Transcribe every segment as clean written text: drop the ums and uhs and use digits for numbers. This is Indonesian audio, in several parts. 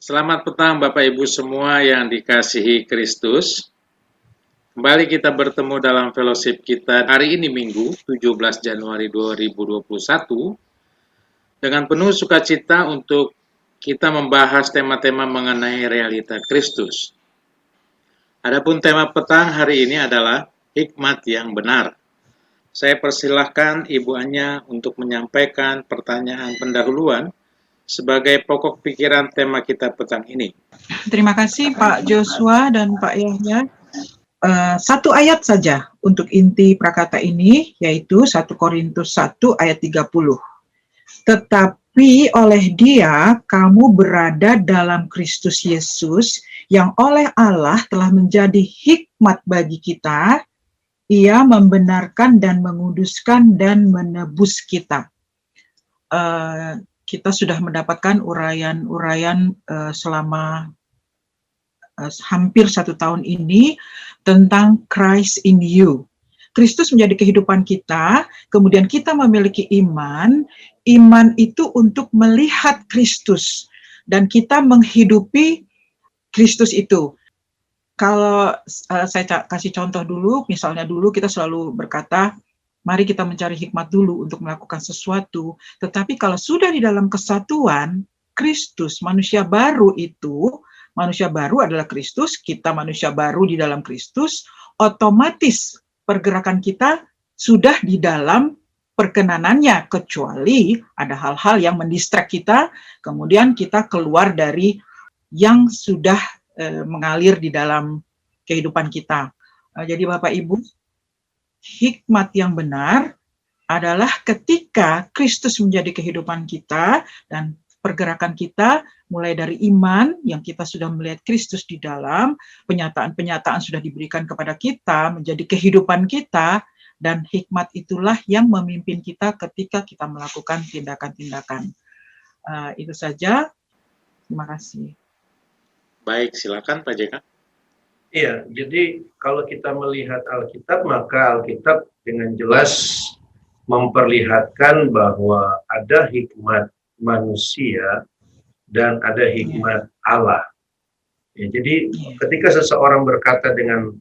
Selamat petang Bapak Ibu semua yang dikasihi Kristus. Kembali kita bertemu dalam fellowship kita hari ini Minggu 17 Januari 2021 dengan penuh sukacita untuk kita membahas tema-tema mengenai realita Kristus. Adapun tema petang hari ini adalah hikmat yang benar. Saya persilahkan Ibu Anya untuk menyampaikan pertanyaan pendahuluan sebagai pokok pikiran tema kita petang ini. Terima kasih Pak Joshua dan Pak Yahya. Satu ayat saja untuk inti prakata ini, yaitu 1 Korintus 1 ayat 30. Tetapi oleh Dia kamu berada dalam Kristus Yesus, yang oleh Allah telah menjadi hikmat bagi kita. Ia membenarkan dan menguduskan dan menebus kita. Kita sudah mendapatkan uraian-uraian selama hampir 1 tahun ini tentang Christ in you. Kristus menjadi kehidupan kita, kemudian kita memiliki iman. Iman itu untuk melihat Kristus, dan kita menghidupi Kristus itu. Kalau saya kasih contoh dulu, misalnya dulu kita selalu berkata, mari kita mencari hikmat dulu untuk melakukan sesuatu. Tetapi kalau sudah di dalam kesatuan, Kristus, manusia baru itu, manusia baru adalah Kristus, kita manusia baru di dalam Kristus, otomatis pergerakan kita sudah di dalam perkenanannya, kecuali ada hal-hal yang mendistrak kita, kemudian kita keluar dari yang sudah mengalir di dalam kehidupan kita. Jadi Bapak Ibu, hikmat yang benar adalah ketika Kristus menjadi kehidupan kita dan pergerakan kita mulai dari iman yang kita sudah melihat Kristus di dalam, penyataan-penyataan sudah diberikan kepada kita menjadi kehidupan kita, dan hikmat itulah yang memimpin kita ketika kita melakukan tindakan-tindakan. Itu saja. Terima kasih. Baik, silakan Pak JK. Iya, jadi kalau kita melihat Alkitab, maka Alkitab dengan jelas memperlihatkan bahwa ada hikmat manusia dan ada hikmat Allah. Ya, jadi ketika seseorang berkata dengan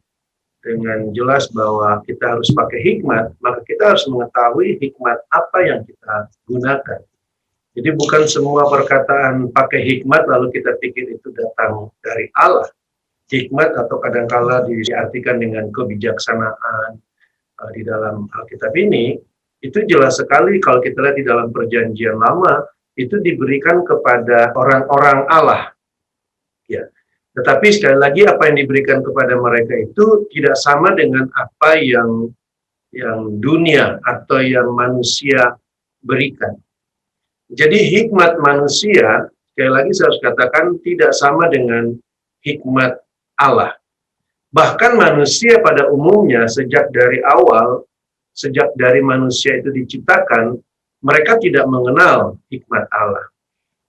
jelas bahwa kita harus pakai hikmat, maka kita harus mengetahui hikmat apa yang kita gunakan. Jadi bukan semua perkataan pakai hikmat lalu kita pikir itu datang dari Allah. Hikmat atau kadangkala diartikan dengan kebijaksanaan di dalam Alkitab ini, itu jelas sekali kalau kita lihat di dalam Perjanjian Lama, itu diberikan kepada orang-orang Allah. Ya. Tetapi sekali lagi apa yang diberikan kepada mereka itu tidak sama dengan apa yang dunia atau yang manusia berikan. Jadi hikmat manusia, sekali lagi saya harus katakan, tidak sama dengan hikmat Allah. Bahkan manusia pada umumnya sejak dari awal, sejak dari manusia itu diciptakan, mereka tidak mengenal hikmat Allah.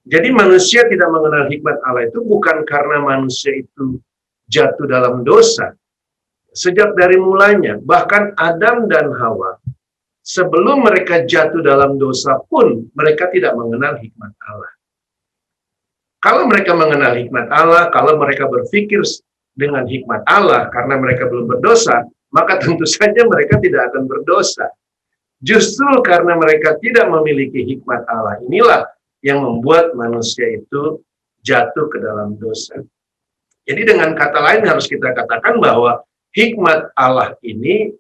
Jadi manusia tidak mengenal hikmat Allah itu bukan karena manusia itu jatuh dalam dosa. Sejak dari mulanya, bahkan Adam dan Hawa, sebelum mereka jatuh dalam dosa pun, mereka tidak mengenal hikmat Allah. Kalau mereka mengenal hikmat Allah, kalau mereka berpikir dengan hikmat Allah karena mereka belum berdosa, maka tentu saja mereka tidak akan berdosa. Justru karena mereka tidak memiliki hikmat Allah, inilah yang membuat manusia itu jatuh ke dalam dosa. Jadi dengan kata lain harus kita katakan bahwa hikmat Allah ini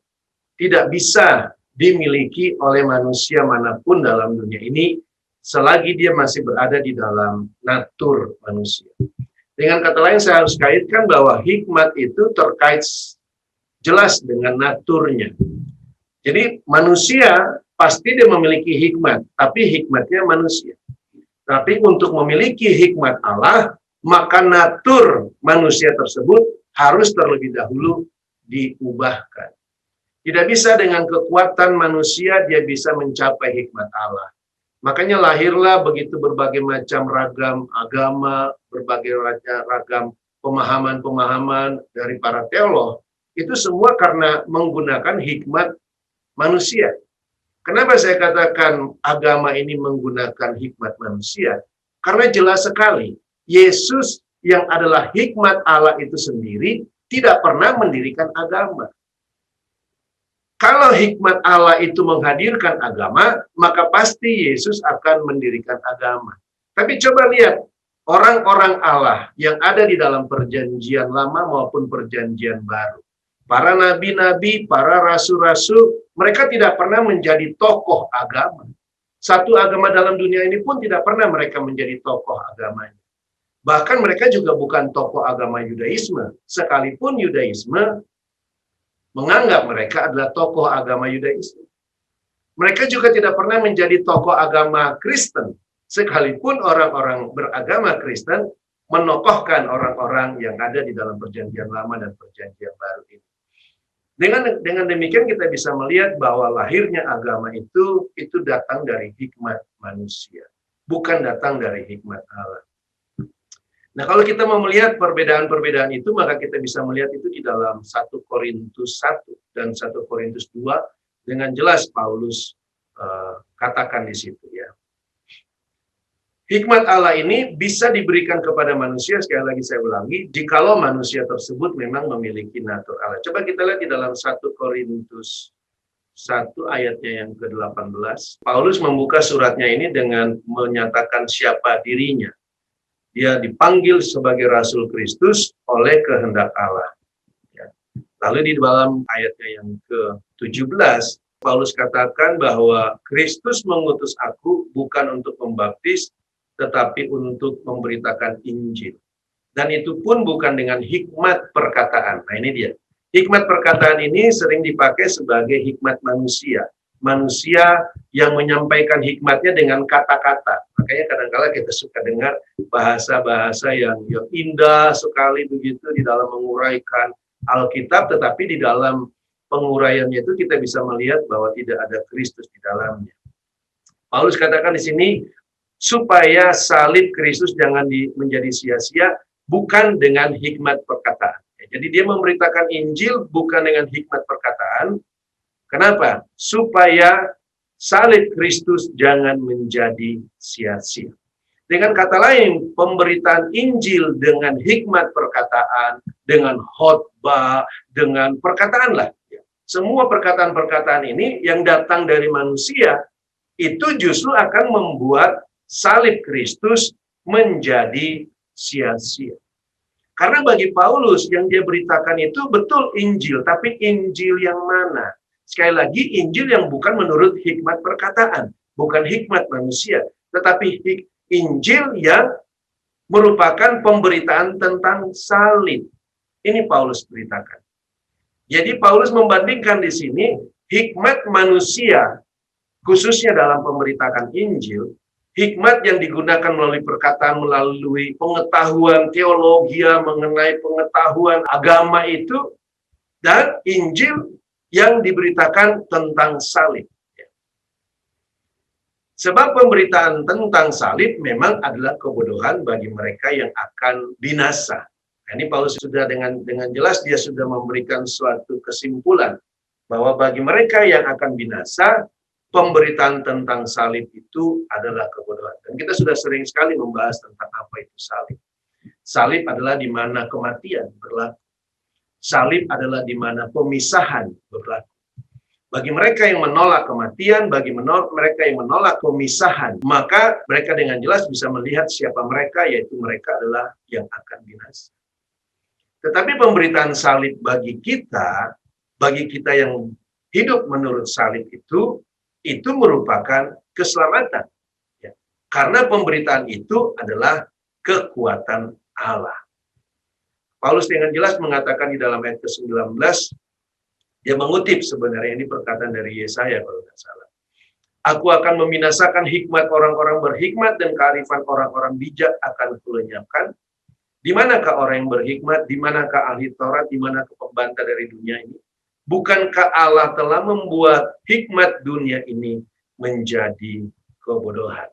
tidak bisa dimiliki oleh manusia manapun dalam dunia ini selagi dia masih berada di dalam natur manusia. Dengan kata lain saya harus kaitkan bahwa hikmat itu terkait jelas dengan naturnya. Jadi manusia pasti dia memiliki hikmat, tapi hikmatnya manusia. Tapi untuk memiliki hikmat Allah, maka natur manusia tersebut harus terlebih dahulu diubahkan. Tidak bisa dengan kekuatan manusia dia bisa mencapai hikmat Allah. Makanya lahirlah begitu berbagai macam ragam agama, berbagai ragam pemahaman-pemahaman dari para teolog. Itu semua karena menggunakan hikmat manusia. Kenapa saya katakan agama ini menggunakan hikmat manusia? Karena jelas sekali Yesus yang adalah hikmat Allah itu sendiri tidak pernah mendirikan agama. Kalau hikmat Allah itu menghadirkan agama, maka pasti Yesus akan mendirikan agama. Tapi coba lihat, orang-orang Allah yang ada di dalam perjanjian lama maupun perjanjian baru. Para nabi-nabi, para rasul-rasul, mereka tidak pernah menjadi tokoh agama. Satu agama dalam dunia ini pun tidak pernah mereka menjadi tokoh agamanya. Bahkan mereka juga bukan tokoh agama Yudaisme. Sekalipun Yudaisme menganggap mereka adalah tokoh agama Yudaisme. Mereka juga tidak pernah menjadi tokoh agama Kristen. Sekalipun orang-orang beragama Kristen menokohkan orang-orang yang ada di dalam perjanjian lama dan perjanjian baru ini. Dengan demikian kita bisa melihat bahwa lahirnya agama itu datang dari hikmat manusia, bukan datang dari hikmat Allah. Nah, kalau kita mau melihat perbedaan-perbedaan itu, maka kita bisa melihat itu di dalam 1 Korintus 1 dan 1 Korintus 2 dengan jelas Paulus katakan di situ ya. Hikmat Allah ini bisa diberikan kepada manusia, sekali lagi saya ulangi, jikalau manusia tersebut memang memiliki natur Allah. Coba kita lihat di dalam 1 Korintus 1 ayatnya yang ke-18. Paulus membuka suratnya ini dengan menyatakan siapa dirinya. Dia dipanggil sebagai Rasul Kristus oleh kehendak Allah. Ya. Lalu di dalam ayatnya yang ke-17, Paulus katakan bahwa Kristus mengutus aku bukan untuk membaptis, tetapi untuk memberitakan Injil. Dan itu pun bukan dengan hikmat perkataan. Nah ini dia. Hikmat perkataan ini sering dipakai sebagai hikmat manusia. Manusia yang menyampaikan hikmatnya dengan kata-kata. Makanya kadang-kala kita suka dengar bahasa-bahasa yang indah sekali begitu di dalam menguraikan Alkitab, tetapi di dalam penguraiannya itu kita bisa melihat bahwa tidak ada Kristus di dalamnya. Paulus katakan di sini, supaya salib Kristus jangan menjadi sia-sia, bukan dengan hikmat perkataan. Jadi dia memberitakan Injil bukan dengan hikmat perkataan. Kenapa? Supaya salib Kristus jangan menjadi sia-sia. Dengan kata lain, pemberitaan Injil dengan hikmat perkataan, dengan khotbah, dengan perkataan lah. Semua perkataan-perkataan ini yang datang dari manusia, itu justru akan membuat salib Kristus menjadi sia-sia. Karena bagi Paulus yang dia beritakan itu betul Injil, tapi Injil yang mana? Sekali lagi, Injil yang bukan menurut hikmat perkataan, bukan hikmat manusia, tetapi Injil yang merupakan pemberitaan tentang salib. Ini Paulus beritakan. Jadi Paulus membandingkan di sini hikmat manusia, khususnya dalam pemberitakan Injil, hikmat yang digunakan melalui perkataan, melalui pengetahuan teologi, mengenai pengetahuan agama itu, dan Injil yang diberitakan tentang salib. Sebab pemberitaan tentang salib memang adalah kebodohan bagi mereka yang akan binasa. Nah, ini Paulus sudah dengan jelas dia sudah memberikan suatu kesimpulan bahwa bagi mereka yang akan binasa, pemberitaan tentang salib itu adalah kebodohan. Dan kita sudah sering sekali membahas tentang apa itu salib. Salib adalah di mana kematian berlaku. Salib adalah di mana pemisahan berlaku. Bagi mereka yang menolak kematian, bagi mereka yang menolak pemisahan, maka mereka dengan jelas bisa melihat siapa mereka, yaitu mereka adalah yang akan binasa. Tetapi pemberitaan salib bagi kita yang hidup menurut salib itu merupakan keselamatan. Ya. Karena pemberitaan itu adalah kekuatan Allah. Paulus dengan jelas mengatakan di dalam ayat ke-19, dia mengutip sebenarnya ini perkataan dari Yesaya kalau tidak salah. Aku akan membinasakan hikmat orang-orang berhikmat dan kearifan orang-orang bijak akan kulenyapkan. Di manakah orang yang berhikmat? Di manakah ahli Taurat? Di manakah pembantah dari dunia ini? Bukankah Allah telah membuat hikmat dunia ini menjadi kebodohan?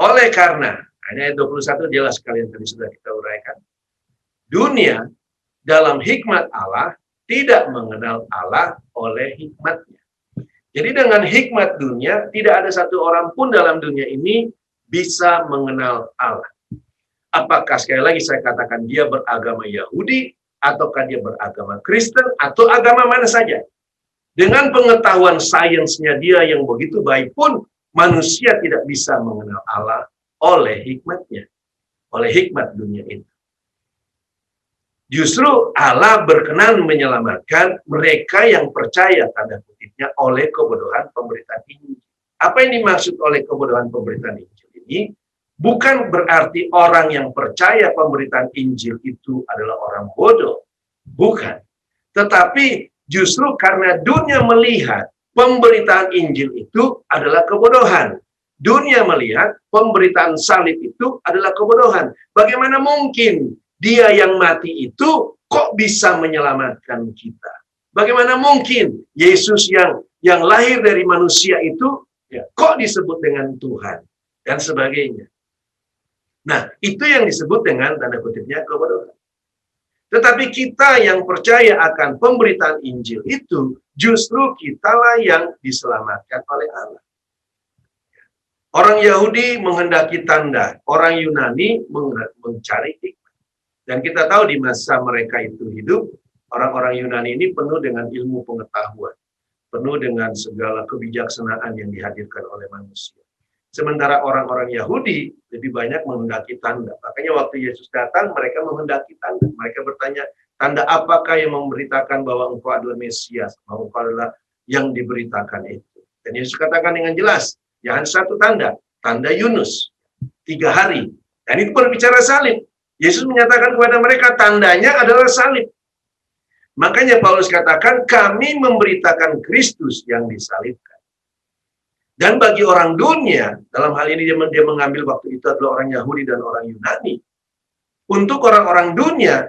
Oleh karena, ayat 21 jelas sekali yang tadi sudah kita uraikan. Dunia dalam hikmat Allah tidak mengenal Allah oleh hikmatnya. Jadi dengan hikmat dunia, tidak ada satu orang pun dalam dunia ini bisa mengenal Allah. Apakah sekali lagi saya katakan dia beragama Yahudi, ataukah dia beragama Kristen, atau agama mana saja. Dengan pengetahuan sainsnya dia yang begitu baik pun, manusia tidak bisa mengenal Allah oleh hikmatnya, oleh hikmat dunia itu. Justru Allah berkenan menyelamatkan mereka yang percaya, tanda kutipnya, oleh kebodohan pemberitaan Injil. Apa yang dimaksud oleh kebodohan pemberitaan Injil ini? Bukan berarti orang yang percaya pemberitaan Injil itu adalah orang bodoh. Bukan. Tetapi justru karena dunia melihat pemberitaan Injil itu adalah kebodohan. Dunia melihat pemberitaan salib itu adalah kebodohan. Bagaimana mungkin dia yang mati itu kok bisa menyelamatkan kita? Bagaimana mungkin Yesus yang lahir dari manusia itu kok disebut dengan Tuhan? Dan sebagainya. Nah, itu yang disebut dengan tanda kutipnya kebodohan. Tetapi kita yang percaya akan pemberitaan Injil itu, justru kitalah yang diselamatkan oleh Allah. Orang Yahudi menghendaki tanda, orang Yunani mencari hikmat. Dan kita tahu di masa mereka itu hidup, orang-orang Yunani ini penuh dengan ilmu pengetahuan, penuh dengan segala kebijaksanaan yang dihadirkan oleh manusia. Sementara orang-orang Yahudi lebih banyak menghendaki tanda. Makanya waktu Yesus datang, mereka menghendaki tanda. Mereka bertanya, tanda apakah yang memberitakan bahwa engkau adalah Mesias, bahwa engkau adalah yang diberitakan itu. Dan Yesus katakan dengan jelas, ya hanya satu tanda, tanda Yunus, 3 hari. Dan itu berbicara salib. Yesus menyatakan kepada mereka, tandanya adalah salib. Makanya Paulus katakan, kami memberitakan Kristus yang disalibkan. Dan bagi orang dunia, dalam hal ini dia mengambil waktu itu adalah orang Yahudi dan orang Yunani. Untuk orang-orang dunia,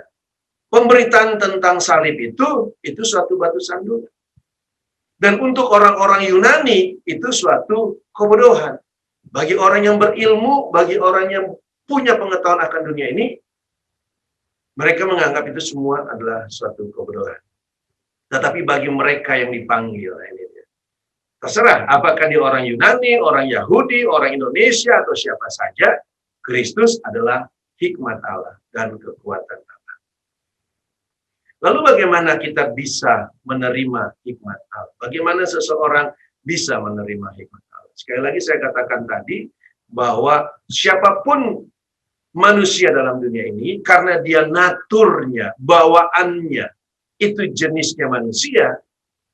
pemberitaan tentang salib itu suatu batu sandungan. Dan untuk orang-orang Yunani, itu suatu kebodohan. Bagi orang yang berilmu, bagi orang yang punya pengetahuan akan dunia ini, mereka menganggap itu semua adalah suatu kebodohan. Tetapi bagi mereka yang dipanggil, ini dia. Terserah, apakah dia orang Yunani, orang Yahudi, orang Indonesia, atau siapa saja, Kristus adalah hikmat Allah dan kekuatan Allah. Lalu bagaimana kita bisa menerima hikmat Allah? Bagaimana seseorang bisa menerima hikmat Allah? Sekali lagi saya katakan tadi, bahwa siapapun manusia dalam dunia ini, karena dia naturnya, bawaannya, itu jenisnya manusia,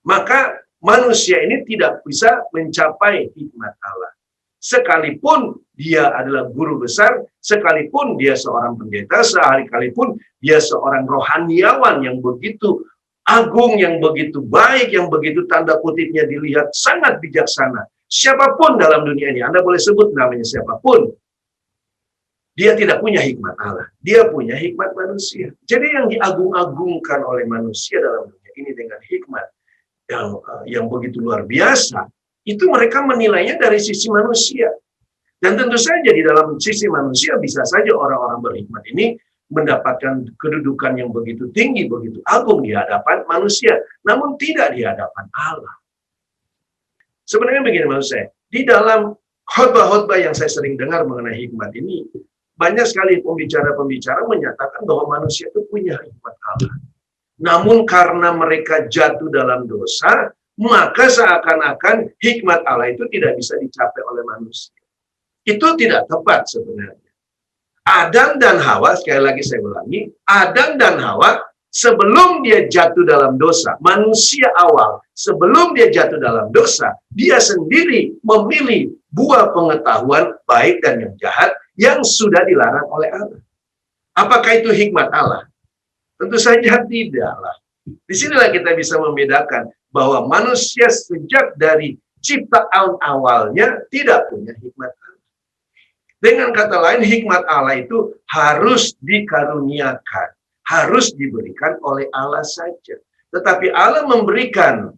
maka manusia ini tidak bisa mencapai hikmat Allah. Sekalipun dia adalah guru besar, sekalipun dia seorang pendeta, sekalipun dia seorang rohaniawan yang begitu agung, yang begitu baik, yang begitu tanda kutipnya dilihat sangat bijaksana. Siapapun dalam dunia ini, Anda boleh sebut namanya siapapun, dia tidak punya hikmat Allah. Dia punya hikmat manusia. Jadi yang diagung-agungkan oleh manusia dalam dunia ini dengan hikmat yang begitu luar biasa, itu mereka menilainya dari sisi manusia. Dan tentu saja di dalam sisi manusia bisa saja orang-orang berhikmat ini mendapatkan kedudukan yang begitu tinggi, begitu agung di hadapan manusia. Namun tidak di hadapan Allah. Sebenarnya begini maksud saya, di dalam khotbah-khotbah yang saya sering dengar mengenai hikmat ini, banyak sekali pembicara-pembicara menyatakan bahwa manusia itu punya hikmat Allah. Namun karena mereka jatuh dalam dosa, maka seakan-akan hikmat Allah itu tidak bisa dicapai oleh manusia. Itu tidak tepat sebenarnya. Adam dan Hawa, sekali lagi saya ulangi, Adam dan Hawa sebelum dia jatuh dalam dosa, manusia awal, sebelum dia jatuh dalam dosa, dia sendiri memilih buah pengetahuan baik dan yang jahat yang sudah dilarang oleh Allah. Apakah itu hikmat Allah? Tentu saja tidaklah. Disinilah kita bisa membedakan bahwa manusia sejak dari ciptaan awalnya tidak punya hikmat Allah. Dengan kata lain, hikmat Allah itu harus dikaruniakan, harus diberikan oleh Allah saja. Tetapi Allah memberikan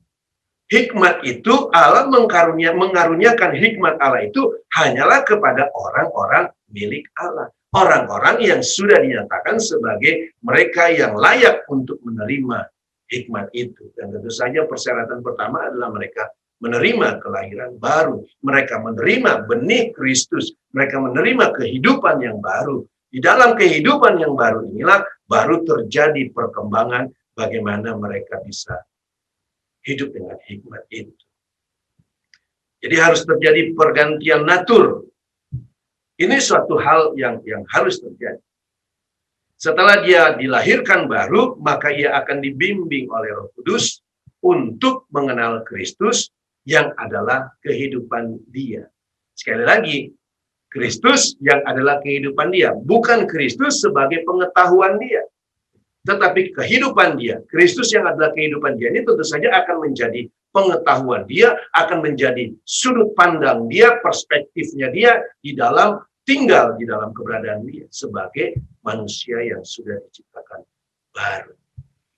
hikmat itu, Allah mengaruniakan hikmat Allah itu hanyalah kepada orang-orang milik Allah. Orang-orang yang sudah dinyatakan sebagai mereka yang layak untuk menerima hikmat itu. Dan tentu saja persyaratan pertama adalah mereka menerima kelahiran baru. Mereka menerima benih Kristus. Mereka menerima kehidupan yang baru. Di dalam kehidupan yang baru inilah baru terjadi perkembangan bagaimana mereka bisa hidup dengan hikmat itu. Jadi harus terjadi pergantian natur. Ini suatu hal yang harus terjadi. Setelah dia dilahirkan baru, maka ia akan dibimbing oleh Roh Kudus untuk mengenal Kristus yang adalah kehidupan dia. Sekali lagi, Kristus yang adalah kehidupan dia, bukan Kristus sebagai pengetahuan dia. Tetapi kehidupan dia, Kristus yang adalah kehidupan dia, ini tentu saja akan menjadi pengetahuan dia, akan menjadi sudut pandang dia, perspektifnya dia tinggal di dalam keberadaan dia sebagai manusia yang sudah diciptakan baru.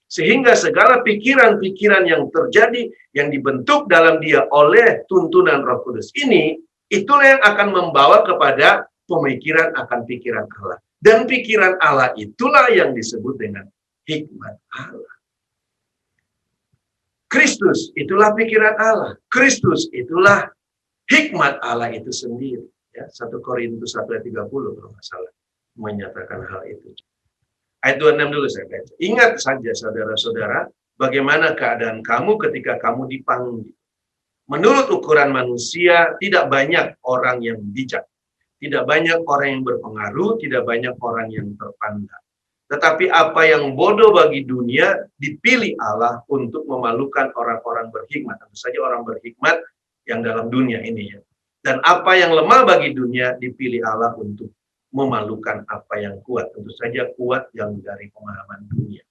Sehingga segala pikiran-pikiran yang terjadi, yang dibentuk dalam dia oleh tuntunan Roh Kudus ini, itulah yang akan membawa kepada pemikiran akan pikiran Allah. Dan pikiran Allah itulah yang disebut dengan hikmat Allah. Kristus itulah pikiran Allah. Kristus itulah hikmat Allah itu sendiri. Ya, 1 Korintus 1 ayat 30 kalau nggak salah menyatakan hal itu. Ayat 26 dulu saya baca. Ingat saja saudara-saudara, bagaimana keadaan kamu ketika kamu dipanggil. Menurut ukuran manusia, tidak banyak orang yang bijak. Tidak banyak orang yang berpengaruh, tidak banyak orang yang terpandang. Tetapi apa yang bodoh bagi dunia, dipilih Allah untuk memalukan orang-orang berhikmat. Tentu saja orang berhikmat yang dalam dunia ini ya. Dan apa yang lemah bagi dunia, dipilih Allah untuk memalukan apa yang kuat. Tentu saja kuat yang dari pemahaman dunia.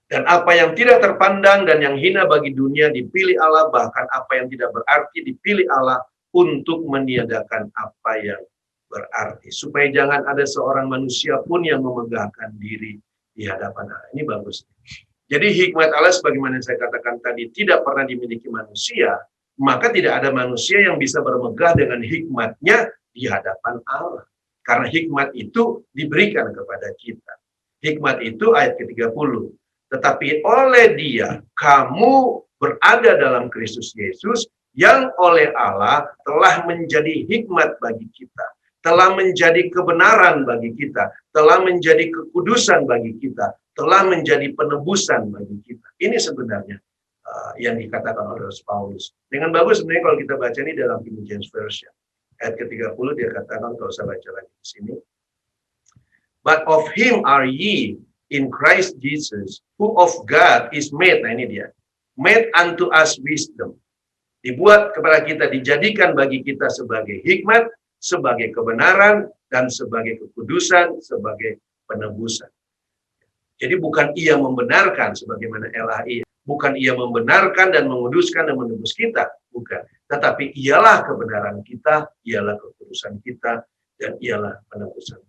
Dan apa yang tidak terpandang dan yang hina bagi dunia dipilih Allah, bahkan apa yang tidak berarti dipilih Allah untuk meniadakan apa yang berarti. Supaya jangan ada seorang manusia pun yang memegahkan diri di hadapan Allah. Ini bagus. Jadi hikmat Allah sebagaimana saya katakan tadi tidak pernah dimiliki manusia, maka tidak ada manusia yang bisa bermegah dengan hikmatnya di hadapan Allah. Karena hikmat itu diberikan kepada kita. Hikmat itu ayat ke-30. Tetapi oleh dia, kamu berada dalam Kristus Yesus, yang oleh Allah telah menjadi hikmat bagi kita, telah menjadi kebenaran bagi kita, telah menjadi kekudusan bagi kita, telah menjadi penebusan bagi kita. Ini sebenarnya yang dikatakan oleh Paulus. Dengan bagus sebenarnya kalau kita baca ini dalam King James Version. Ayat ke-30 dia katakan, kalau saya baca lagi di sini. But of him are ye in Christ Jesus, who of God is made, nah ini dia, made unto us wisdom. Dibuat kepada kita, dijadikan bagi kita sebagai hikmat, sebagai kebenaran, dan sebagai kekudusan, sebagai penebusan. Jadi bukan ia membenarkan sebagaimana Elahi, bukan ia membenarkan dan menguduskan dan menebus kita, bukan. Tetapi ialah kebenaran kita, ialah kekudusan kita, dan ialah penebusan kita.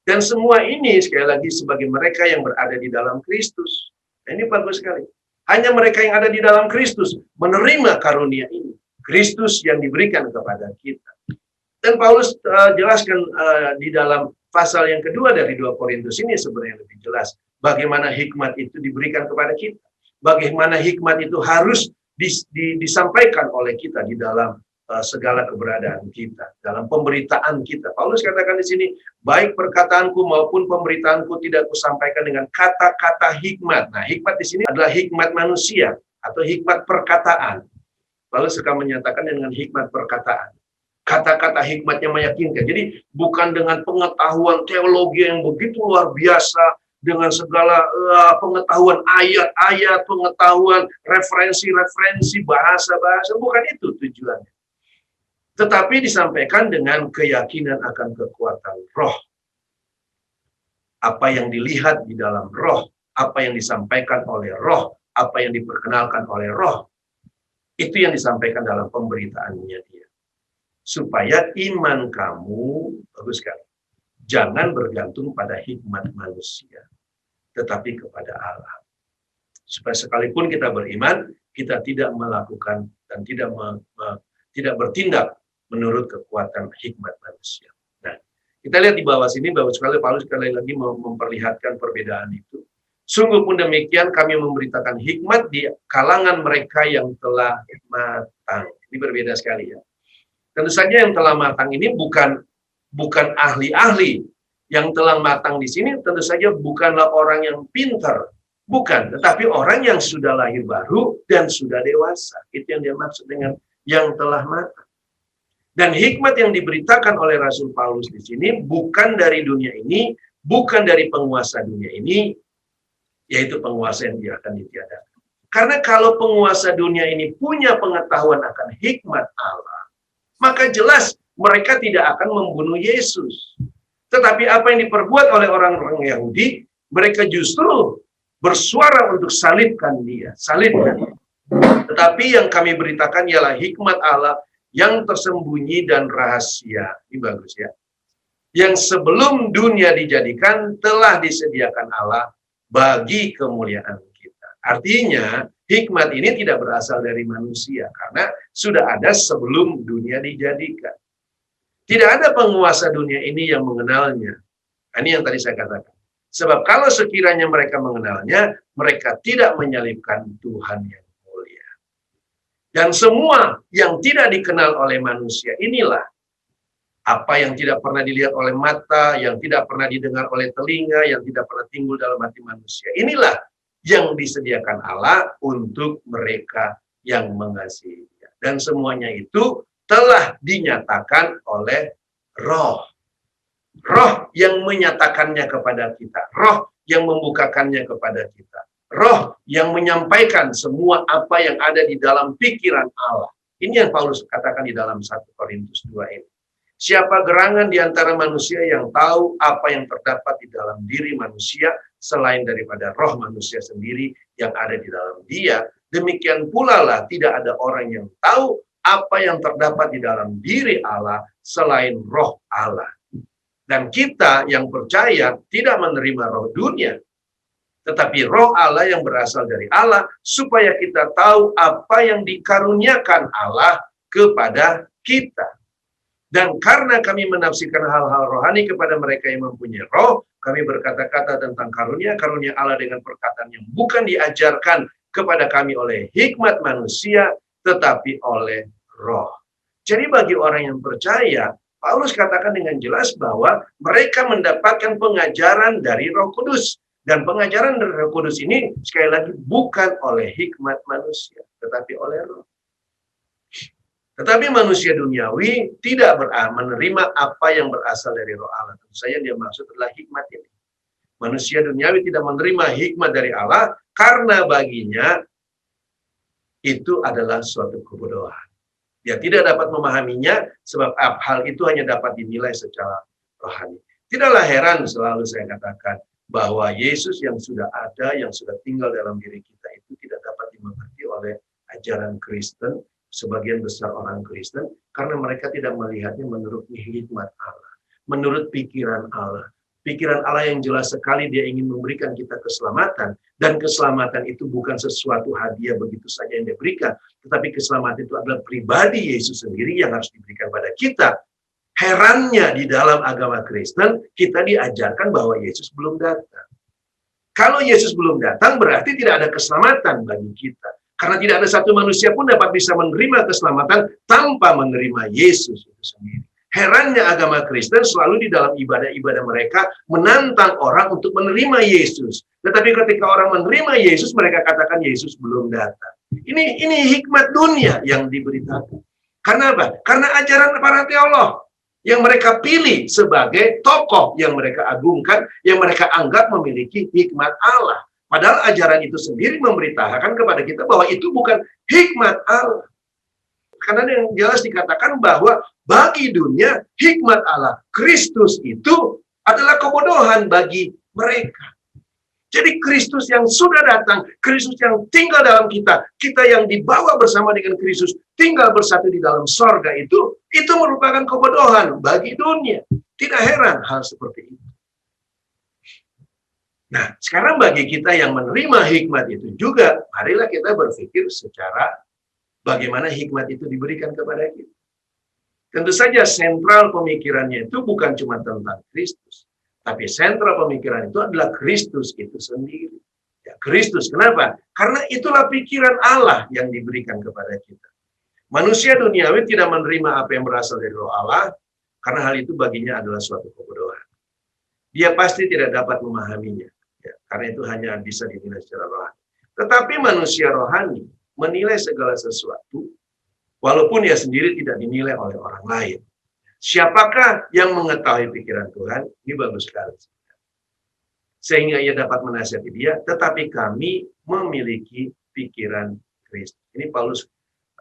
Dan semua ini sekali lagi sebagai mereka yang berada di dalam Kristus. Nah, ini bagus sekali. Hanya mereka yang ada di dalam Kristus menerima karunia ini. Kristus yang diberikan kepada kita. Dan Paulus jelaskan di dalam pasal yang kedua dari 2 Korintus ini sebenarnya lebih jelas. Bagaimana hikmat itu diberikan kepada kita. Bagaimana hikmat itu harus disampaikan oleh kita di dalam segala keberadaan kita, dalam pemberitaan kita. Paulus katakan di sini, baik perkataanku maupun pemberitaanku tidak kusampaikan dengan kata-kata hikmat. Nah, hikmat di sini adalah hikmat manusia atau hikmat perkataan. Paulus suka menyatakan dengan hikmat perkataan. Kata-kata hikmatnya meyakinkan. Jadi bukan dengan pengetahuan teologi yang begitu luar biasa, dengan segala pengetahuan ayat-ayat, pengetahuan referensi-referensi, bahasa-bahasa. Bukan itu tujuannya. Tetapi disampaikan dengan keyakinan akan kekuatan roh. Apa yang dilihat di dalam roh, apa yang disampaikan oleh roh, apa yang diperkenalkan oleh roh, itu yang disampaikan dalam pemberitaannya dia. Supaya iman kamu, bagus sekali, jangan bergantung pada hikmat manusia, tetapi kepada Allah. Supaya sekalipun kita beriman, kita tidak melakukan dan tidak bertindak menurut kekuatan hikmat manusia. Nah, kita lihat di bawah sini bahwa Paulus sekali lagi memperlihatkan perbedaan itu. Sungguh pun demikian kami memberitakan hikmat di kalangan mereka yang telah matang. Ini berbeda sekali ya. Tentu saja yang telah matang ini bukan ahli-ahli Yang telah matang di sini tentu saja bukanlah orang yang pintar, bukan, tetapi orang yang sudah lahir baru dan sudah dewasa. Itu yang dia maksud dengan yang telah matang. Dan hikmat yang diberitakan oleh Rasul Paulus di sini bukan dari dunia ini, bukan dari penguasa dunia ini, yaitu penguasa yang dia akan ditiadakan. Karena kalau penguasa dunia ini punya pengetahuan akan hikmat Allah, maka jelas mereka tidak akan membunuh Yesus. Tetapi apa yang diperbuat oleh orang-orang Yahudi, mereka justru bersuara untuk salibkan dia. Salibkan. Tetapi yang kami beritakan ialah hikmat Allah yang tersembunyi dan rahasia. Ini bagus ya. Yang sebelum dunia dijadikan telah disediakan Allah bagi kemuliaan kita. Artinya, hikmat ini tidak berasal dari manusia. Karena sudah ada sebelum dunia dijadikan. Tidak ada penguasa dunia ini yang mengenalnya. Ini yang tadi saya katakan. Sebab kalau sekiranya mereka mengenalnya, mereka tidak menyalibkan Tuhan yang mulia. Dan semua yang tidak dikenal oleh manusia inilah apa yang tidak pernah dilihat oleh mata, yang tidak pernah didengar oleh telinga, yang tidak pernah timbul dalam hati manusia. Inilah yang disediakan Allah untuk mereka yang mengasihinya. Dan semuanya itu telah dinyatakan oleh Roh. Roh yang menyatakannya kepada kita. Roh yang membukakannya kepada kita. Roh yang menyampaikan semua apa yang ada di dalam pikiran Allah. Ini yang Paulus katakan di dalam 1 Korintus 2 ini. Siapa gerangan di antara manusia yang tahu apa yang terdapat di dalam diri manusia selain daripada roh manusia sendiri yang ada di dalam dia. Demikian pula lah tidak ada orang yang tahu apa yang terdapat di dalam diri Allah selain roh Allah. Dan kita yang percaya tidak menerima roh dunia, tetapi roh Allah yang berasal dari Allah, supaya kita tahu apa yang dikaruniakan Allah kepada kita. Dan karena kami menafsirkan hal-hal rohani kepada mereka yang mempunyai roh, kami berkata-kata tentang karunia-karunia Allah dengan perkataan yang bukan diajarkan kepada kami oleh hikmat manusia, tetapi oleh roh. Jadi bagi orang yang percaya, Paulus katakan dengan jelas bahwa mereka mendapatkan pengajaran dari Roh Kudus. Dan pengajaran dari Roh Kudus ini sekali lagi bukan oleh hikmat manusia, tetapi oleh roh. Tetapi manusia duniawi tidak menerima apa yang berasal dari roh Allah. Tentu saja dia maksud adalah hikmat ini. Manusia duniawi tidak menerima hikmat dari Allah karena baginya itu adalah suatu kebodohan. Dia tidak dapat memahaminya sebab hal itu hanya dapat dinilai secara rohani. Tidaklah heran selalu saya katakan bahwa Yesus yang sudah ada, yang sudah tinggal dalam diri kita itu tidak dapat dimengerti oleh ajaran Kristen, sebagian besar orang Kristen, karena mereka tidak melihatnya menurut hikmat Allah, menurut pikiran Allah. Pikiran Allah yang jelas sekali dia ingin memberikan kita keselamatan. Dan keselamatan itu bukan sesuatu hadiah begitu saja yang dia berikan. Tetapi keselamatan itu adalah pribadi Yesus sendiri yang harus diberikan pada kita. Herannya di dalam agama Kristen, kita diajarkan bahwa Yesus belum datang. Kalau Yesus belum datang, berarti tidak ada keselamatan bagi kita. Karena tidak ada satu manusia pun dapat bisa menerima keselamatan tanpa menerima Yesus itu sendiri. Herannya agama Kristen selalu di dalam ibadah-ibadah mereka menantang orang untuk menerima Yesus. Tetapi ketika orang menerima Yesus, mereka katakan Yesus belum datang. Ini hikmat dunia yang diberitakan. Karena apa? Karena ajaran para teolog yang mereka pilih sebagai tokoh yang mereka agungkan, yang mereka anggap memiliki hikmat Allah. Padahal ajaran itu sendiri memberitakan kepada kita bahwa itu bukan hikmat Allah. Karena yang jelas dikatakan bahwa bagi dunia, hikmat Allah, Kristus itu adalah kebodohan bagi mereka. Jadi Kristus yang sudah datang, Kristus yang tinggal dalam kita, kita yang dibawa bersama dengan Kristus, tinggal bersatu di dalam sorga itu merupakan kebodohan bagi dunia. Tidak heran hal seperti itu. Nah, sekarang bagi kita yang menerima hikmat itu juga, marilah kita berpikir secara bagaimana hikmat itu diberikan kepada kita. Tentu saja sentral pemikirannya itu bukan cuma tentang Kristus. Tapi sentral pemikiran itu adalah Kristus itu sendiri. Ya, Kristus, kenapa? Karena itulah pikiran Allah yang diberikan kepada kita. Manusia duniawi tidak menerima apa yang berasal dari roh Allah, karena hal itu baginya adalah suatu kebodohan. dia pasti tidak dapat memahaminya. Ya, karena itu hanya bisa dinilai secara rohani. Tetapi manusia rohani menilai segala sesuatu, walaupun dia sendiri tidak dinilai oleh orang lain. Siapakah yang mengetahui pikiran Tuhan? Ini bagus sekali. Sehingga ia dapat menasihati dia, tetapi kami memiliki pikiran Kristus. Ini Paulus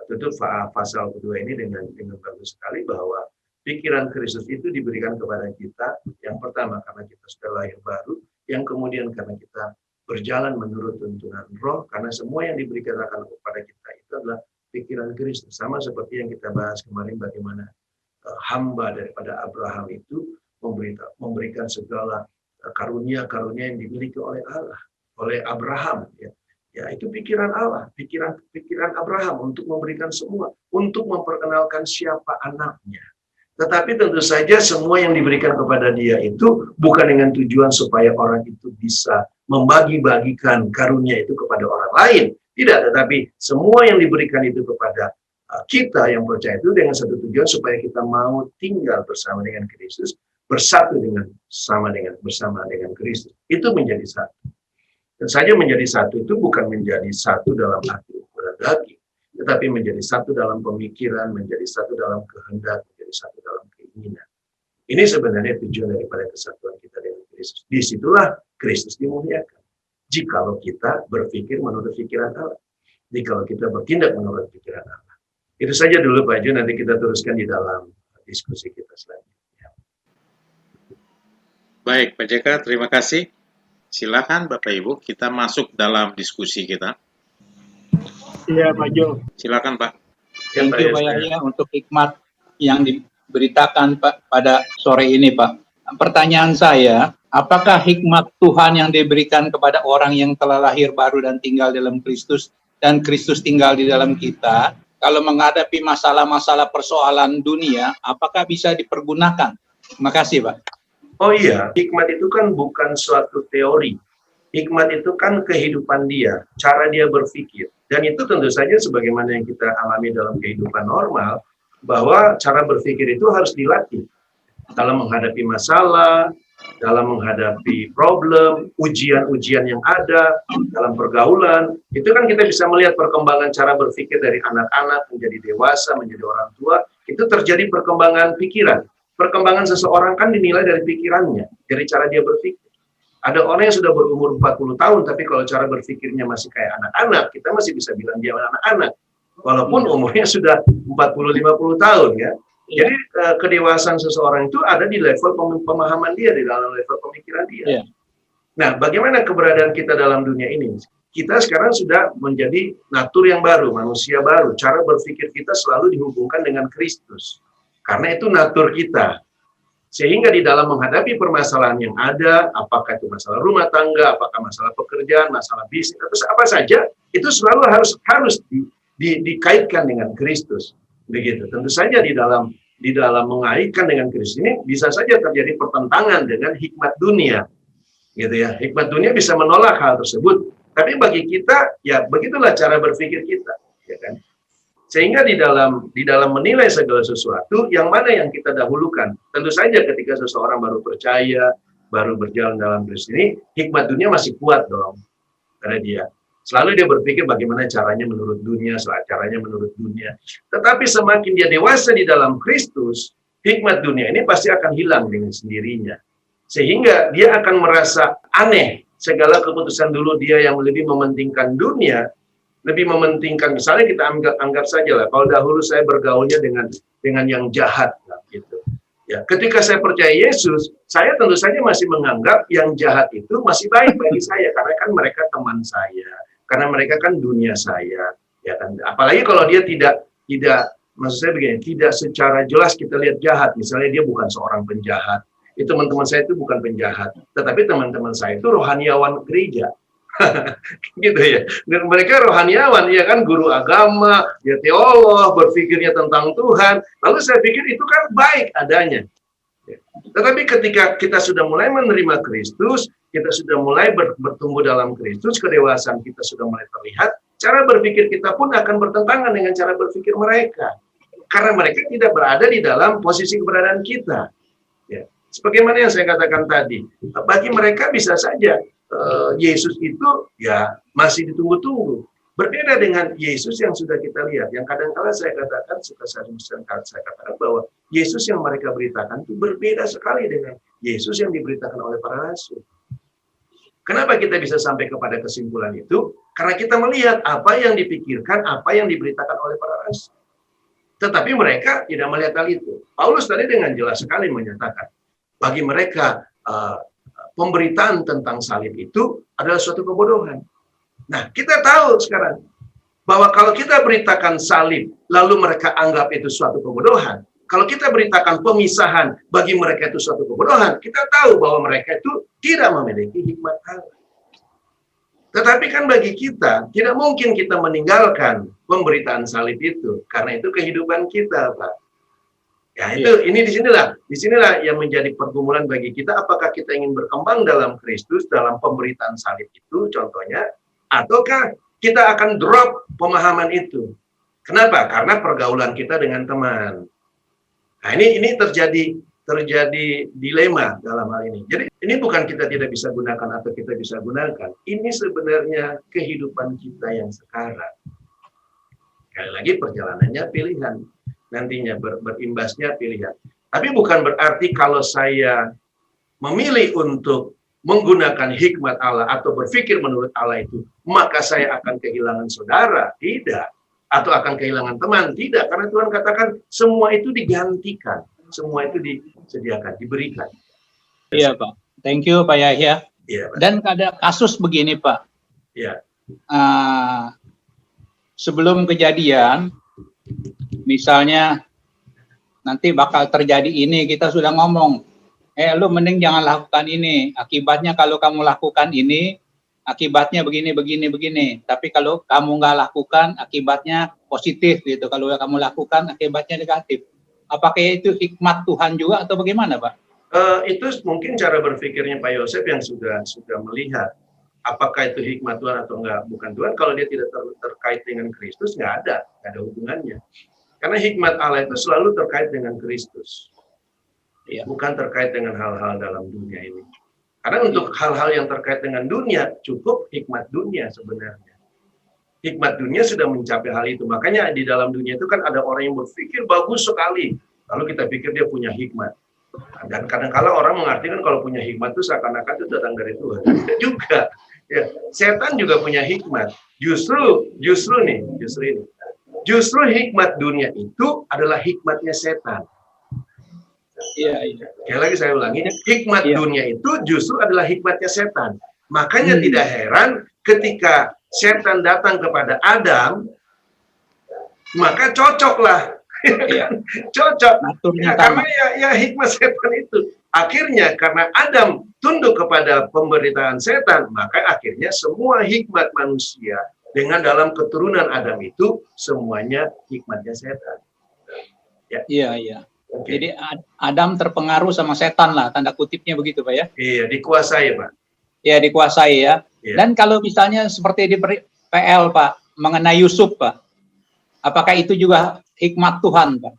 tutup pasal kedua ini dengan bagus sekali, bahwa pikiran Kristus itu diberikan kepada kita, yang pertama karena kita sudah lahir baru, yang kemudian karena kita berjalan menurut tuntunan Roh, karena semua yang diberikan kepada kita itu adalah pikiran Kristus. Sama seperti yang kita bahas kemarin, bagaimana hamba daripada Abraham itu memberikan segala karunia-karunia yang dimiliki oleh Allah, oleh Abraham. Ya, itu pikiran Allah, pikiran Abraham untuk memberikan semua, untuk memperkenalkan siapa anaknya. Tetapi tentu saja semua yang diberikan kepada dia itu bukan dengan tujuan supaya orang itu bisa membagi-bagikan karunia itu kepada orang lain. Tidak, tetapi semua yang diberikan itu kepada kita yang percaya itu dengan satu tujuan, supaya kita mau tinggal bersama dengan Kristus, bersatu bersama dengan Kristus. Itu menjadi satu. Dan saja menjadi satu itu bukan menjadi satu dalam arti ukuran daging, tetapi menjadi satu dalam pemikiran, menjadi satu dalam kehendak, menjadi satu dalam keinginan. Ini sebenarnya tujuan daripada kesatuan kita dengan Kristus. Disitulah Kristus dimuliakan. Jikalau kita berpikir menurut pikiran Allah, jikalau kita bertindak menurut pikiran Allah. Itu saja dulu Pak Jo, nanti kita teruskan di dalam diskusi kita selanjutnya. Baik, Pak JK, terima kasih. Silakan Bapak Ibu, kita masuk dalam diskusi kita. Iya, Pak Jo. Silakan Pak. Thank you Pak Yahya untuk hikmat yang diberitakan Pak pada sore ini Pak. Pertanyaan saya, apakah hikmat Tuhan yang diberikan kepada orang yang telah lahir baru dan tinggal dalam Kristus, dan Kristus tinggal di dalam kita, kalau menghadapi masalah-masalah persoalan dunia, apakah bisa dipergunakan? Terima kasih Pak. Oh iya, hikmat itu kan bukan suatu teori. Hikmat itu kan kehidupan dia, cara dia berpikir. Dan itu tentu saja sebagaimana yang kita alami dalam kehidupan normal, bahwa cara berpikir itu harus dilatih. Dalam menghadapi masalah, dalam menghadapi problem, ujian-ujian yang ada, dalam pergaulan, itu kan kita bisa melihat perkembangan cara berpikir dari anak-anak menjadi dewasa, menjadi orang tua, itu terjadi perkembangan pikiran. Perkembangan seseorang kan dinilai dari pikirannya, dari cara dia berpikir. Ada orang yang sudah berumur 40 tahun, tapi kalau cara berpikirnya masih kayak anak-anak, kita masih bisa bilang dia anak-anak. Walaupun umurnya sudah 40-50 tahun ya. Jadi kedewasaan seseorang itu ada di level pemahaman dia, di dalam level pemikiran dia. Nah, bagaimana keberadaan kita dalam dunia ini? Kita sekarang sudah menjadi natur yang baru, manusia baru. Cara berpikir kita selalu dihubungkan dengan Kristus. Karena itu natur kita. Sehingga di dalam menghadapi permasalahan yang ada, apakah itu masalah rumah tangga, apakah masalah pekerjaan, masalah bisnis, atau apa saja, itu selalu harus dikaitkan dengan Kristus. Begitu. Tentu saja di dalam mengaitkan dengan Kristus ini bisa saja terjadi pertentangan dengan hikmat dunia. Gitu ya. Hikmat dunia bisa menolak hal tersebut. Tapi bagi kita, ya begitulah cara berpikir kita, ya kan? Sehingga di dalam menilai segala sesuatu, yang mana yang kita dahulukan? Tentu saja ketika seseorang baru percaya, baru berjalan dalam Kristus ini, hikmat dunia masih kuat dong. Karena dia selalu dia berpikir bagaimana caranya menurut dunia, caranya menurut dunia. Tetapi semakin dia dewasa di dalam Kristus, hikmat dunia ini pasti akan hilang dengan sendirinya. Sehingga dia akan merasa aneh segala keputusan dulu dia yang lebih mementingkan dunia, lebih mementingkan, misalnya kita anggap saja lah, kalau dahulu saya bergaulnya dengan yang jahat, gitu. Ya, ketika saya percaya Yesus, saya tentu saja masih menganggap yang jahat itu masih baik bagi saya, karena kan mereka teman saya, karena mereka kan dunia saya, ya kan. Apalagi kalau dia tidak, maksud saya begini, tidak secara jelas kita lihat jahat, misalnya dia bukan seorang penjahat, itu teman-teman saya itu bukan penjahat, tetapi teman-teman saya itu rohaniawan gereja. Gitu ya. Dan mereka rohaniawan, ya kan, guru agama, ya teolog, berpikirnya tentang Tuhan. Lalu saya pikir itu kan baik adanya. Tetapi ketika kita sudah mulai menerima Kristus, kita sudah mulai bertumbuh dalam Kristus, kedewasaan kita sudah mulai terlihat, cara berpikir kita pun akan bertentangan dengan cara berpikir mereka. Karena mereka tidak berada di dalam posisi keberadaan kita. Ya. Sebagaimana yang saya katakan tadi, bagi mereka bisa saja Yesus itu ya masih ditunggu-tunggu. Berbeda dengan Yesus yang sudah kita lihat, yang kadang-kala saya katakan, saya katakan bahwa Yesus yang mereka beritakan itu berbeda sekali dengan Yesus yang diberitakan oleh para rasul. Kenapa kita bisa sampai kepada kesimpulan itu? Karena kita melihat apa yang dipikirkan, apa yang diberitakan oleh para rasul. Tetapi mereka tidak melihat hal itu. Paulus tadi dengan jelas sekali menyatakan, bagi mereka pemberitaan tentang salib itu adalah suatu kebodohan. Nah, kita tahu sekarang bahwa kalau kita beritakan salib, lalu mereka anggap itu suatu kebodohan. Kalau kita beritakan pemisahan, bagi mereka itu suatu kebodohan. Kita tahu bahwa mereka itu tidak memiliki hikmat Allah. Tetapi kan bagi kita, tidak mungkin kita meninggalkan pemberitaan salib itu, karena itu kehidupan kita, Pak. Ya itu, ini disinilah yang menjadi pergumulan bagi kita. Apakah kita ingin berkembang dalam Kristus, dalam pemberitaan salib itu, contohnya, ataukah kita akan drop pemahaman itu? Kenapa? Karena pergaulan kita dengan teman. Nah, ini terjadi dilema dalam hal ini. Jadi ini bukan kita tidak bisa gunakan atau kita bisa gunakan. Ini sebenarnya kehidupan kita yang sekarang. Sekali lagi perjalanannya pilihan. Nantinya berimbasnya pilihan. Tapi bukan berarti kalau saya memilih untuk menggunakan hikmat Allah atau berpikir menurut Allah itu, maka saya akan kehilangan saudara. Tidak. Atau akan kehilangan teman. Tidak. Karena Tuhan katakan semua itu digantikan. Semua itu disediakan, diberikan. Iya, Pak. Thank you, Pak Yahya. Iya, Pak. Dan ada kasus begini, Pak. Iya. Sebelum kejadian, misalnya nanti bakal terjadi ini, kita sudah ngomong, lu mending jangan lakukan ini. Akibatnya kalau kamu lakukan ini, akibatnya begini. Tapi kalau kamu nggak lakukan, akibatnya positif gitu. Kalau kamu lakukan, akibatnya negatif. Apakah itu hikmat Tuhan juga atau bagaimana, Pak? Itu mungkin cara berpikirnya Pak Yosef yang sudah melihat apakah itu hikmat Tuhan atau enggak. Bukan Tuhan, kalau dia tidak terkait dengan Kristus, nggak ada hubungannya. Karena hikmat Allah itu selalu terkait dengan Kristus. Ya. Bukan terkait dengan hal-hal dalam dunia ini. Karena untuk hal-hal yang terkait dengan dunia, cukup hikmat dunia sebenarnya. Hikmat dunia sudah mencapai hal itu. Makanya di dalam dunia itu kan ada orang yang berpikir bagus sekali. Lalu kita pikir dia punya hikmat. Dan kadang-kala orang mengartikan kalau punya hikmat itu seakan-akan itu datang dari Tuhan. Tidak juga. Ya, setan juga punya hikmat. Justru ini. Justru hikmat dunia itu adalah hikmatnya setan. Iya. Sekali lagi saya ulangi, hikmat dunia itu justru adalah hikmatnya setan. Makanya tidak heran ketika setan datang kepada Adam, maka cocoklah. Cocok. Karena ya hikmat setan itu. Akhirnya karena Adam tunduk kepada pemberitaan setan, maka akhirnya semua hikmat manusia dengan dalam keturunan Adam itu semuanya hikmatnya setan. Ya. Iya. Okay. Jadi Adam terpengaruh sama setan lah, tanda kutipnya begitu, Pak ya? Iya, dikuasai, Pak. Iya, dikuasai ya. Iya. Dan kalau misalnya seperti di PL, Pak, mengenai Yusuf, Pak, apakah itu juga hikmat Tuhan, Pak?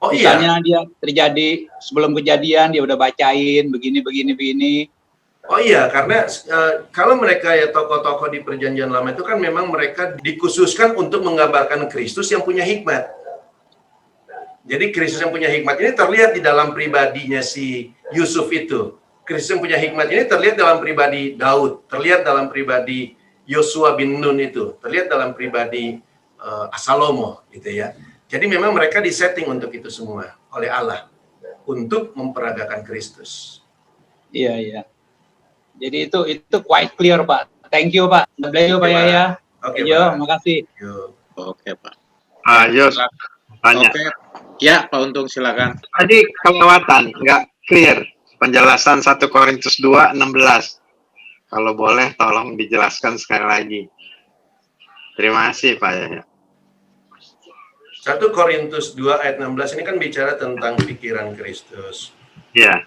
Oh misalnya dia terjadi sebelum kejadian dia udah bacain begini. Oh iya, karena kalau mereka ya tokoh-tokoh di Perjanjian Lama itu kan memang mereka dikhususkan untuk menggambarkan Kristus yang punya hikmat. Jadi Kristus yang punya hikmat ini terlihat di dalam pribadinya si Yusuf itu. Kristus yang punya hikmat ini terlihat dalam pribadi Daud, terlihat dalam pribadi Yosua bin Nun itu, terlihat dalam pribadi Salomo gitu ya. Jadi memang mereka disetting untuk itu semua oleh Allah untuk memperagakan Kristus. Iya. Jadi itu quite clear, Pak. Thank you, Pak. Bless you, Pak Yahya. Oke, Pak. Makasih. Oke, Pak. Tanya. Oke. Ya, Pak Untung silakan. Tadi kelewatan, nggak clear penjelasan 1 Korintus 2:16. Kalau boleh tolong dijelaskan sekali lagi. Terima kasih, Pak Yahya. 1 Korintus 2 ayat 16 ini kan bicara tentang pikiran Kristus. Iya.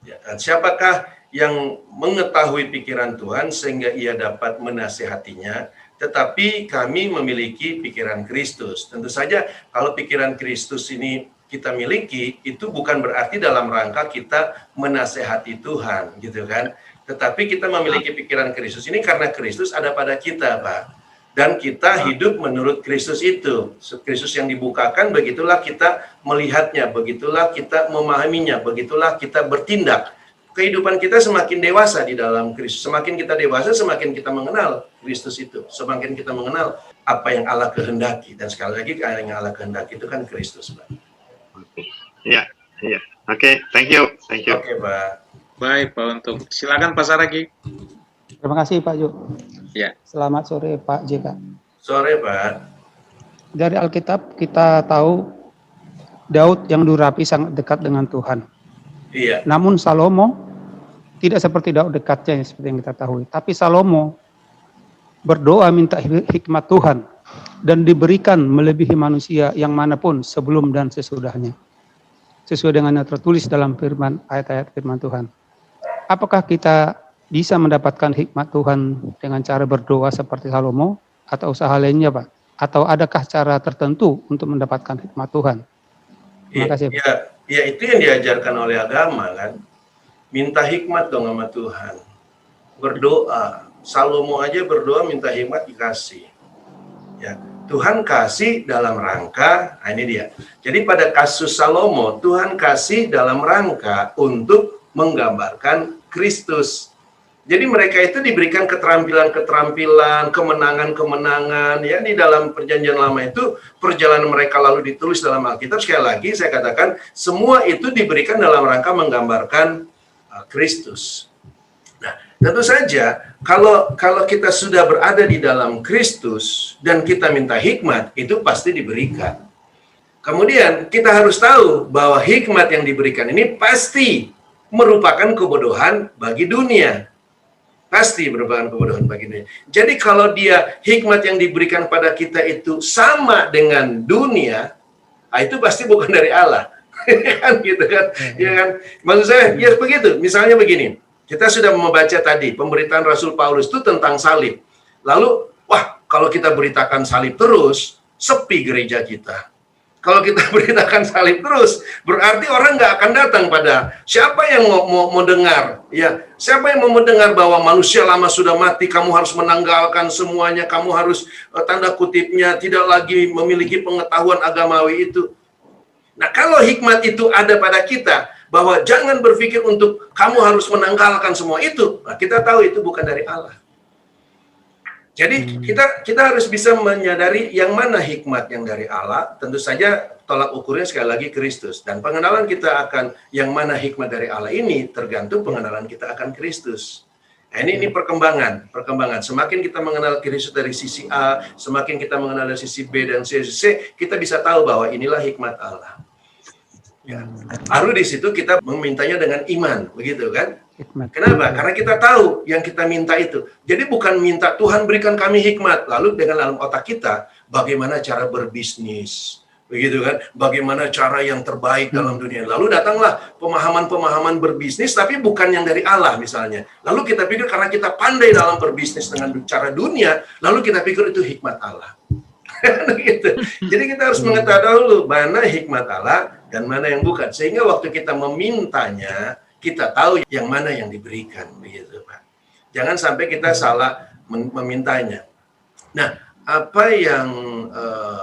Ya, siapakah yang mengetahui pikiran Tuhan sehingga ia dapat menasihatinya? Tetapi kami memiliki pikiran Kristus. Tentu saja kalau pikiran Kristus ini kita miliki itu bukan berarti dalam rangka kita menasehati Tuhan, gitu kan. Tetapi kita memiliki pikiran Kristus ini karena Kristus ada pada kita, Pak. Dan kita hidup menurut Kristus itu. Kristus yang dibukakan, begitulah kita melihatnya, begitulah kita memahaminya, begitulah kita bertindak. Kehidupan kita semakin dewasa di dalam Kristus. Semakin kita dewasa, semakin kita mengenal Kristus itu. Semakin kita mengenal apa yang Allah kehendaki. Dan sekali lagi, yang Allah kehendaki itu kan Kristus, Pak. Iya, iya. Oke, thank you. Oke, Pak. Baik, Pak Untung. Silakan Pak Saragi. Terima kasih Pak Jo. Ya. Selamat sore Pak JK. Sore, Pak. Dari Alkitab kita tahu Daud yang durapi sangat dekat dengan Tuhan. Iya. Namun Salomo tidak seperti Daud dekatnya seperti yang kita tahu. Tapi Salomo berdoa minta hikmat Tuhan dan diberikan melebihi manusia yang manapun sebelum dan sesudahnya. Sesuai dengan yang tertulis dalam firman ayat-ayat firman Tuhan. Apakah kita bisa mendapatkan hikmat Tuhan dengan cara berdoa seperti Salomo atau usaha lainnya, Pak? Atau adakah cara tertentu untuk mendapatkan hikmat Tuhan? Terima kasih, Pak. Ya, itu yang diajarkan oleh agama kan. Minta hikmat dong sama Tuhan. Berdoa. Salomo aja berdoa minta hikmat dikasih. Ya, Tuhan kasih dalam rangka, nah ini dia. Jadi pada kasus Salomo, Tuhan kasih dalam rangka untuk menggambarkan Kristus. Jadi mereka itu diberikan keterampilan-keterampilan, kemenangan-kemenangan, ya di dalam perjanjian lama itu perjalanan mereka lalu ditulis dalam Alkitab. Sekali lagi saya katakan semua itu diberikan dalam rangka menggambarkan Kristus. Nah, tentu saja kalau kita sudah berada di dalam Kristus dan kita minta hikmat, itu pasti diberikan. Kemudian kita harus tahu bahwa hikmat yang diberikan ini pasti merupakan kebodohan bagi dunia. Pasti merupakan kebodohan bagi dunia. Jadi kalau dia hikmat yang diberikan pada kita itu sama dengan dunia, itu pasti bukan dari Allah. Kan gitu kan? Ya kan? Maksud saya, ya begitu. Misalnya begini, kita sudah membaca tadi pemberitaan Rasul Paulus itu tentang salib. Lalu, wah, kalau kita beritakan salib terus, sepi gereja kita. Kalau kita beritakan salib terus, berarti orang nggak akan datang pada siapa yang mau dengar, ya siapa yang mau mendengar bahwa manusia lama sudah mati, kamu harus menanggalkan semuanya, kamu harus tanda kutipnya tidak lagi memiliki pengetahuan agamawi itu. Nah kalau hikmat itu ada pada kita, bahwa jangan berpikir untuk kamu harus menanggalkan semua itu, nah, kita tahu itu bukan dari Allah. Jadi kita harus bisa menyadari yang mana hikmat yang dari Allah. Tentu saja tolak ukurnya sekali lagi Kristus. Dan pengenalan kita akan yang mana hikmat dari Allah ini tergantung pengenalan kita akan Kristus. Nah, ini perkembangan. Semakin kita mengenal Kristus dari sisi A, semakin kita mengenal dari sisi B dan sisi C, kita bisa tahu bahwa inilah hikmat Allah. Ya. Baru di situ kita memintanya dengan iman, begitu kan? Kenapa? Karena kita tahu yang kita minta itu. Jadi bukan minta Tuhan berikan kami hikmat, lalu dengan dalam otak kita bagaimana cara berbisnis, begitu kan? Bagaimana cara yang terbaik dalam dunia. Lalu datanglah pemahaman-pemahaman berbisnis, tapi bukan yang dari Allah misalnya. Lalu kita pikir karena kita pandai dalam berbisnis dengan cara dunia, lalu kita pikir itu hikmat Allah. Gitu. Jadi kita harus mengetahui dulu mana hikmat Allah dan mana yang bukan. Sehingga waktu kita memintanya, kita tahu yang mana yang diberikan, begitu Pak. Jangan sampai kita salah memintanya. Nah, apa yang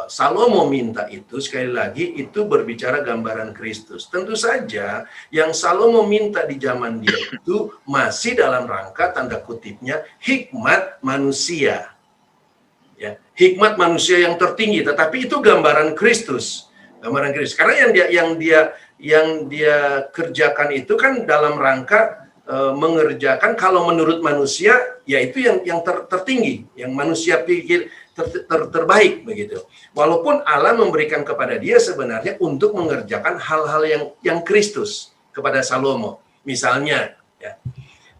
Salomo minta itu, sekali lagi, itu berbicara gambaran Kristus. Tentu saja, yang Salomo minta di zaman dia itu masih dalam rangka, tanda kutipnya, hikmat manusia. Ya, hikmat manusia yang tertinggi, tetapi itu gambaran Kristus. Gambaran Kristus. Karena yang dia kerjakan itu kan dalam rangka mengerjakan kalau menurut manusia yaitu yang tertinggi, yang manusia pikir terbaik begitu. Walaupun Allah memberikan kepada dia sebenarnya untuk mengerjakan hal-hal yang Kristus kepada Salomo. Misalnya, ya.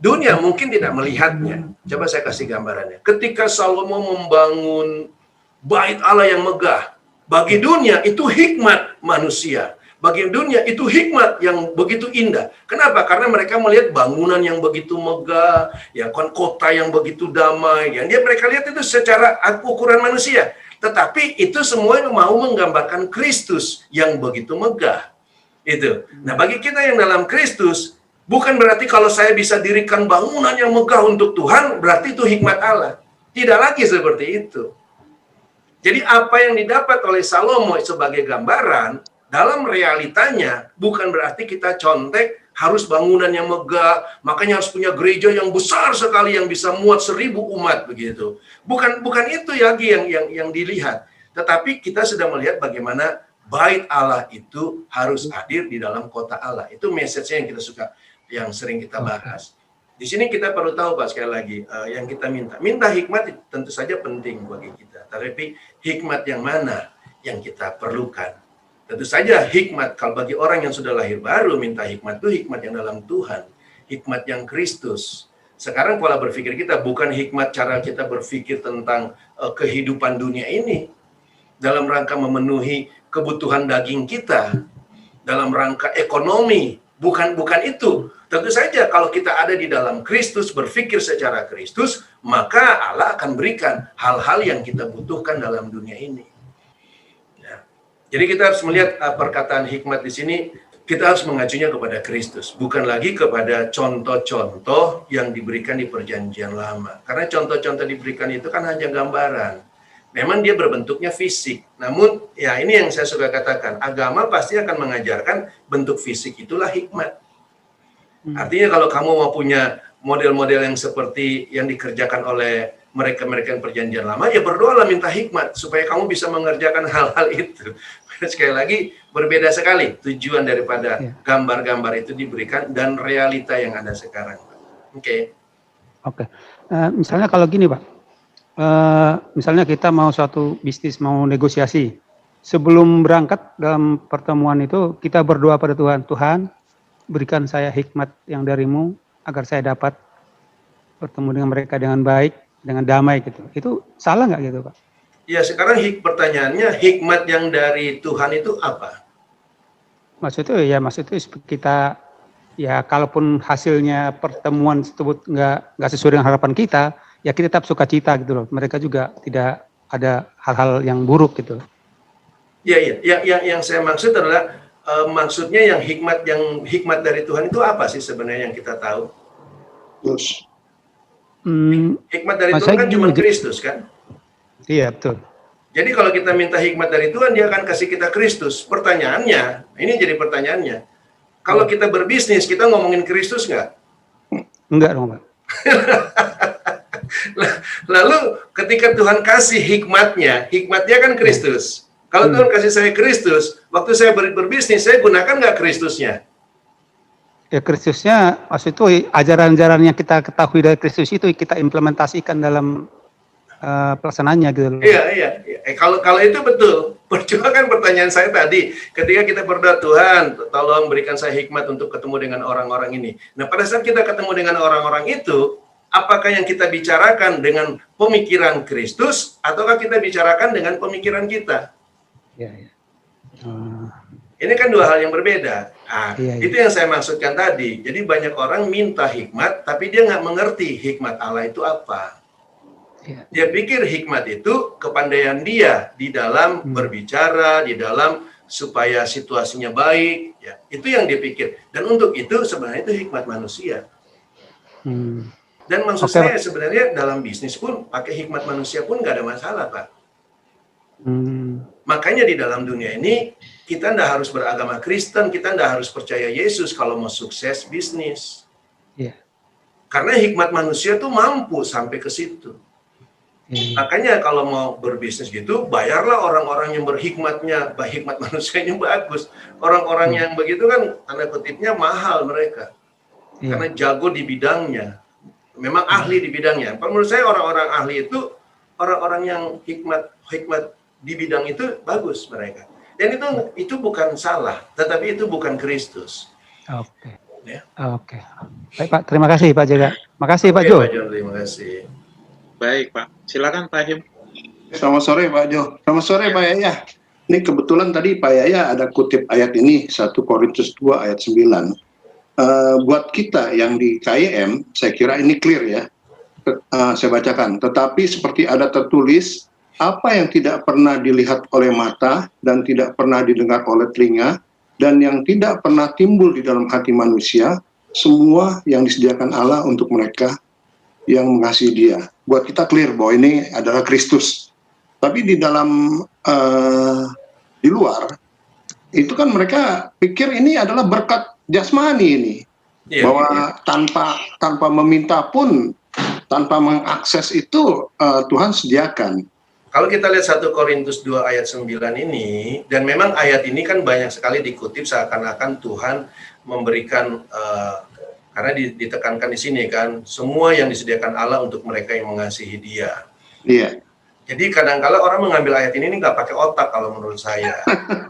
Dunia mungkin tidak melihatnya. Coba saya kasih gambarannya. Ketika Salomo membangun bait Allah yang megah, bagi dunia itu hikmat manusia. Bagi dunia itu hikmat yang begitu indah. Kenapa? Karena mereka melihat bangunan yang begitu megah, ya kota yang begitu damai. Yang mereka lihat itu secara ukuran manusia. Tetapi itu semua mau menggambarkan Kristus yang begitu megah. Itu. Nah, bagi kita yang dalam Kristus, bukan berarti kalau saya bisa dirikan bangunan yang megah untuk Tuhan, berarti itu hikmat Allah. Tidak lagi seperti itu. Jadi apa yang didapat oleh Salomo sebagai gambaran, dalam realitanya bukan berarti kita contek harus bangunan yang megah, makanya harus punya gereja yang besar sekali yang bisa muat 1000 umat begitu. Bukan itu lagi yang dilihat. Tetapi kita sudah melihat bagaimana bait Allah itu harus hadir di dalam kota Allah. Itu message-nya yang sering kita bahas. Di sini kita perlu tahu Pak sekali lagi yang kita minta hikmat tentu saja penting bagi kita. Tapi hikmat yang mana yang kita perlukan? Tentu saja hikmat kalau bagi orang yang sudah lahir baru minta hikmat itu hikmat yang dalam Tuhan, hikmat yang Kristus. Sekarang pola berpikir kita bukan hikmat cara kita berpikir tentang kehidupan dunia ini dalam rangka memenuhi kebutuhan daging kita, dalam rangka ekonomi, bukan itu. Tentu saja kalau kita ada di dalam Kristus, berpikir secara Kristus, maka Allah akan berikan hal-hal yang kita butuhkan dalam dunia ini. Ya. Jadi kita harus melihat perkataan hikmat di sini, kita harus mengacunya kepada Kristus, bukan lagi kepada contoh-contoh yang diberikan di Perjanjian Lama. Karena contoh-contoh diberikan itu kan hanya gambaran. Memang dia berbentuknya fisik. Namun, ya ini yang saya suka katakan, agama pasti akan mengajarkan bentuk fisik itulah hikmat. Artinya kalau kamu mau punya model-model yang seperti yang dikerjakan oleh mereka-mereka yang Perjanjian Lama, ya berdoalah minta hikmat supaya kamu bisa mengerjakan hal-hal itu. Sekali lagi berbeda sekali tujuan daripada gambar-gambar itu diberikan dan realita yang ada sekarang. Oke. Misalnya kalau gini Pak, misalnya kita mau suatu bisnis, mau negosiasi, sebelum berangkat dalam pertemuan itu kita berdoa pada Tuhan, Tuhan berikan saya hikmat yang darimu agar saya dapat bertemu dengan mereka dengan baik, dengan damai gitu. Itu salah nggak gitu Pak? Ya sekarang pertanyaannya hikmat yang dari Tuhan itu apa? Maksudnya kita ya kalaupun hasilnya pertemuan tersebut nggak sesuai dengan harapan kita, ya kita tetap sukacita gitu loh. Mereka juga tidak ada hal-hal yang buruk gitu. Iya. Yang saya maksud adalah maksudnya yang hikmat dari Tuhan itu apa sih sebenarnya yang kita tahu? Terus. Hikmat dari Tuhan kan cuma Kristus kan? Iya betul. Jadi kalau kita minta hikmat dari Tuhan, dia akan kasih kita Kristus. Pertanyaannya, ini jadi pertanyaannya. Kalau kita berbisnis, kita ngomongin Kristus nggak? Enggak dong Pak. Lalu ketika Tuhan kasih hikmatnya kan Kristus. Kalau Tuhan kasih saya Kristus, waktu saya berbisnis, saya gunakan nggak Kristusnya? Ya Kristusnya, maksud itu ajaran-ajaran yang kita ketahui dari Kristus itu kita implementasikan dalam pelaksanaannya gitu. Iya. Kalau itu betul. Percuma kan pertanyaan saya tadi, ketika kita berdoa Tuhan, tolong berikan saya hikmat untuk ketemu dengan orang-orang ini. Nah pada saat kita ketemu dengan orang-orang itu, apakah yang kita bicarakan dengan pemikiran Kristus, ataukah kita bicarakan dengan pemikiran kita? Iya. Ini kan dua hal yang berbeda. Iya. Itu yang saya maksudkan tadi. Jadi banyak orang minta hikmat, tapi dia nggak mengerti hikmat Allah itu apa. Iya. Dia pikir hikmat itu kepandaian dia di dalam berbicara, di dalam supaya situasinya baik. Ya, itu yang dia pikir. Dan untuk itu sebenarnya itu hikmat manusia. Dan maksud saya sebenarnya dalam bisnis pun pakai hikmat manusia pun nggak ada masalah Pak. Makanya di dalam dunia ini kita tidak harus beragama Kristen, kita tidak harus percaya Yesus kalau mau sukses bisnis. Yeah. Karena hikmat manusia tuh mampu sampai ke situ. Makanya kalau mau berbisnis gitu, bayarlah orang-orang yang berhikmatnya, hikmat manusianya bagus. Orang-orang yang begitu kan tanda kutipnya mahal mereka. Karena jago di bidangnya. Memang ahli di bidangnya. Menurut saya orang-orang ahli itu orang-orang yang hikmat di bidang itu bagus mereka. Dan itu bukan salah, tetapi itu bukan Kristus. Oke. Ya. Oke. Baik Pak, terima kasih Pak Jaga. Makasih Pak Jo. Pak Jo, terima kasih. Baik Pak, silakan Pak Him. Selamat sore Pak Jo. Selamat sore Pak Yaya. Ini kebetulan tadi Pak Yaya ada kutip ayat ini 1 Korintus 2 ayat 9. Buat kita yang di KYM, saya kira ini clear ya. Saya bacakan. Tetapi seperti ada tertulis, apa yang tidak pernah dilihat oleh mata dan tidak pernah didengar oleh telinga dan yang tidak pernah timbul di dalam hati manusia, semua yang disediakan Allah untuk mereka yang mengasihi Dia. Buat kita clear bahwa ini adalah Kristus. Tapi di dalam di luar itu kan mereka pikir ini adalah berkat jasmani ini, bahwa tanpa meminta pun, tanpa mengakses itu Tuhan sediakan. Kalau kita lihat 1 Korintus 2 ayat 9 ini, dan memang ayat ini kan banyak sekali dikutip seakan-akan Tuhan memberikan, karena ditekankan di sini kan, semua yang disediakan Allah untuk mereka yang mengasihi Dia. Iya. Jadi kadang-kala orang mengambil ayat ini nggak pakai otak kalau menurut saya.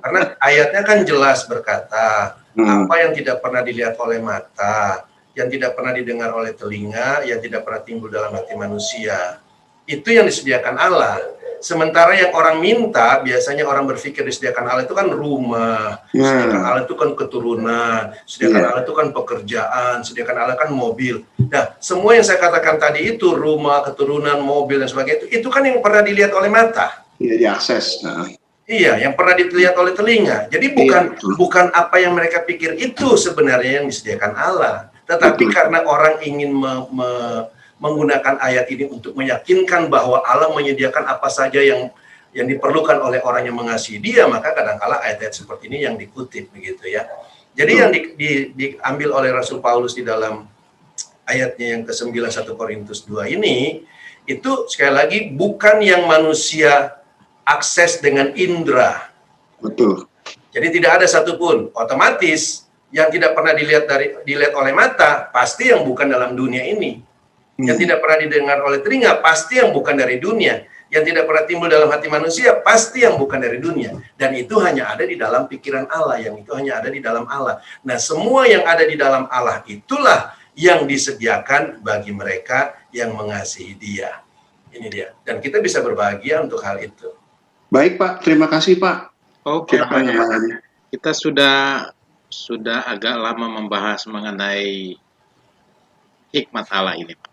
Karena ayatnya kan jelas berkata, apa yang tidak pernah dilihat oleh mata, yang tidak pernah didengar oleh telinga, yang tidak pernah timbul dalam hati manusia, itu yang disediakan Allah. Sementara yang orang minta, biasanya orang berpikir disediakan Allah itu kan rumah, disediakan Allah itu kan keturunan, disediakan Allah itu kan pekerjaan, disediakan Allah kan mobil. Nah, semua yang saya katakan tadi itu, rumah, keturunan, mobil, dan sebagainya, itu kan yang pernah dilihat oleh mata. Iya, diakses. Iya, yang pernah dilihat oleh telinga. Jadi bukan apa yang mereka pikir itu sebenarnya yang disediakan Allah. Tetapi karena orang ingin menggunakan ayat ini untuk meyakinkan bahwa Allah menyediakan apa saja yang diperlukan oleh orang yang mengasihi Dia, maka kadang-kala ayat-ayat seperti ini yang dikutip begitu ya. Jadi yang diambil oleh Rasul Paulus di dalam ayatnya yang ke-9 1 Korintus 2 ini, itu sekali lagi bukan yang manusia akses dengan indera. Betul. Jadi tidak ada satupun, otomatis yang tidak pernah dilihat oleh mata pasti yang bukan dalam dunia ini. Yang tidak pernah didengar oleh telinga pasti yang bukan dari dunia. Yang tidak pernah timbul dalam hati manusia pasti yang bukan dari dunia. Dan itu hanya ada di dalam pikiran Allah, yang itu hanya ada di dalam Allah. Nah, semua yang ada di dalam Allah itulah yang disediakan bagi mereka yang mengasihi Dia. Ini dia. Dan kita bisa berbahagia untuk hal itu. Baik Pak, terima kasih Pak. Oke, Pak. Kita sudah agak lama membahas mengenai hikmat Allah ini, Pak.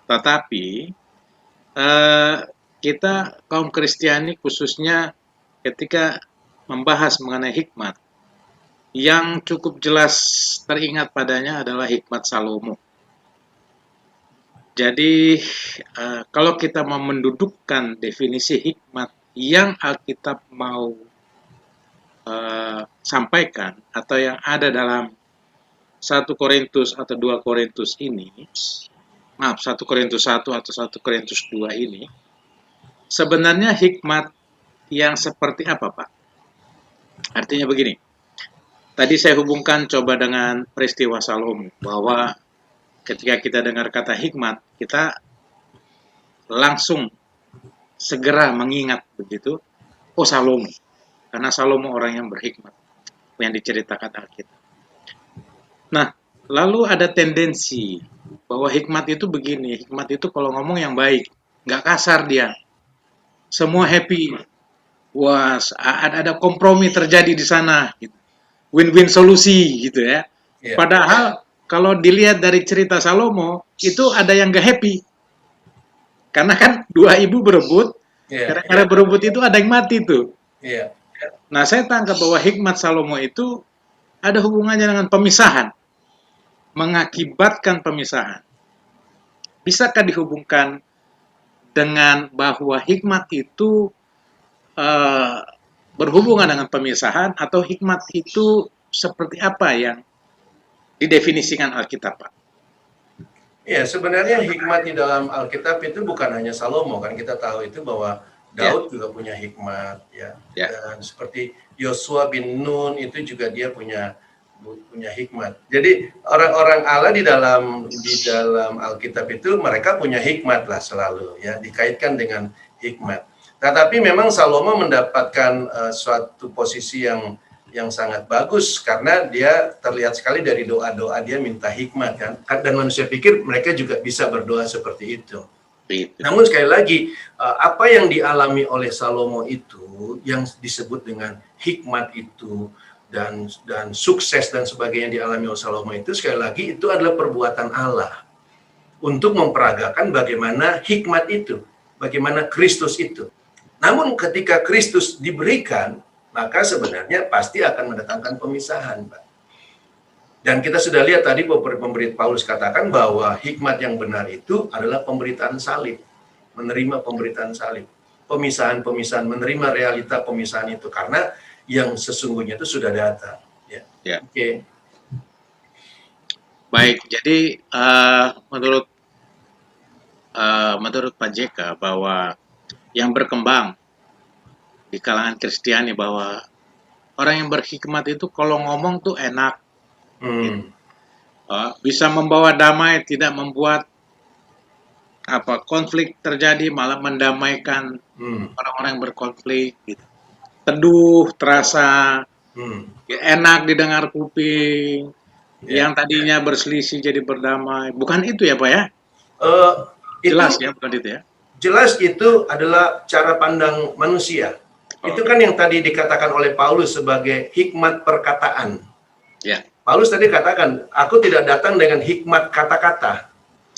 Tetapi kita kaum Kristiani khususnya ketika membahas mengenai hikmat, yang cukup jelas teringat padanya adalah hikmat Salomo. Jadi kalau kita mau mendudukkan definisi hikmat yang Alkitab mau sampaikan atau yang ada dalam 1 Korintus atau 2 Korintus ini, 1 Korintus 1 atau 1 Korintus 2 ini, sebenarnya hikmat yang seperti apa, Pak? Artinya begini, tadi saya hubungkan coba dengan peristiwa Salomo, bahwa ketika kita dengar kata hikmat, kita langsung segera mengingat begitu, oh Salomo, karena Salomo orang yang berhikmat, yang diceritakan Alkitab. Nah, lalu ada tendensi bahwa hikmat itu begini, hikmat itu kalau ngomong yang baik, nggak kasar dia, semua happy, wah ada kompromi terjadi di sana, gitu. Win-win solusi gitu ya. Yeah. Padahal kalau dilihat dari cerita Salomo itu ada yang nggak happy, karena kan dua ibu berebut, karena berebut itu ada yang mati tuh. Yeah. Nah, saya tangkap bahwa hikmat Salomo itu ada hubungannya dengan pemisahan, mengakibatkan pemisahan. Bisakah dihubungkan dengan bahwa hikmat itu berhubungan dengan pemisahan, atau hikmat itu seperti apa yang didefinisikan Alkitab, Pak? Ya, sebenarnya hikmat di dalam Alkitab itu bukan hanya Salomo, kan kita tahu itu bahwa Daud juga punya hikmat, ya. Dan seperti Yosua bin Nun itu juga dia punya hikmat. Jadi orang-orang Allah di dalam Alkitab itu mereka punya hikmat lah selalu, ya, dikaitkan dengan hikmat. Tetapi memang Salomo mendapatkan suatu posisi yang sangat bagus karena dia terlihat sekali dari doa-doa dia minta hikmat kan. Dan manusia pikir mereka juga bisa berdoa seperti itu. Namun sekali lagi, apa yang dialami oleh Salomo itu yang disebut dengan hikmat itu dan sukses dan sebagainya yang dialami oleh Salomo itu, sekali lagi itu adalah perbuatan Allah untuk memperagakan bagaimana hikmat itu, bagaimana Kristus itu. Namun ketika Kristus diberikan, maka sebenarnya pasti akan mendatangkan pemisahan, Pak. Dan kita sudah lihat tadi pemberita Paulus katakan bahwa hikmat yang benar itu adalah pemberitaan salib, menerima pemberitaan salib, pemisahan-pemisahan, menerima realita pemisahan itu, karena yang sesungguhnya itu sudah datang. Ya. Ya. Oke. Baik, jadi menurut Pak JK bahwa yang berkembang di kalangan Kristiani bahwa orang yang berhikmat itu kalau ngomong tuh enak, bisa membawa damai, tidak membuat konflik terjadi, malah mendamaikan orang-orang yang berkonflik. Gitu. Teduh, terasa enak didengar kuping, yang tadinya berselisih jadi berdamai. Bukan itu ya Pak ya? Jelas ya, bukan itu ya? Jelas itu adalah cara pandang manusia. Itu kan yang tadi dikatakan oleh Paulus sebagai hikmat perkataan. Ya. Paulus tadi katakan, aku tidak datang dengan hikmat kata-kata.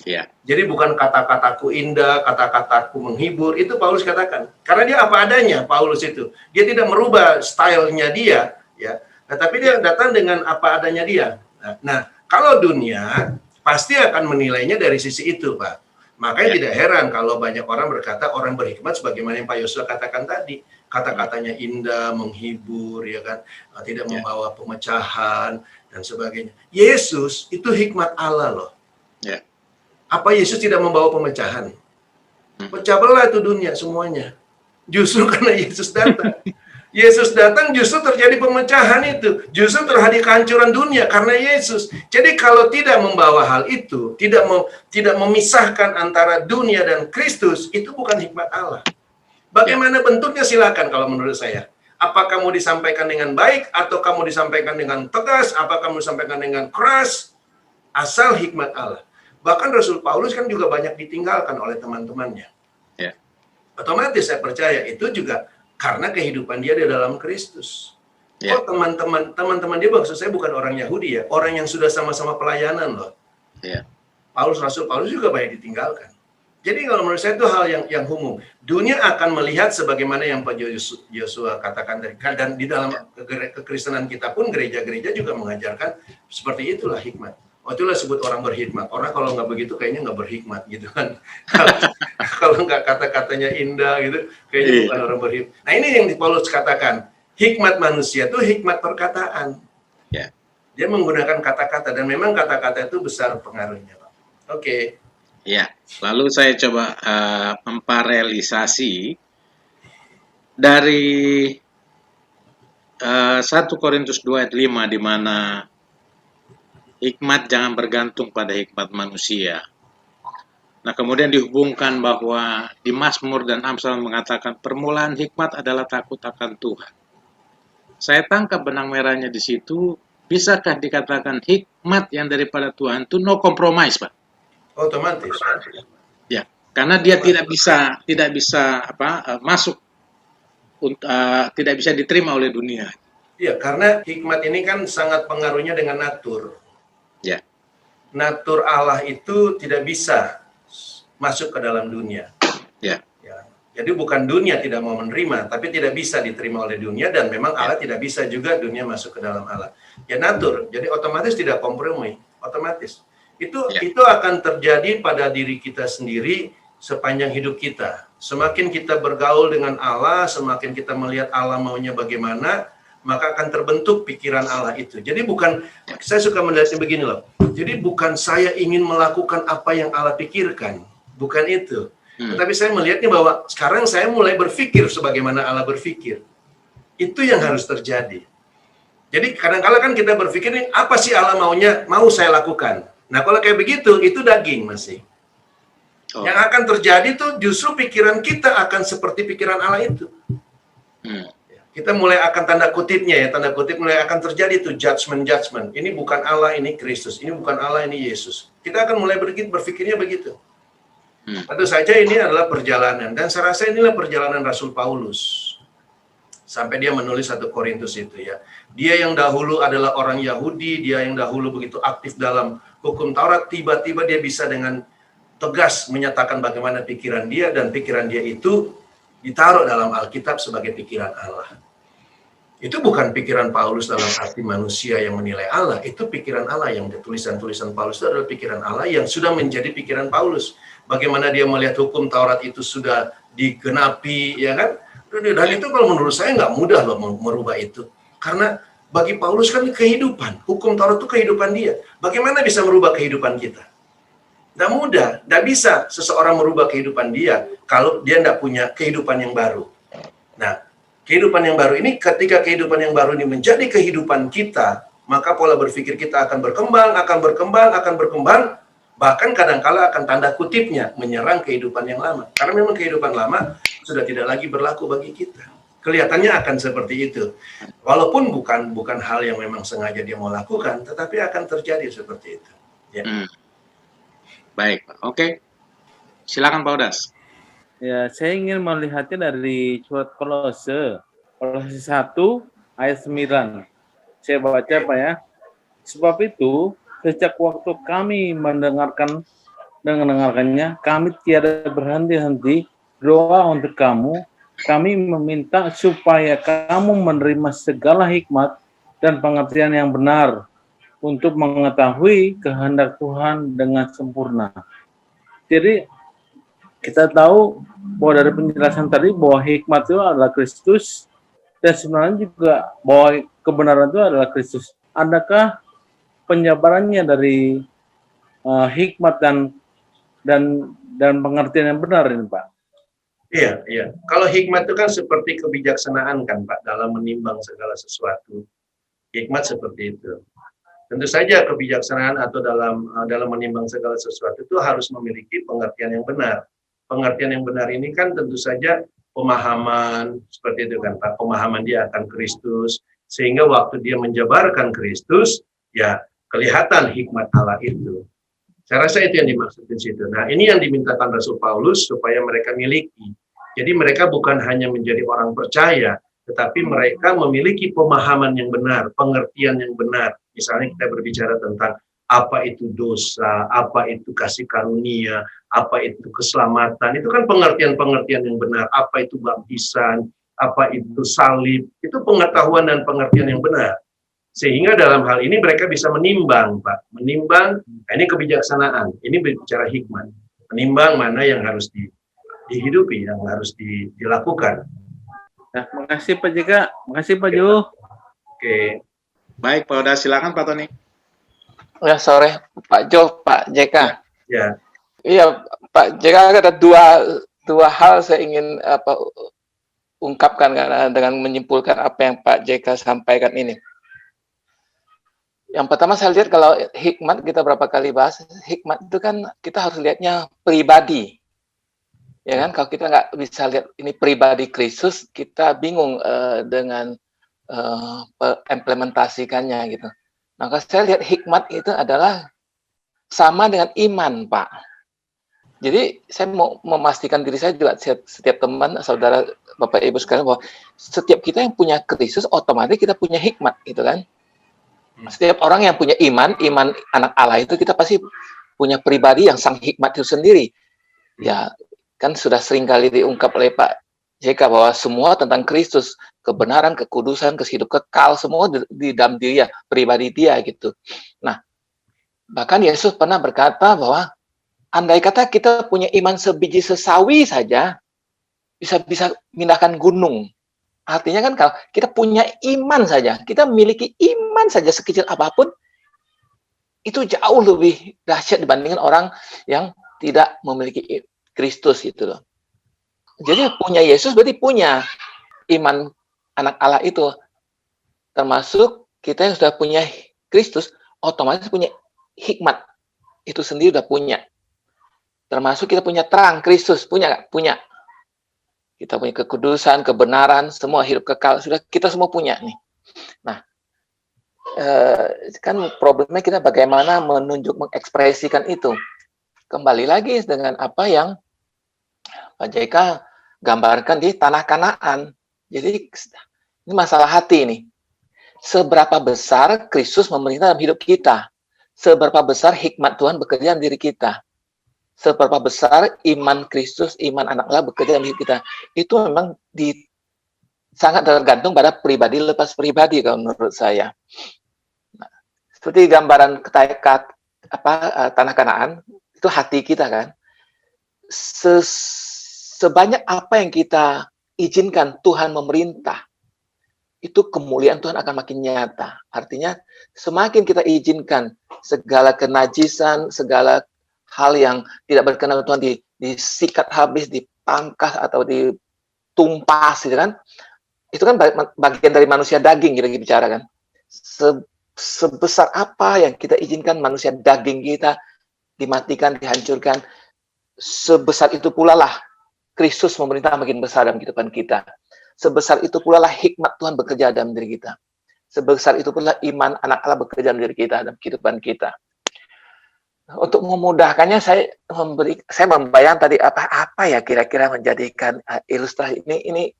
Ya. Jadi bukan kata-kataku indah, kata-kataku menghibur, itu Paulus katakan. Karena dia apa adanya, Paulus itu. Dia tidak merubah stylenya dia, ya. Tapi dia datang dengan apa adanya dia. Nah, kalau dunia pasti akan menilainya dari sisi itu, Pak. Makanya tidak heran kalau banyak orang berkata orang berhikmat sebagaimana yang Pak Yosua katakan tadi. Kata-katanya indah, menghibur, ya kan, tidak membawa pemecahan dan sebagainya. Yesus itu hikmat Allah loh. Ya. Apa Yesus tidak membawa pemecahan? Pecah belah itu dunia semuanya. Justru karena Yesus datang. Yesus datang justru terjadi pemecahan itu. Justru terjadi kehancuran dunia karena Yesus. Jadi kalau tidak membawa hal itu, tidak memisahkan antara dunia dan Kristus, itu bukan hikmat Allah. Bagaimana bentuknya silakan kalau menurut saya. Apakah kamu disampaikan dengan baik atau kamu disampaikan dengan tegas, apakah kamu disampaikan dengan keras, asal hikmat Allah. Bahkan Rasul Paulus kan juga banyak ditinggalkan oleh teman-temannya. Ya. Otomatis saya percaya itu juga karena kehidupan dia di dalam Kristus. Ya. Oh teman-teman dia maksud saya bukan orang Yahudi ya, orang yang sudah sama-sama pelayanan loh. Ya. Rasul Paulus juga banyak ditinggalkan. Jadi kalau menurut saya itu hal yang umum. Dunia akan melihat sebagaimana yang Pak Yosua katakan tadi. Dan di dalam kekristenan kita pun gereja-gereja juga mengajarkan seperti itulah hikmat. Itulah sebut orang berhikmat. Orang kalau nggak begitu kayaknya nggak berhikmat gitu kan. Kalau nggak kata-katanya indah gitu, kayaknya bukan orang berhikmat. Nah ini yang Paulus katakan. Hikmat manusia itu hikmat perkataan. Ya. Dia menggunakan kata-kata dan memang kata-kata itu besar pengaruhnya, Pak. Oke. Ya, lalu saya coba memparalelisasi dari 1 Korintus 2 ayat 5 di mana hikmat jangan bergantung pada hikmat manusia. Nah, kemudian dihubungkan bahwa di Mazmur dan Amsal mengatakan permulaan hikmat adalah takut akan Tuhan. Saya tangkap benang merahnya di situ, bisakah dikatakan hikmat yang daripada Tuhan itu no compromise, Pak? Otomatis. Ya, karena dia tidak bisa masuk, tidak bisa diterima oleh dunia. Iya, karena hikmat ini kan sangat pengaruhnya dengan natur. Ya. Natur Allah itu tidak bisa masuk ke dalam dunia. Ya. Ya. Jadi bukan dunia tidak mau menerima, tapi tidak bisa diterima oleh dunia dan memang Allah tidak bisa juga dunia masuk ke dalam Allah. Ya natur, jadi otomatis tidak kompromi, otomatis. Itu akan terjadi pada diri kita sendiri sepanjang hidup kita. Semakin kita bergaul dengan Allah, semakin kita melihat Allah maunya bagaimana, maka akan terbentuk pikiran Allah itu. Jadi bukan, saya suka melihatnya begini loh. Jadi bukan saya ingin melakukan apa yang Allah pikirkan, bukan itu. Tetapi saya melihatnya bahwa sekarang saya mulai berpikir sebagaimana Allah berpikir. Itu yang harus terjadi. Jadi kadang-kadang kan kita berpikir nih, apa sih Allah maunya, mau saya lakukan. Nah kalau kayak begitu, itu daging masih. Yang akan terjadi tuh justru pikiran kita akan seperti pikiran Allah itu. Kita mulai akan tanda kutipnya ya, tanda kutip mulai akan terjadi tuh judgment. Ini bukan Allah, ini Kristus. Ini bukan Allah, ini Yesus. Kita akan mulai berpikirnya begitu. Tentu saja ini adalah perjalanan. Dan saya rasa inilah perjalanan Rasul Paulus. Sampai dia menulis 1 Korintus itu ya. Dia yang dahulu adalah orang Yahudi, dia yang dahulu begitu aktif dalam hukum Taurat, tiba-tiba dia bisa dengan tegas menyatakan bagaimana pikiran dia, dan pikiran dia itu ditaruh dalam Alkitab sebagai pikiran Allah. Itu bukan pikiran Paulus dalam arti manusia yang menilai Allah, itu pikiran Allah. Yang tulisan-tulisan Paulus itu adalah pikiran Allah yang sudah menjadi pikiran Paulus. Bagaimana dia melihat hukum Taurat itu sudah digenapi, ya kan? Dan itu kalau menurut saya nggak mudah loh merubah itu. Karena bagi Paulus kan kehidupan, hukum Taurat itu kehidupan dia. Bagaimana bisa merubah kehidupan kita? Nggak mudah, nggak bisa seseorang merubah kehidupan dia kalau dia nggak punya kehidupan yang baru. Nah, kehidupan yang baru ini, ketika kehidupan yang baru ini menjadi kehidupan kita, maka pola berpikir kita akan berkembang, bahkan kadangkala akan tanda kutipnya menyerang kehidupan yang lama. Karena memang kehidupan lama sudah tidak lagi berlaku bagi kita. Kelihatannya akan seperti itu. Walaupun bukan hal yang memang sengaja dia mau lakukan, tetapi akan terjadi seperti itu. Ya. Baik, oke. Silakan Pak Odas. Ya, saya ingin melihatnya dari surat Kolose 1 ayat 9. Saya baca Pak ya. Sebab itu, sejak waktu kami mendengarkannya, kami tiada berhenti-henti doa untuk kamu. Kami meminta supaya kamu menerima segala hikmat dan pengertian yang benar untuk mengetahui kehendak Tuhan dengan sempurna. Jadi kita tahu bahwa dari penjelasan tadi bahwa hikmat itu adalah Kristus dan sebenarnya juga bahwa kebenaran itu adalah Kristus. Adakah penjabarannya dari hikmat dan pengertian yang benar ini, Pak? Iya. Kalau hikmat itu kan seperti kebijaksanaan kan, Pak, dalam menimbang segala sesuatu. Hikmat seperti itu. Tentu saja kebijaksanaan atau dalam menimbang segala sesuatu itu harus memiliki pengertian yang benar. Pengertian yang benar ini kan tentu saja pemahaman seperti itu kan Pak, pemahaman dia akan Kristus, sehingga waktu dia menjabarkan Kristus, ya kelihatan hikmat Allah itu. Saya rasa itu yang dimaksud di situ. Nah, ini yang dimintakan Rasul Paulus supaya mereka miliki. Jadi mereka bukan hanya menjadi orang percaya, tetapi mereka memiliki pemahaman yang benar, pengertian yang benar. Misalnya kita berbicara tentang apa itu dosa, apa itu kasih karunia, apa itu keselamatan. Itu kan pengertian-pengertian yang benar. Apa itu baptisan, apa itu salib. Itu pengetahuan dan pengertian yang benar. Sehingga dalam hal ini mereka bisa menimbang, Pak. Menimbang, nah ini kebijaksanaan. Ini berbicara hikmat. Menimbang mana yang harus dihidupi, yang harus dilakukan. Nah, makasih Pak JK, makasih Pak Jo. Oke. Baik, Pak Odas, silakan Pak Tony. Ya, sore Pak Jo, Pak JK. Ya. Iya, Pak JK, ada dua hal saya ingin ungkapkan dengan menyimpulkan apa yang Pak JK sampaikan ini. Yang pertama saya lihat kalau hikmat kita berapa kali bahas, hikmat itu kan kita harus lihatnya pribadi. Ya kan, kalau kita nggak bisa lihat ini pribadi Kristus, kita bingung dengan implementasikannya gitu. Maka saya lihat hikmat itu adalah sama dengan iman, Pak. Jadi saya mau memastikan diri saya juga, setiap teman, saudara, Bapak Ibu sekalian, bahwa setiap kita yang punya Kristus, otomatis kita punya hikmat, gitu kan. Setiap orang yang punya iman anak Allah itu, kita pasti punya pribadi yang sang hikmat itu sendiri. Ya, kan sudah sering kali diungkap oleh Pak JK bahwa semua tentang Kristus, kebenaran, kekudusan, kehidupan kekal, semua di dalam dia, pribadi dia gitu. Nah, bahkan Yesus pernah berkata bahwa andai kata kita punya iman sebiji sesawi saja, bisa mindahkan gunung. Artinya kan kalau kita punya iman saja, kita memiliki iman saja sekecil apapun, itu jauh lebih dahsyat dibandingkan orang yang tidak memiliki Kristus gitu loh. Jadi punya Yesus berarti punya iman anak Allah itu. Termasuk kita yang sudah punya Kristus, otomatis punya hikmat. Itu sendiri sudah punya. Termasuk kita punya terang Kristus, punya nggak? Punya. Kita punya kekudusan, kebenaran, semua hidup kekal, sudah kita semua punya nih. Nah, kan problemnya kita bagaimana mengekspresikan itu. Kembali lagi dengan apa yang Pak JK gambarkan di tanah Kanaan. Jadi ini masalah hati nih. Seberapa besar Kristus memerintah dalam hidup kita? Seberapa besar hikmat Tuhan bekerja dalam diri kita? seberapa besar iman Kristus, iman anak Allah bekerja dalam hidup kita. Itu memang sangat tergantung pada pribadi lepas pribadi kalau menurut saya. Nah, seperti gambaran tanah Kanaan, itu hati kita kan. Sebanyak apa yang kita izinkan Tuhan memerintah, itu kemuliaan Tuhan akan makin nyata. Artinya semakin kita izinkan segala kenajisan, segala hal yang tidak berkenan Tuhan disikat habis, dipangkas atau ditumpas, gitu kan? Itu kan bagian dari manusia daging kita bicara kan. Sebesar apa yang kita izinkan manusia daging kita dimatikan, dihancurkan, sebesar itu pula lah Kristus memerintah makin besar dalam kehidupan kita. Sebesar itu pula lah hikmat Tuhan bekerja dalam diri kita. Sebesar itu pula iman anak Allah bekerja dalam diri kita, dalam kehidupan kita. Untuk memudahkannya, saya membayang tadi apa ya kira-kira menjadikan ilustrasi ini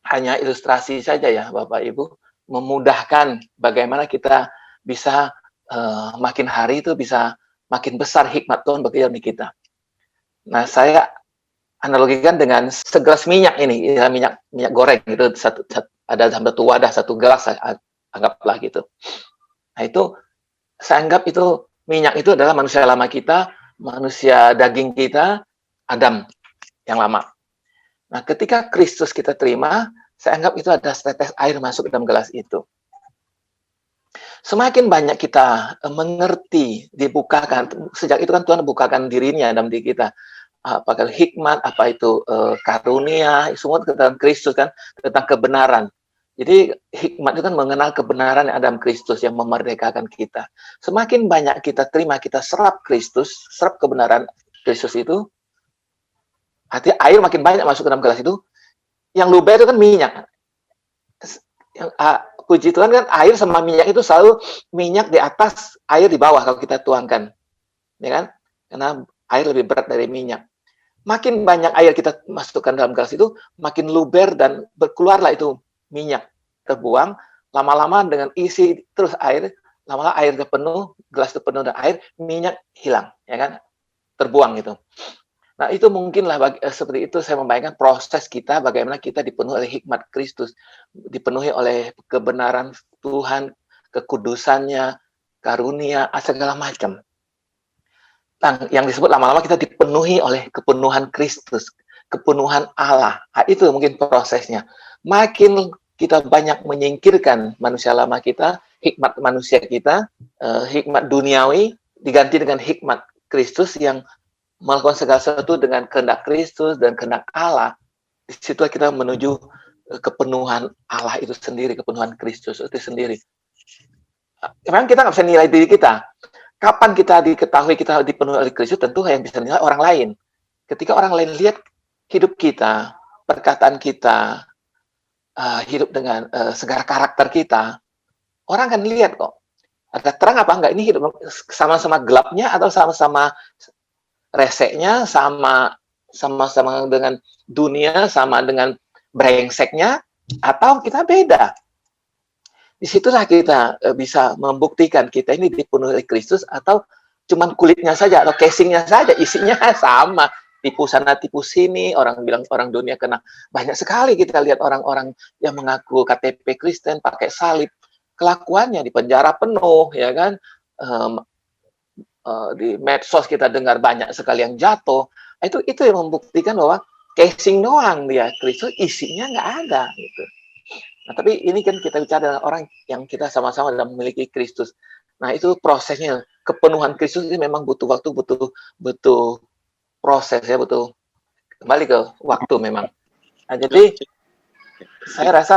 hanya ilustrasi saja ya Bapak Ibu, memudahkan bagaimana kita bisa makin hari itu bisa makin besar hikmat Tuhan bekerja dalam kita. Nah, saya analogikan dengan segelas minyak ini, ya, minyak goreng gitu, ada dalam satu wadah, satu gelas, anggaplah gitu. Nah, itu saya anggap itu minyak itu adalah manusia lama kita, manusia daging kita, Adam yang lama. Nah, ketika Kristus kita terima, saya anggap itu ada setetes air masuk dalam gelas itu. Semakin banyak kita mengerti, dibukakan, sejak itu kan Tuhan bukakan dirinya dalam diri kita. Apakah hikmat, apa itu karunia, semua tentang Kristus kan, tentang kebenaran. Jadi hikmat itu kan mengenal kebenaran yang ada dalam Kristus yang memerdekakan kita. Semakin banyak kita terima, kita serap Kristus, serap kebenaran Kristus itu, artinya air makin banyak masuk ke dalam gelas itu. Yang luber itu kan minyak. Yang puji Tuhan kan air sama minyak itu selalu minyak di atas, air di bawah kalau kita tuangkan, ya kan? Karena air lebih berat dari minyak. Makin banyak air kita masukkan dalam gelas itu, makin luber dan berkeluarlah itu minyak terbuang. Lama-lama dengan isi terus air, lama-lama air penuh, gelas itu penuh dengan air, minyak hilang, ya kan? Terbuang gitu. Nah, itu mungkinlah seperti itu saya membayangkan proses kita, bagaimana kita dipenuhi oleh hikmat Kristus, dipenuhi oleh kebenaran Tuhan, kekudusannya, karunia, segala macam. Yang disebut lama-lama kita dipenuhi oleh kepenuhan Kristus, kepenuhan Allah. Nah, itu mungkin prosesnya. Makin kita banyak menyingkirkan manusia lama kita, hikmat manusia kita, hikmat duniawi, diganti dengan hikmat Kristus yang melakukan segala sesuatu dengan kehendak Kristus dan kehendak Allah. Di situ kita menuju kepenuhan Allah itu sendiri, kepenuhan Kristus itu sendiri. Memang kita nggak bisa nilai diri kita. Kapan kita diketahui kita dipenuhi oleh Kristus, tentu yang bisa nilai orang lain. Ketika orang lain lihat hidup kita, perkataan kita, hidup dengan segala karakter kita, orang akan lihat kok. Ada terang apa enggak? Ini hidup sama-sama gelapnya atau sama-sama reseknya, sama-sama dengan dunia, sama dengan brengseknya, atau kita beda. Disitulah kita bisa membuktikan kita ini dipenuhi oleh Kristus atau cuman kulitnya saja atau casingnya saja, isinya sama, tipu sana tipu sini, orang bilang orang dunia kena. Banyak sekali kita lihat orang-orang yang mengaku KTP Kristen pakai salib, kelakuannya di penjara penuh, ya kan? Di medsos kita dengar banyak sekali yang jatuh. Itu yang membuktikan bahwa casing doang dia, Kristus isinya nggak ada gitu. Nah, tapi ini kan kita bicara dengan orang yang kita sama-sama dalam memiliki Kristus. Nah, itu prosesnya. Kepenuhan Kristus ini memang butuh waktu, butuh proses ya, butuh kembali ke waktu memang. Nah, jadi saya rasa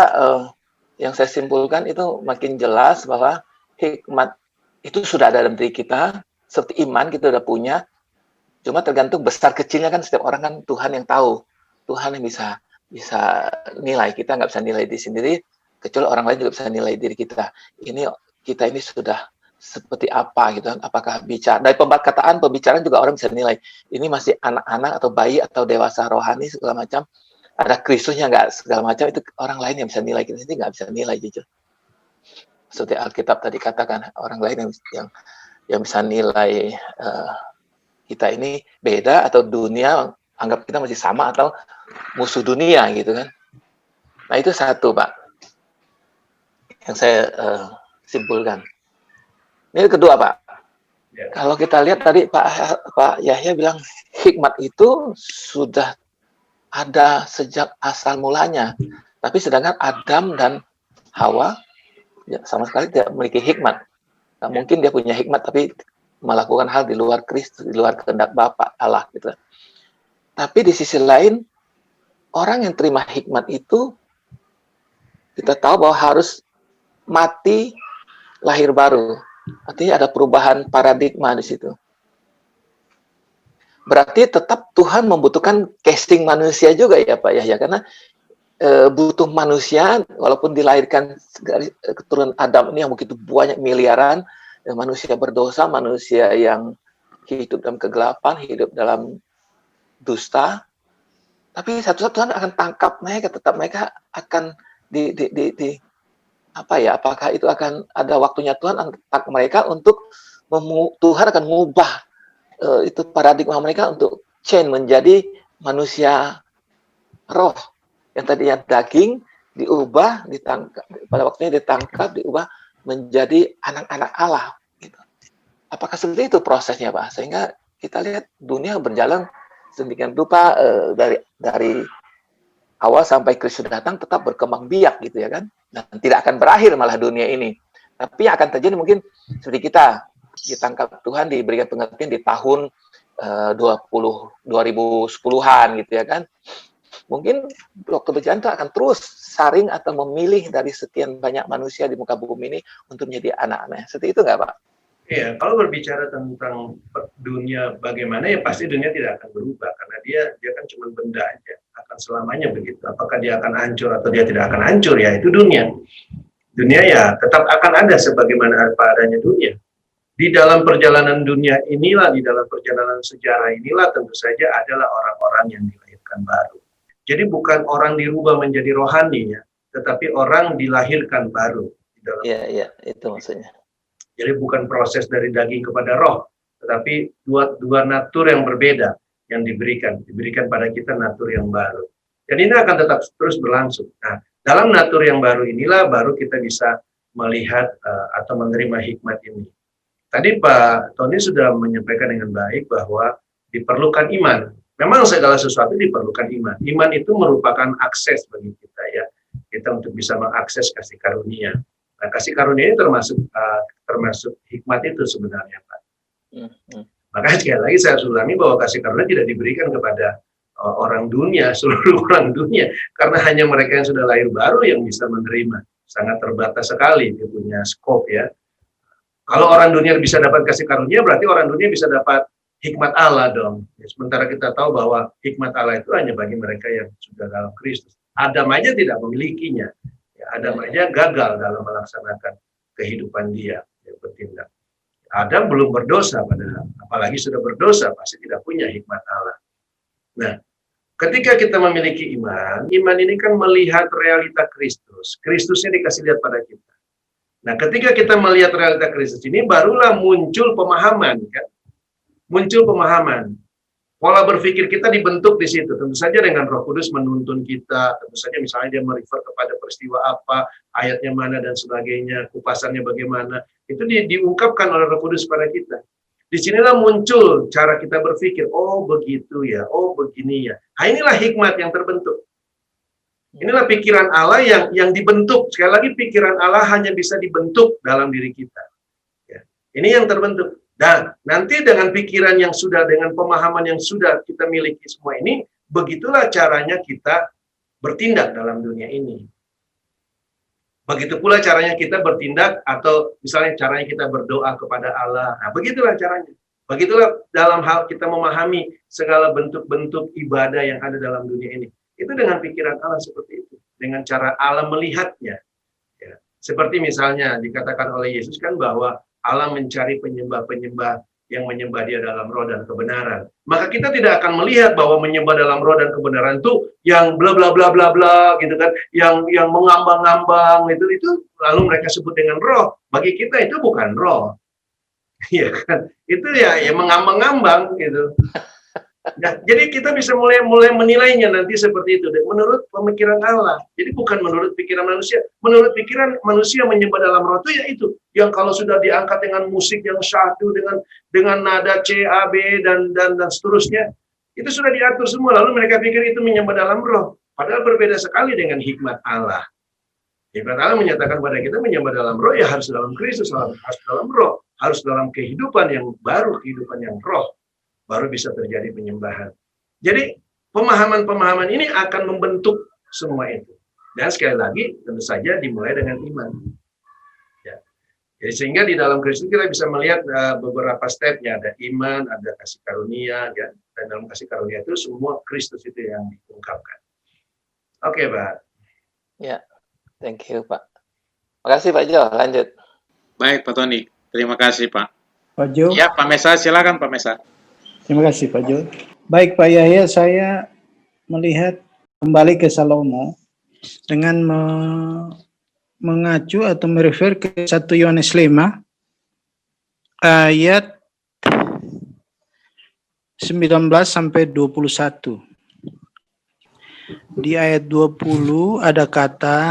yang saya simpulkan itu makin jelas bahwa hikmat itu sudah ada dalam diri kita, seperti iman kita sudah punya. Cuma tergantung besar kecilnya kan setiap orang kan Tuhan yang tahu. Tuhan yang bisa nilai, kita nggak bisa nilai diri sendiri, kecuali orang lain juga bisa nilai diri kita. Kita ini sudah seperti apa gitu kan? Apakah bicara dari pembicaraan juga orang bisa nilai. Ini masih anak-anak atau bayi atau dewasa rohani segala macam. Ada Kristusnya nggak segala macam, itu orang lain yang bisa nilai, kita sendiri nggak bisa nilai jujur. Seperti Alkitab tadi katakan, orang lain yang bisa nilai kita ini beda atau dunia anggap kita masih sama atau musuh dunia gitu kan. Nah itu satu Pak yang saya simpulkan. Ini kedua Pak. Ya. Kalau kita lihat tadi Pak Yahya bilang hikmat itu sudah ada sejak asal mulanya. Tapi sedangkan Adam dan Hawa ya, sama sekali tidak memiliki hikmat. Nah, mungkin dia punya hikmat tapi melakukan hal di luar Kristus, di luar kehendak Bapa Allah gitu. Tapi di sisi lain orang yang terima hikmat itu kita tahu bahwa harus mati lahir baru. Artinya ada perubahan paradigma di situ. Berarti tetap Tuhan membutuhkan casting manusia juga ya Pak Yahya, karena butuh manusia walaupun dilahirkan dari keturunan Adam ini yang begitu banyak miliaran manusia berdosa, manusia yang hidup dalam kegelapan, hidup dalam dusta. Tapi satu-satu Tuhan akan tangkap mereka, tetap mereka akan apa ya? Apakah itu akan ada waktunya Tuhan tangkap mereka untuk Tuhan akan mengubah itu paradigma mereka untuk change menjadi manusia roh. Yang tadinya daging diubah, ditangkap, pada waktunya ditangkap, diubah menjadi anak-anak Allah. Gitu. Apakah seperti itu prosesnya Pak? Sehingga kita lihat dunia berjalan sedemikian rupa dari awal sampai Kristus datang tetap berkembang biak gitu ya kan. Dan tidak akan berakhir malah dunia ini. Tapi yang akan terjadi mungkin seperti kita ditangkap Tuhan, diberikan pengertian di tahun 2010-an gitu ya kan. Mungkin waktu berjalan itu akan terus saring atau memilih dari sekian banyak manusia di muka bumi ini untuk menjadi anak-anaknya. Seperti itu nggak Pak? Iya, kalau berbicara tentang dunia bagaimana, ya pasti dunia tidak akan berubah karena dia kan cuma benda aja, akan selamanya begitu. Apakah dia akan hancur atau dia tidak akan hancur, ya itu dunia. Dunia ya tetap akan ada sebagaimana apa adanya dunia. Di dalam perjalanan dunia inilah, di dalam perjalanan sejarah inilah tentu saja adalah orang-orang yang dilahirkan baru. Jadi bukan orang dirubah menjadi rohani ya, tetapi orang dilahirkan baru. Iya, itu maksudnya. Jadi bukan proses dari daging kepada roh, tetapi dua natur yang berbeda yang diberikan pada kita natur yang baru. Dan ini akan tetap terus berlangsung. Nah, dalam natur yang baru inilah baru kita bisa melihat atau menerima hikmat ini. Tadi Pak Tony sudah menyampaikan dengan baik bahwa diperlukan iman. Memang segala sesuatu diperlukan iman. Iman itu merupakan akses bagi kita ya. Kita untuk bisa mengakses kasih karunia. Nah, kasih karunia ini termasuk hikmat itu sebenarnya, Pak. Makanya sekali lagi saya ulangi bahwa kasih karunia tidak diberikan kepada orang dunia, seluruh orang dunia, karena hanya mereka yang sudah lahir baru yang bisa menerima. Sangat terbatas sekali, dia punya skop ya. Kalau orang dunia bisa dapat kasih karunia, berarti orang dunia bisa dapat hikmat Allah dong. Sementara kita tahu bahwa hikmat Allah itu hanya bagi mereka yang sudah dalam Kristus. Adam aja tidak memilikinya. Ya, Adam aja gagal dalam melaksanakan kehidupan dia bertindak. Adam belum berdosa, padahal apalagi sudah berdosa pasti tidak punya hikmat Allah. Nah, ketika kita memiliki iman, iman ini kan melihat realita Kristus. Kristusnya dikasih lihat pada kita. Nah, ketika kita melihat realita Kristus ini, barulah muncul pemahaman, kan? Muncul pemahaman. Pola berpikir kita dibentuk di situ. Tentu saja dengan Roh Kudus menuntun kita. Tentu saja misalnya dia merefer kepada peristiwa apa, ayatnya mana dan sebagainya, kupasannya bagaimana. Itu diungkapkan oleh Roh Kudus pada kita. Disinilah muncul cara kita berpikir. Oh begitu ya, oh begini ya. Nah, inilah hikmat yang terbentuk. Inilah pikiran Allah yang dibentuk. Sekali lagi pikiran Allah hanya bisa dibentuk dalam diri kita. Ya. Ini yang terbentuk. Dan nanti dengan pikiran yang sudah, dengan pemahaman yang sudah kita miliki semua ini, begitulah caranya kita bertindak dalam dunia ini. Begitu pula caranya kita bertindak, atau misalnya caranya kita berdoa kepada Allah. Nah, begitulah caranya. Begitulah dalam hal kita memahami segala bentuk-bentuk ibadah yang ada dalam dunia ini. Itu dengan pikiran Allah seperti itu. Dengan cara Allah melihatnya. Ya. Seperti misalnya dikatakan oleh Yesus kan bahwa Allah mencari penyembah-penyembah yang menyembah dia dalam roh dan kebenaran. Maka kita tidak akan melihat bahwa menyembah dalam roh dan kebenaran itu yang bla bla bla bla bla gitu kan, yang mengambang-ngambang itu lalu mereka sebut dengan roh. Bagi kita itu bukan roh. Iya kan? Itu ya mengambang-ngambang gitu. Nah, jadi kita bisa mulai menilainya nanti seperti itu, menurut pemikiran Allah. Jadi bukan menurut pikiran manusia. Menurut pikiran manusia menyembah dalam roh itu ya itu. Yang kalau sudah diangkat dengan musik yang syahdu dengan nada C, A, B dan seterusnya, itu sudah diatur semua. Lalu mereka pikir itu menyembah dalam roh. Padahal berbeda sekali dengan hikmat Allah. Hikmat Allah menyatakan pada kita menyembah dalam roh ya harus dalam Kristus, harus dalam roh, harus dalam kehidupan yang baru, kehidupan yang roh. Baru bisa terjadi penyembahan. Jadi pemahaman-pemahaman ini akan membentuk semua itu. Dan sekali lagi tentu saja dimulai dengan iman. Ya. Jadi sehingga di dalam Kristus kita bisa melihat beberapa stepnya, ada iman, ada kasih karunia, ya. Dan dalam kasih karunia itu semua Kristus itu yang diungkapkan. Oke, Pak. Ya, thank you, Pak. Makasih, Pak Jo. Lanjut. Baik, Pak Tony. Terima kasih, Pak. Pak Jo. Ya, Pak Mesa, silakan Pak Mesa. Terima kasih Pak Jo. Baik Pak Yahya, saya melihat kembali ke Salomo dengan mengacu atau merefer ke 1 Yohanes 5 ayat 19 sampai 21. Di ayat 20 ada kata,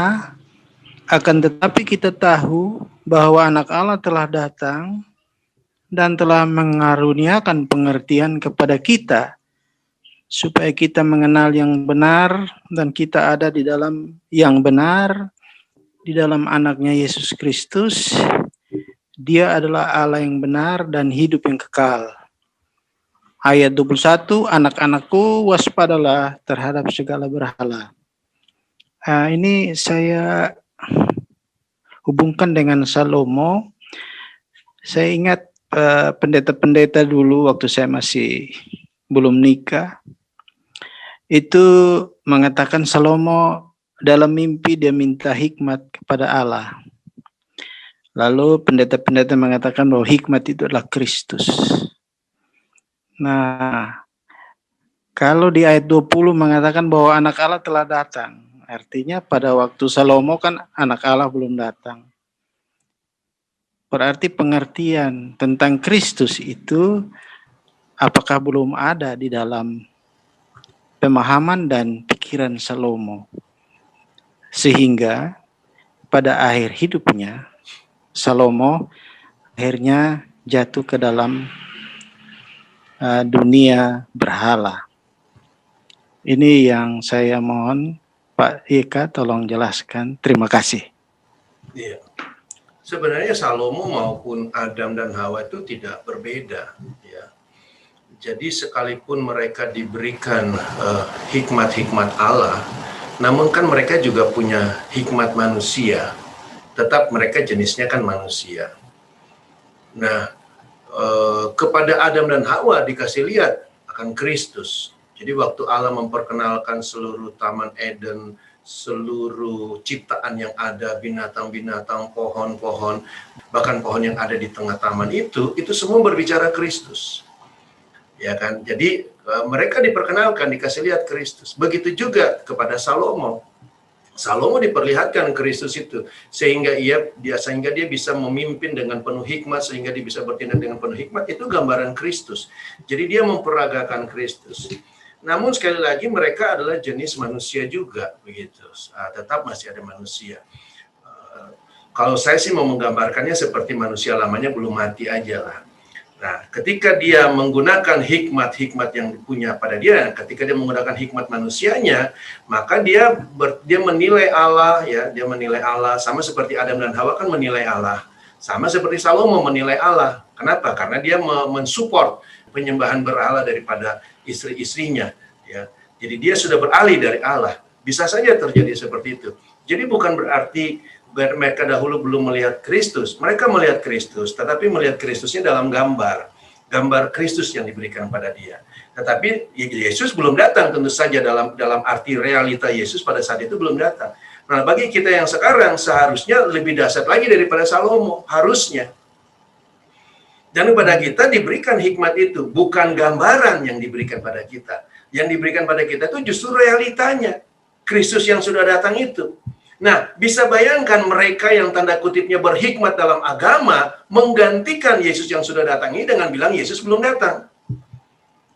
akan tetapi kita tahu bahwa anak Allah telah datang dan telah mengaruniakan pengertian kepada kita, supaya kita mengenal yang benar dan kita ada di dalam yang benar, di dalam anaknya Yesus Kristus. Dia adalah Allah yang benar dan hidup yang kekal. Ayat 21, anak-anakku waspadalah terhadap segala berhala. Ini saya hubungkan dengan Salomo. Saya ingat pendeta-pendeta dulu waktu saya masih belum nikah, itu mengatakan Salomo dalam mimpi dia minta hikmat kepada Allah. Lalu pendeta-pendeta mengatakan bahwa hikmat itu adalah Kristus. Nah, kalau di ayat 20 mengatakan bahwa anak Allah telah datang, artinya pada waktu Salomo kan anak Allah belum datang. Berarti pengertian tentang Kristus itu apakah belum ada di dalam pemahaman dan pikiran Salomo. Sehingga pada akhir hidupnya Salomo akhirnya jatuh ke dalam dunia berhala. Ini yang saya mohon Pak Ika tolong jelaskan. Terima kasih. Iya. Sebenarnya Salomo maupun Adam dan Hawa itu tidak berbeda, ya. Jadi sekalipun mereka diberikan hikmat-hikmat Allah, namun kan mereka juga punya hikmat manusia. Tetap mereka jenisnya kan manusia. Nah, kepada Adam dan Hawa dikasih lihat akan Kristus. Jadi waktu Allah memperkenalkan seluruh Taman Eden, seluruh ciptaan yang ada, binatang-binatang, pohon-pohon, bahkan pohon yang ada di tengah taman itu semua berbicara Kristus. Ya kan? Jadi mereka diperkenalkan, dikasih lihat Kristus. Begitu juga kepada Salomo. Salomo diperlihatkan Kristus itu sehingga dia bisa memimpin dengan penuh hikmat, sehingga dia bisa bertindak dengan penuh hikmat. Itu gambaran Kristus. Jadi dia memperagakan Kristus. Namun sekali lagi mereka adalah jenis manusia juga, begitu. Tetap masih ada manusia. Kalau saya sih mau menggambarkannya seperti manusia lamanya belum mati aja lah. Nah, ketika dia menggunakan hikmat-hikmat yang punya pada dia, ketika dia menggunakan hikmat manusianya, maka dia menilai Allah, ya, dia menilai Allah sama seperti Adam dan Hawa kan menilai Allah. Sama seperti Salomo menilai Allah. Kenapa? Karena dia mensupport penyembahan berhala daripada istri-istrinya, ya. Jadi dia sudah beralih dari Allah. Bisa saja terjadi seperti itu. Jadi bukan berarti mereka dahulu belum melihat Kristus. Mereka melihat Kristus, tetapi melihat Kristusnya dalam gambar Kristus yang diberikan pada dia. Tetapi Yesus belum datang, tentu saja dalam arti realita Yesus pada saat itu belum datang. Nah, bagi kita yang sekarang seharusnya lebih dahsyat lagi daripada Salomo, harusnya. Dan kepada kita diberikan hikmat itu, bukan gambaran yang diberikan pada kita. Yang diberikan pada kita itu justru realitanya. Kristus yang sudah datang itu. Nah, bisa bayangkan mereka yang tanda kutipnya berhikmat dalam agama menggantikan Yesus yang sudah datang ini dengan bilang Yesus belum datang.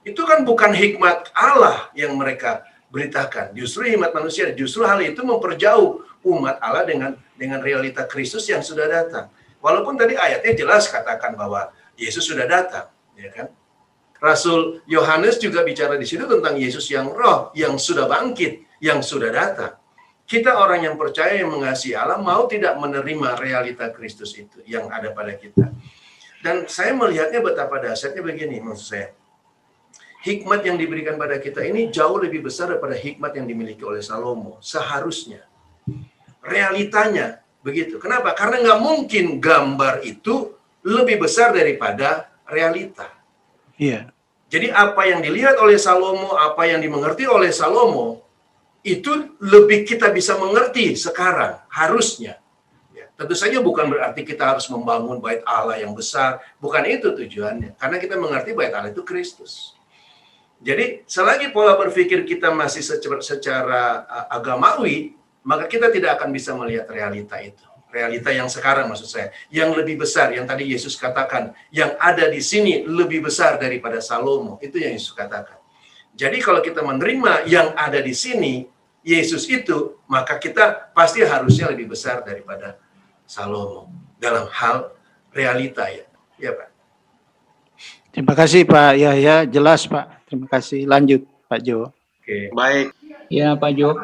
Itu kan bukan hikmat Allah yang mereka beritakan. Justru hikmat manusia. Justru hal itu memperjauh umat Allah dengan realita Kristus yang sudah datang. Walaupun tadi ayatnya jelas katakan bahwa Yesus sudah datang, ya kan? Rasul Yohanes juga bicara di situ tentang Yesus yang roh, yang sudah bangkit, yang sudah datang. Kita orang yang percaya, yang mengasihi Allah, mau tidak menerima realita Kristus itu yang ada pada kita. Dan saya melihatnya betapa dahsyatnya begini, maksud saya. Hikmat yang diberikan pada kita ini jauh lebih besar daripada hikmat yang dimiliki oleh Salomo. Seharusnya. Realitanya begitu. Kenapa? Karena nggak mungkin gambar itu lebih besar daripada realita. Iya. Jadi apa yang dilihat oleh Salomo, apa yang dimengerti oleh Salomo, itu lebih kita bisa mengerti sekarang, harusnya. Ya, tentu saja bukan berarti kita harus membangun bait Allah yang besar, bukan itu tujuannya. Karena kita mengerti bait Allah itu Kristus. Jadi selagi pola berpikir kita masih secara agamawi, maka kita tidak akan bisa melihat realita itu. Realita yang sekarang maksud saya, yang lebih besar, yang tadi Yesus katakan, yang ada di sini lebih besar daripada Salomo, itu yang Yesus katakan. Jadi kalau kita menerima yang ada di sini, Yesus itu, maka kita pasti harusnya lebih besar daripada Salomo. Dalam hal realita ya. Ya Pak. Terima kasih Pak Yahya, jelas Pak. Terima kasih. Lanjut Pak Jo. Oke. Baik. Ya Pak Jo.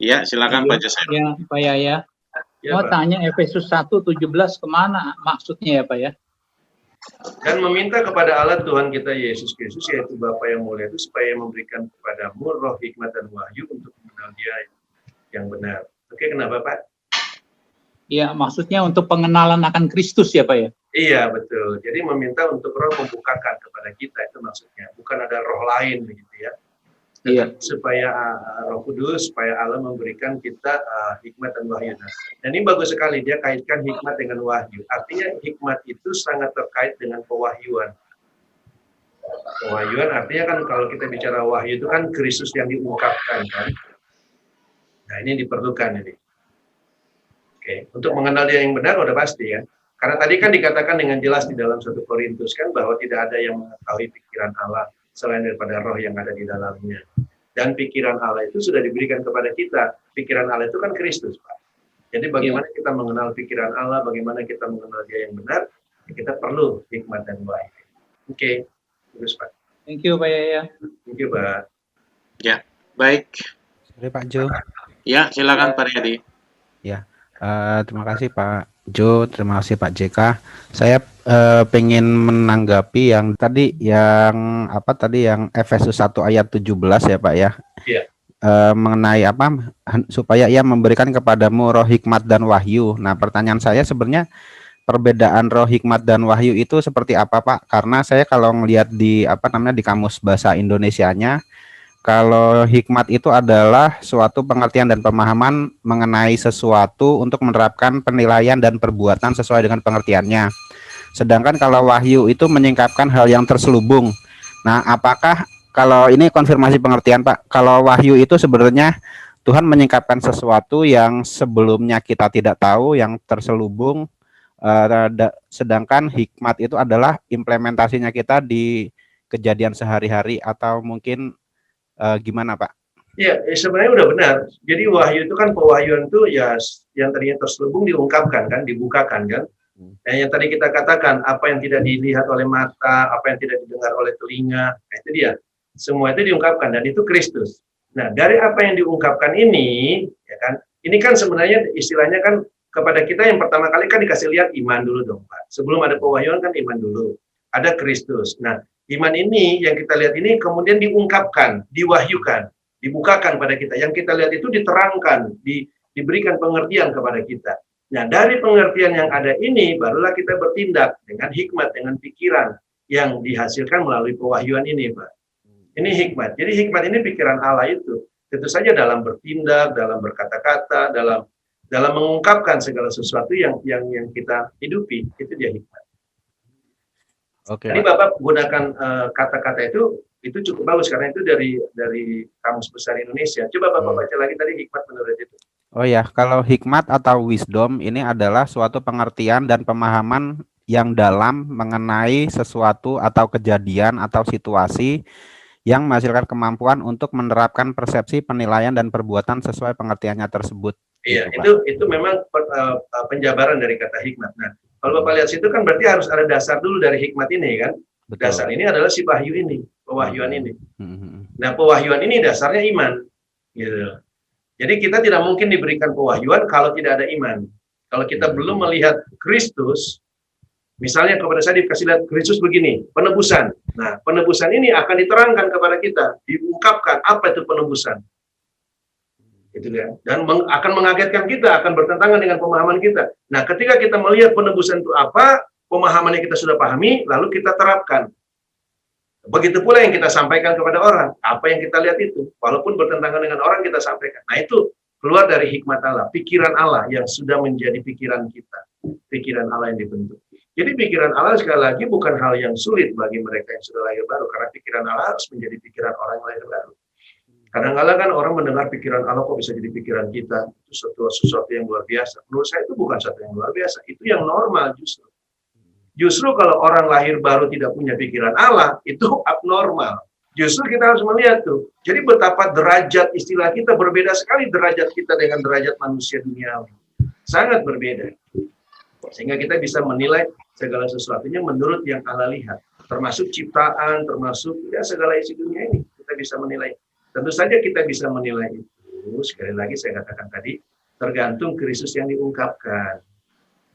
Ya, silakan Pak Joseph. Ya Pak Yahya. Ya, Mau Pak. tanya Efesus 1:17 kemana maksudnya ya Pak ya? Dan meminta kepada Allah Tuhan kita Yesus Kristus, yaitu Bapa yang mulia itu, supaya memberikan kepadamu roh hikmat dan wahyu untuk mengenal Dia yang benar. Oke, kenapa Pak? Ya maksudnya untuk pengenalan akan Kristus ya Pak ya? Iya, betul. Jadi meminta untuk roh membukakan kepada kita, itu maksudnya. Bukan ada roh lain begitu ya. Iya. Supaya Roh Kudus, supaya Allah memberikan kita hikmat dan wahyu. Dan ini bagus sekali, dia kaitkan hikmat dengan wahyu. Artinya hikmat itu sangat terkait dengan pewahyuan. Pewahyuan artinya kan kalau kita bicara wahyu itu kan Kristus yang diungkapkan kan. Nah ini diperlukan ini. Oke, untuk mengenal Dia yang benar udah pasti ya. Karena tadi kan dikatakan dengan jelas di dalam 1 Korintus kan bahwa tidak ada yang mengetahui pikiran Allah selain daripada roh yang ada di dalamnya. Dan pikiran Allah itu sudah diberikan kepada kita. Pikiran Allah itu kan Kristus, Pak. Jadi bagaimana kita mengenal pikiran Allah, bagaimana kita mengenal Dia yang benar, kita perlu hikmat dan wahyu. Oke, bagus Pak. Thank you Pak Yahya. Thank you, Pak. Ya, baik. Sorry Pak Jo. Ya, silakan Pak Riyadi. Ya, terima kasih Pak Jo, terima kasih Pak JK. Saya pengen menanggapi yang tadi yang Efesus 1 ayat 17 ya Pak ya. Iya. Mengenai supaya Ia memberikan kepadamu roh hikmat dan wahyu. Nah, pertanyaan saya sebenarnya perbedaan roh hikmat dan wahyu itu seperti apa Pak? Karena saya kalau ngelihat di di kamus bahasa Indonesianya, kalau hikmat itu adalah suatu pengertian dan pemahaman mengenai sesuatu untuk menerapkan penilaian dan perbuatan sesuai dengan pengertiannya. Sedangkan kalau wahyu itu menyingkapkan hal yang terselubung. Nah, apakah kalau ini konfirmasi pengertian Pak, kalau wahyu itu sebenarnya Tuhan menyingkapkan sesuatu yang sebelumnya kita tidak tahu, yang terselubung, sedangkan hikmat itu adalah implementasinya kita di kejadian sehari-hari atau mungkin gimana Pak? Ya, sebenarnya udah benar. Jadi wahyu itu kan pewahyuan itu ya yang tadinya terselubung diungkapkan kan, dibukakan kan. Dan yang tadi kita katakan apa yang tidak dilihat oleh mata, apa yang tidak didengar oleh telinga, nah itu dia. Semua itu diungkapkan dan itu Kristus. Nah, dari apa yang diungkapkan ini, ya kan? Ini kan sebenarnya istilahnya kan kepada kita yang pertama kali kan dikasih lihat iman dulu dong, Pak. Sebelum ada pewahyuan kan iman dulu. Ada Kristus. Nah, iman ini yang kita lihat ini kemudian diungkapkan, diwahyukan, dibukakan pada kita. Yang kita lihat itu diterangkan, diberikan pengertian kepada kita. Nah, dari pengertian yang ada ini, barulah kita bertindak dengan hikmat, dengan pikiran yang dihasilkan melalui pewahyuan ini, Pak. Ini hikmat. Jadi hikmat ini pikiran Allah itu. Tentu saja dalam bertindak, dalam berkata-kata, dalam mengungkapkan segala sesuatu yang kita hidupi, itu dia hikmat. Oke. Tadi Bapak gunakan kata-kata itu cukup bagus karena itu dari Kamus Besar Indonesia. Coba Bapak baca lagi tadi hikmat menurut itu. Oh ya, kalau hikmat atau wisdom ini adalah suatu pengertian dan pemahaman yang dalam mengenai sesuatu atau kejadian atau situasi yang menghasilkan kemampuan untuk menerapkan persepsi, penilaian, dan perbuatan sesuai pengertiannya tersebut. Iya, Gitu, Pak. itu memang penjabaran dari kata hikmat. Nah, kalau Bapak lihat situ kan berarti harus ada dasar dulu dari hikmat ini kan. Betul. Dasar ini adalah si wahyu ini, pewahyuan ini. Hmm. Nah, pewahyuan ini dasarnya iman. Gitu. Jadi kita tidak mungkin diberikan pewahyuan kalau tidak ada iman. Kalau kita belum melihat Kristus, misalnya kepada saya dikasih lihat Kristus begini, penebusan. Nah, penebusan ini akan diterangkan kepada kita, diungkapkan apa itu penebusan. Gitu ya. Dan akan mengagetkan kita, akan bertentangan dengan pemahaman kita. Nah, ketika kita melihat penebusan itu apa, pemahaman yang kita sudah pahami, lalu kita terapkan. Begitu pula yang kita sampaikan kepada orang, apa yang kita lihat itu, walaupun bertentangan dengan orang kita sampaikan. Nah, itu keluar dari hikmat Allah, pikiran Allah yang sudah menjadi pikiran kita, pikiran Allah yang dibentuk. Jadi pikiran Allah sekali lagi bukan hal yang sulit bagi mereka yang sudah lahir baru, karena pikiran Allah harus menjadi pikiran orang yang lahir baru. Kadang-kadang kan orang mendengar pikiran Allah kok bisa jadi pikiran kita, itu sesuatu yang luar biasa. Menurut saya itu bukan sesuatu yang luar biasa, itu yang normal justru. Justru kalau orang lahir baru tidak punya pikiran Allah, itu abnormal. Justru kita harus melihat tuh. Jadi betapa derajat istilah kita berbeda sekali derajat kita dengan derajat manusia duniawi. Sangat berbeda. Sehingga kita bisa menilai segala sesuatunya menurut yang Allah lihat. Termasuk ciptaan, termasuk ya segala isi dunia ini. Kita bisa menilai. Tentu saja kita bisa menilai itu. Sekali lagi saya katakan tadi, tergantung Kristus yang diungkapkan.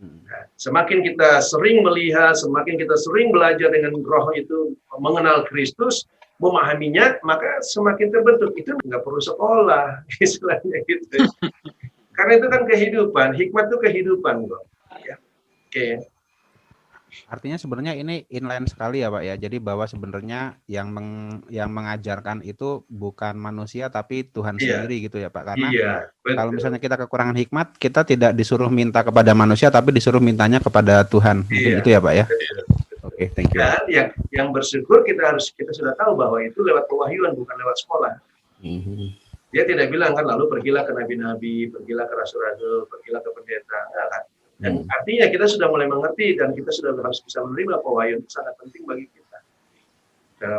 Nah, semakin kita sering melihat, semakin kita sering belajar dengan roh itu, mengenal Kristus, memahaminya, maka semakin terbentuk. Itu nggak perlu sekolah, istilahnya gitu. Karena itu kan kehidupan, hikmat itu kehidupan kok. Ya. Oke. Artinya sebenarnya ini inline sekali ya Pak ya. Jadi bahwa sebenarnya yang mengajarkan itu bukan manusia tapi Tuhan sendiri gitu ya Pak. Karena kalau misalnya kita kekurangan hikmat, kita tidak disuruh minta kepada manusia tapi disuruh mintanya kepada Tuhan. Mungkin itu ya Pak ya. Oke, thank you. Dan yang bersyukur kita sudah tahu bahwa itu lewat pewahyuan bukan lewat sekolah. Dia tidak bilang kan lalu pergilah ke nabi-nabi, pergilah ke rasul-rasul, pergilah ke pendeta, enggak kan? Dan artinya kita sudah mulai mengerti dan kita sudah harus bisa menerima pewahyuan, itu sangat penting bagi kita.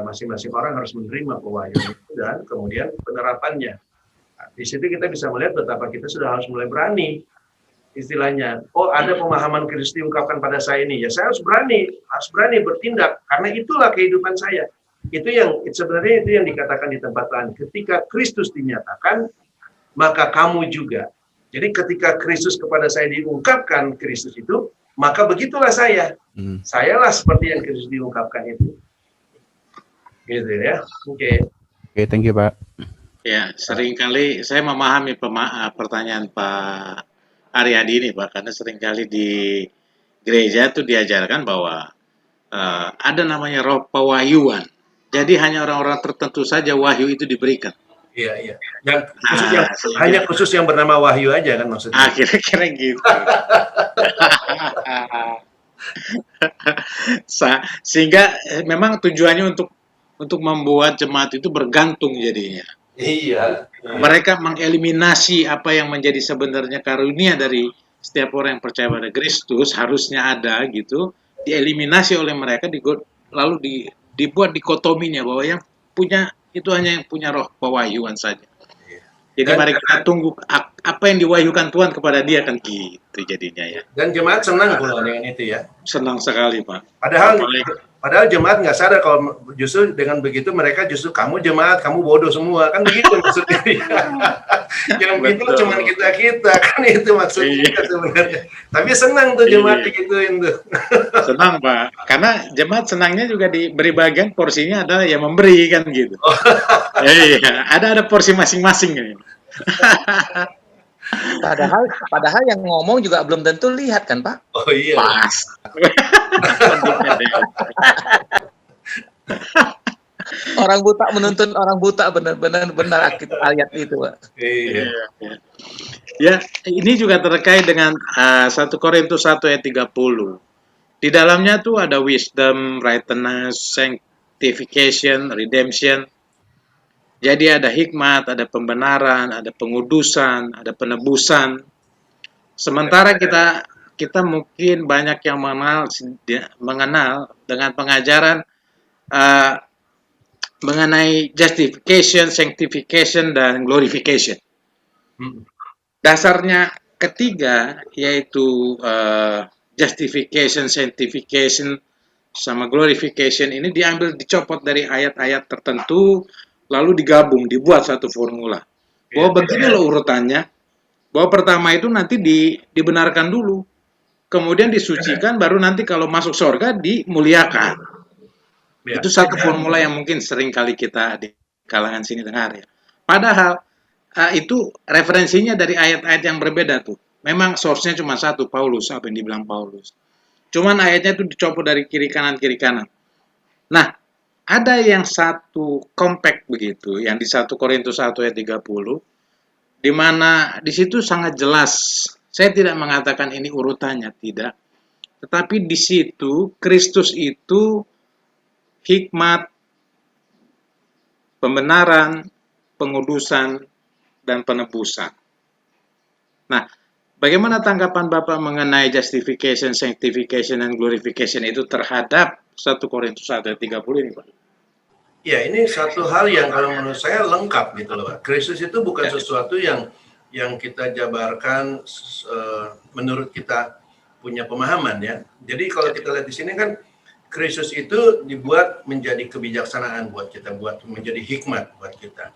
Masing-masing orang harus menerima pewahyuan itu dan kemudian penerapannya. Nah, di situ kita bisa melihat betapa kita sudah harus mulai berani. Istilahnya, oh ada pemahaman Kristus diungkapkan pada saya ini, ya saya harus berani bertindak karena itulah kehidupan saya. Itu yang sebenarnya itu yang dikatakan di tempat lain. Ketika Kristus dinyatakan, maka kamu juga. Jadi ketika Kristus kepada saya diungkapkan Kristus itu, maka begitulah saya. Sayalah seperti yang Kristus diungkapkan itu. Gitu ya. Oke, thank you Pak. Ya, seringkali saya memahami pertanyaan Pak Aryadi ini Pak, karena seringkali di gereja itu diajarkan bahwa ada namanya roh pewahyuan. Jadi hanya orang-orang tertentu saja wahyu itu diberikan. Iya. Dan hanya khusus yang bernama Wahyu aja kan maksudnya. Kira-kira gitu. Sehingga memang tujuannya untuk membuat jemaat itu bergantung jadinya. Iya. Mereka mengeliminasi apa yang menjadi sebenarnya karunia dari setiap orang yang percaya pada Kristus harusnya ada gitu, dieliminasi oleh mereka, lalu dibuat dikotominya bahwa yang punya itu hanya yang punya roh pewahyuan saja. Jadi mari kita tunggu apa yang diwahyukan Tuhan kepada dia kan gitu jadinya ya. Dan jemaat senang pula dengan itu ya. Senang sekali Pak. Padahal jemaat nggak sadar kalau justru dengan begitu mereka justru kamu jemaat, kamu bodoh semua kan begitu maksudnya. Yang itu cuma kita kan itu maksudnya sebenarnya. Tapi senang tuh jemaat digituin tuh. Senang Pak, karena jemaat senangnya juga diberi bagian porsinya adalah yang memberi kan gitu. Iya, ada porsi masing-masing ini. Padahal yang ngomong juga belum tentu lihat kan Pak? Oh iya. Pas. Orang buta menuntun orang buta benar-benar ayat itu Pak. Iya. Ya, ini juga terkait dengan 1 Korintus 1 ayat 30. Di dalamnya tuh ada wisdom, righteousness, sanctification, redemption. Jadi ada hikmat, ada pembenaran, ada pengudusan, ada penebusan. Sementara kita mungkin banyak yang mengenal dengan pengajaran mengenai justification, sanctification, dan glorification. Dasarnya ketiga yaitu justification, sanctification, sama glorification ini dicopot dari ayat-ayat tertentu, lalu digabung, dibuat satu formula. Bahwa begini loh urutannya, bahwa pertama itu nanti dibenarkan dulu, kemudian disucikan, baru nanti kalau masuk surga dimuliakan. Itu satu formula yang mungkin sering kali kita di kalangan sini dengar ya. Padahal itu referensinya dari ayat-ayat yang berbeda tuh. Memang source-nya cuma satu, Paulus, apa yang dibilang Paulus. Cuman ayatnya itu dicopot dari kiri kanan. Nah, ada yang satu compact begitu, yang di 1 Korintus 1 ayat 30, di mana di situ sangat jelas. Saya tidak mengatakan ini urutannya, tidak. Tetapi di situ Kristus itu hikmat, pembenaran, pengudusan, dan penebusan. Nah, bagaimana tanggapan Bapak mengenai justification, sanctification, dan glorification itu terhadap 1 Korintus 1 ayat 30 ini, Pak? Ya, ini satu hal yang kalau menurut saya lengkap gitu loh, Pak. Kristus itu bukan sesuatu yang kita jabarkan menurut kita punya pemahaman ya. Jadi kalau kita lihat di sini kan Kristus itu dibuat menjadi kebijaksanaan buat kita, buat menjadi hikmat buat kita.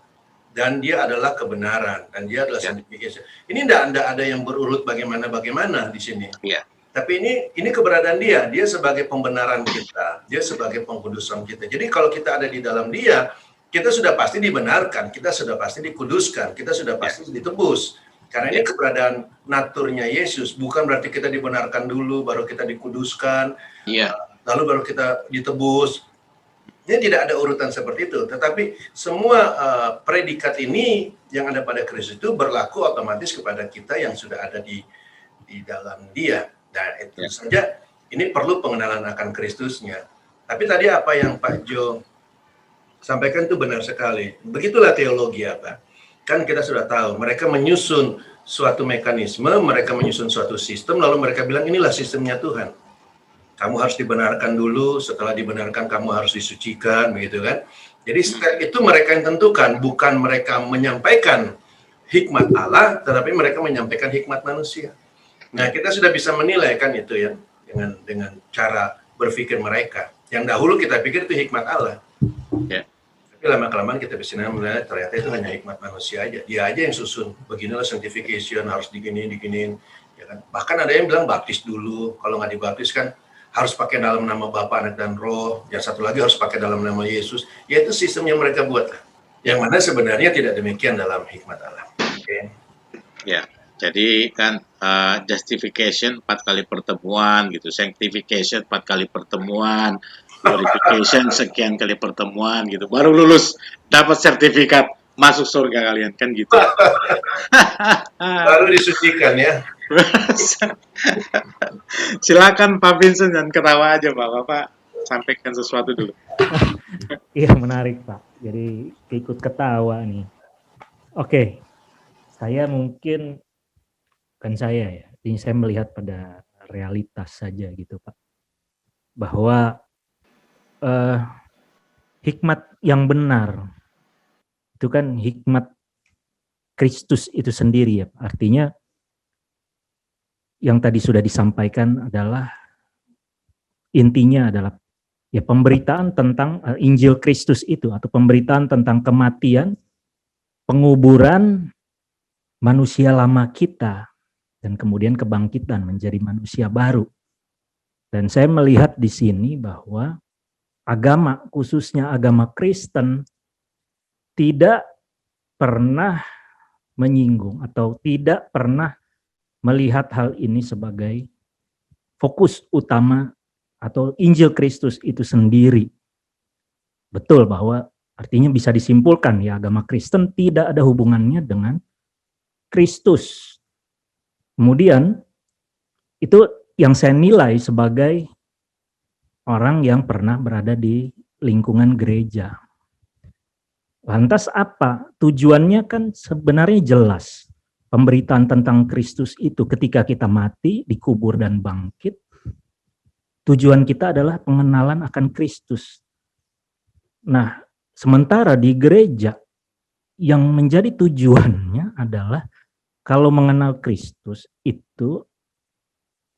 Dan dia adalah kebenaran, dan dia adalah sanctification. Ini tidak ada yang berurut bagaimana di sini. Ya. Tapi ini keberadaan dia sebagai pembenaran kita, dia sebagai pengkudusan kita. Jadi kalau kita ada di dalam dia, kita sudah pasti dibenarkan, kita sudah pasti dikuduskan, kita sudah pasti ditebus. Karena ini keberadaan naturnya Yesus, bukan berarti kita dibenarkan dulu, baru kita dikuduskan, lalu baru kita ditebus. Ini tidak ada urutan seperti itu, tetapi semua predikat ini yang ada pada Kristus itu berlaku otomatis kepada kita yang sudah ada di dalam dia. Nah, itu saja ini perlu pengenalan akan Kristusnya. Tapi tadi apa yang Pak Jo sampaikan itu benar sekali. Begitulah teologi apa. Kan kita sudah tahu, mereka menyusun suatu mekanisme, mereka menyusun suatu sistem, lalu mereka bilang inilah sistemnya Tuhan. Kamu harus dibenarkan dulu, setelah dibenarkan kamu harus disucikan, begitu kan. Jadi itu mereka yang tentukan, bukan mereka menyampaikan hikmat Allah, tetapi mereka menyampaikan hikmat manusia. Nah, kita sudah bisa menilai kan itu ya, dengan cara berpikir mereka. Yang dahulu kita pikir itu hikmat Allah. Tapi lama-kelamaan kita bisa melihat ternyata itu hanya hikmat manusia aja. Dia aja yang susun, beginilah sanctification, harus diginiin. Ya kan? Bahkan ada yang bilang baptis dulu, kalau nggak dibaptis kan harus pakai dalam nama Bapa, Anak, dan Roh. Yang satu lagi harus pakai dalam nama Yesus. Yaitu sistem yang mereka buat. Yang mana sebenarnya tidak demikian dalam hikmat Allah. Okay. Ya, jadi kan justification 4 kali pertemuan gitu, sanctification 4 kali pertemuan, glorification sekian kali pertemuan gitu, baru lulus dapat sertifikat masuk surga kalian kan gitu. Baru disucikan ya. Silakan Pak Vincent, dan ketawa aja Bapak sampaikan sesuatu dulu. Iya, menarik Pak, jadi ikut ketawa nih. Oke, saya mungkin kan saya ini saya melihat pada realitas saja gitu Pak, bahwa hikmat yang benar itu kan hikmat Kristus itu sendiri ya. Artinya yang tadi sudah disampaikan adalah intinya adalah ya pemberitaan tentang Injil Kristus itu, atau pemberitaan tentang kematian, penguburan manusia lama kita, dan kemudian kebangkitan menjadi manusia baru. Dan saya melihat di sini bahwa agama, khususnya agama Kristen, tidak pernah menyinggung atau tidak pernah melihat hal ini sebagai fokus utama atau Injil Kristus itu sendiri. Betul bahwa artinya bisa disimpulkan ya, agama Kristen tidak ada hubungannya dengan Kristus. Kemudian itu yang saya nilai sebagai orang yang pernah berada di lingkungan gereja. Lantas apa? Tujuannya kan sebenarnya jelas. Pemberitaan tentang Kristus itu ketika kita mati, dikubur dan bangkit, tujuan kita adalah pengenalan akan Kristus. Nah, sementara di gereja yang menjadi tujuannya adalah kalau mengenal Kristus itu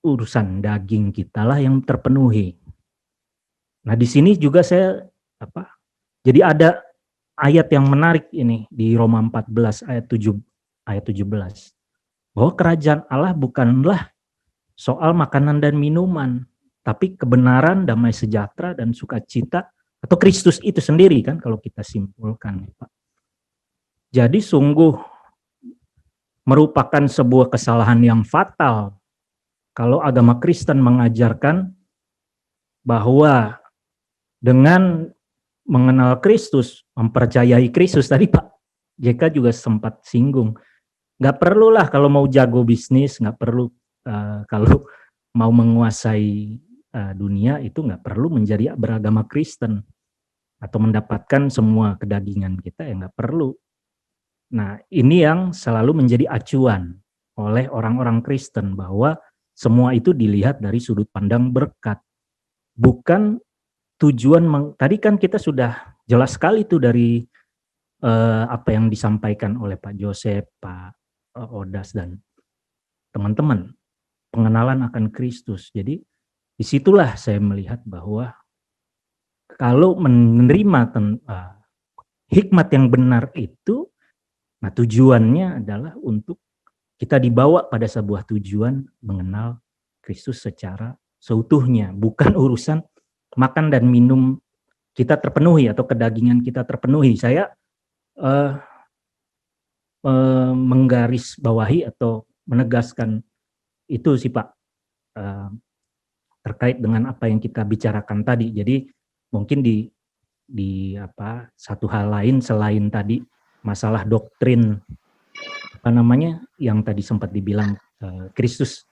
urusan daging kita lah yang terpenuhi. Nah, di sini juga saya jadi ada ayat yang menarik ini di Roma 14 ayat 17. Bahwa kerajaan Allah bukanlah soal makanan dan minuman, tapi kebenaran, damai sejahtera dan sukacita atau Kristus itu sendiri kan kalau kita simpulkan, Pak. Jadi sungguh merupakan sebuah kesalahan yang fatal kalau agama Kristen mengajarkan bahwa dengan mengenal Kristus, mempercayai Kristus, tadi Pak JK juga sempat singgung, nggak perlulah kalau mau jago bisnis, nggak perlu kalau mau menguasai dunia itu nggak perlu menjadi beragama Kristen atau mendapatkan semua kedagingan kita, ya nggak perlu. Nah, ini yang selalu menjadi acuan oleh orang-orang Kristen bahwa semua itu dilihat dari sudut pandang berkat, bukan tujuan. Tadi kan kita sudah jelas sekali tuh dari apa yang disampaikan oleh Pak Joseph, Pak Odas dan teman-teman, pengenalan akan Kristus. Jadi disitulah saya melihat bahwa kalau menerima hikmat yang benar itu, nah tujuannya adalah untuk kita dibawa pada sebuah tujuan mengenal Kristus secara seutuhnya, bukan urusan makan dan minum kita terpenuhi atau kedagingan kita terpenuhi. Saya menggarisbawahi atau menegaskan itu sih Pak, terkait dengan apa yang kita bicarakan tadi. Jadi mungkin di satu hal lain selain tadi masalah doktrin yang tadi sempat dibilang Kristus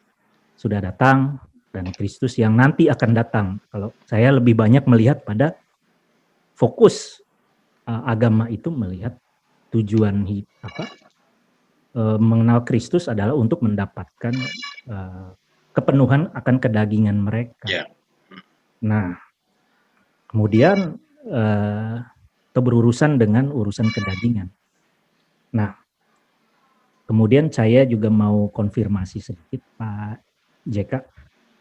sudah datang dan Kristus yang nanti akan datang. Kalau saya lebih banyak melihat pada fokus agama itu melihat tujuan mengenal Kristus adalah untuk mendapatkan kepenuhan akan kedagingan mereka. Yeah. Nah, kemudian itu berurusan dengan urusan kedagingan. Nah, kemudian saya juga mau konfirmasi sedikit Pak JK.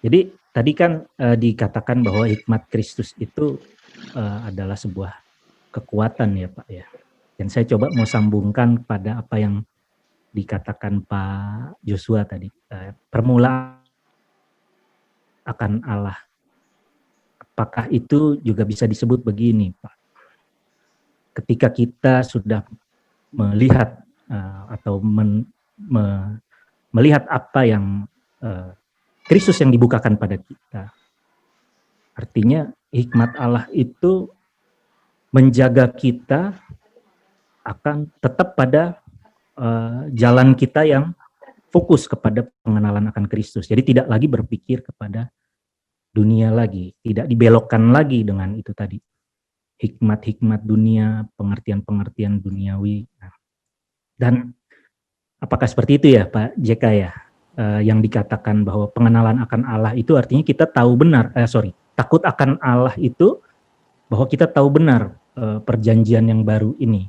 Jadi tadi kan dikatakan bahwa hikmat Kristus itu adalah sebuah kekuatan ya Pak ya. Dan saya coba mau sambungkan pada apa yang dikatakan Pak Joshua tadi. Permulaan akan Allah. Apakah itu juga bisa disebut begini Pak? Ketika kita sudah melihat atau melihat apa yang Kristus yang dibukakan pada kita. Artinya hikmat Allah itu menjaga kita akan tetap pada jalan kita yang fokus kepada pengenalan akan Kristus. Jadi tidak lagi berpikir kepada dunia lagi, tidak dibelokkan lagi dengan itu tadi. Hikmat-hikmat dunia, pengertian-pengertian duniawi. Dan apakah seperti itu ya Pak JK ya? Yang dikatakan bahwa pengenalan akan Allah itu artinya kita tahu benar, takut akan Allah itu bahwa kita tahu benar perjanjian yang baru ini.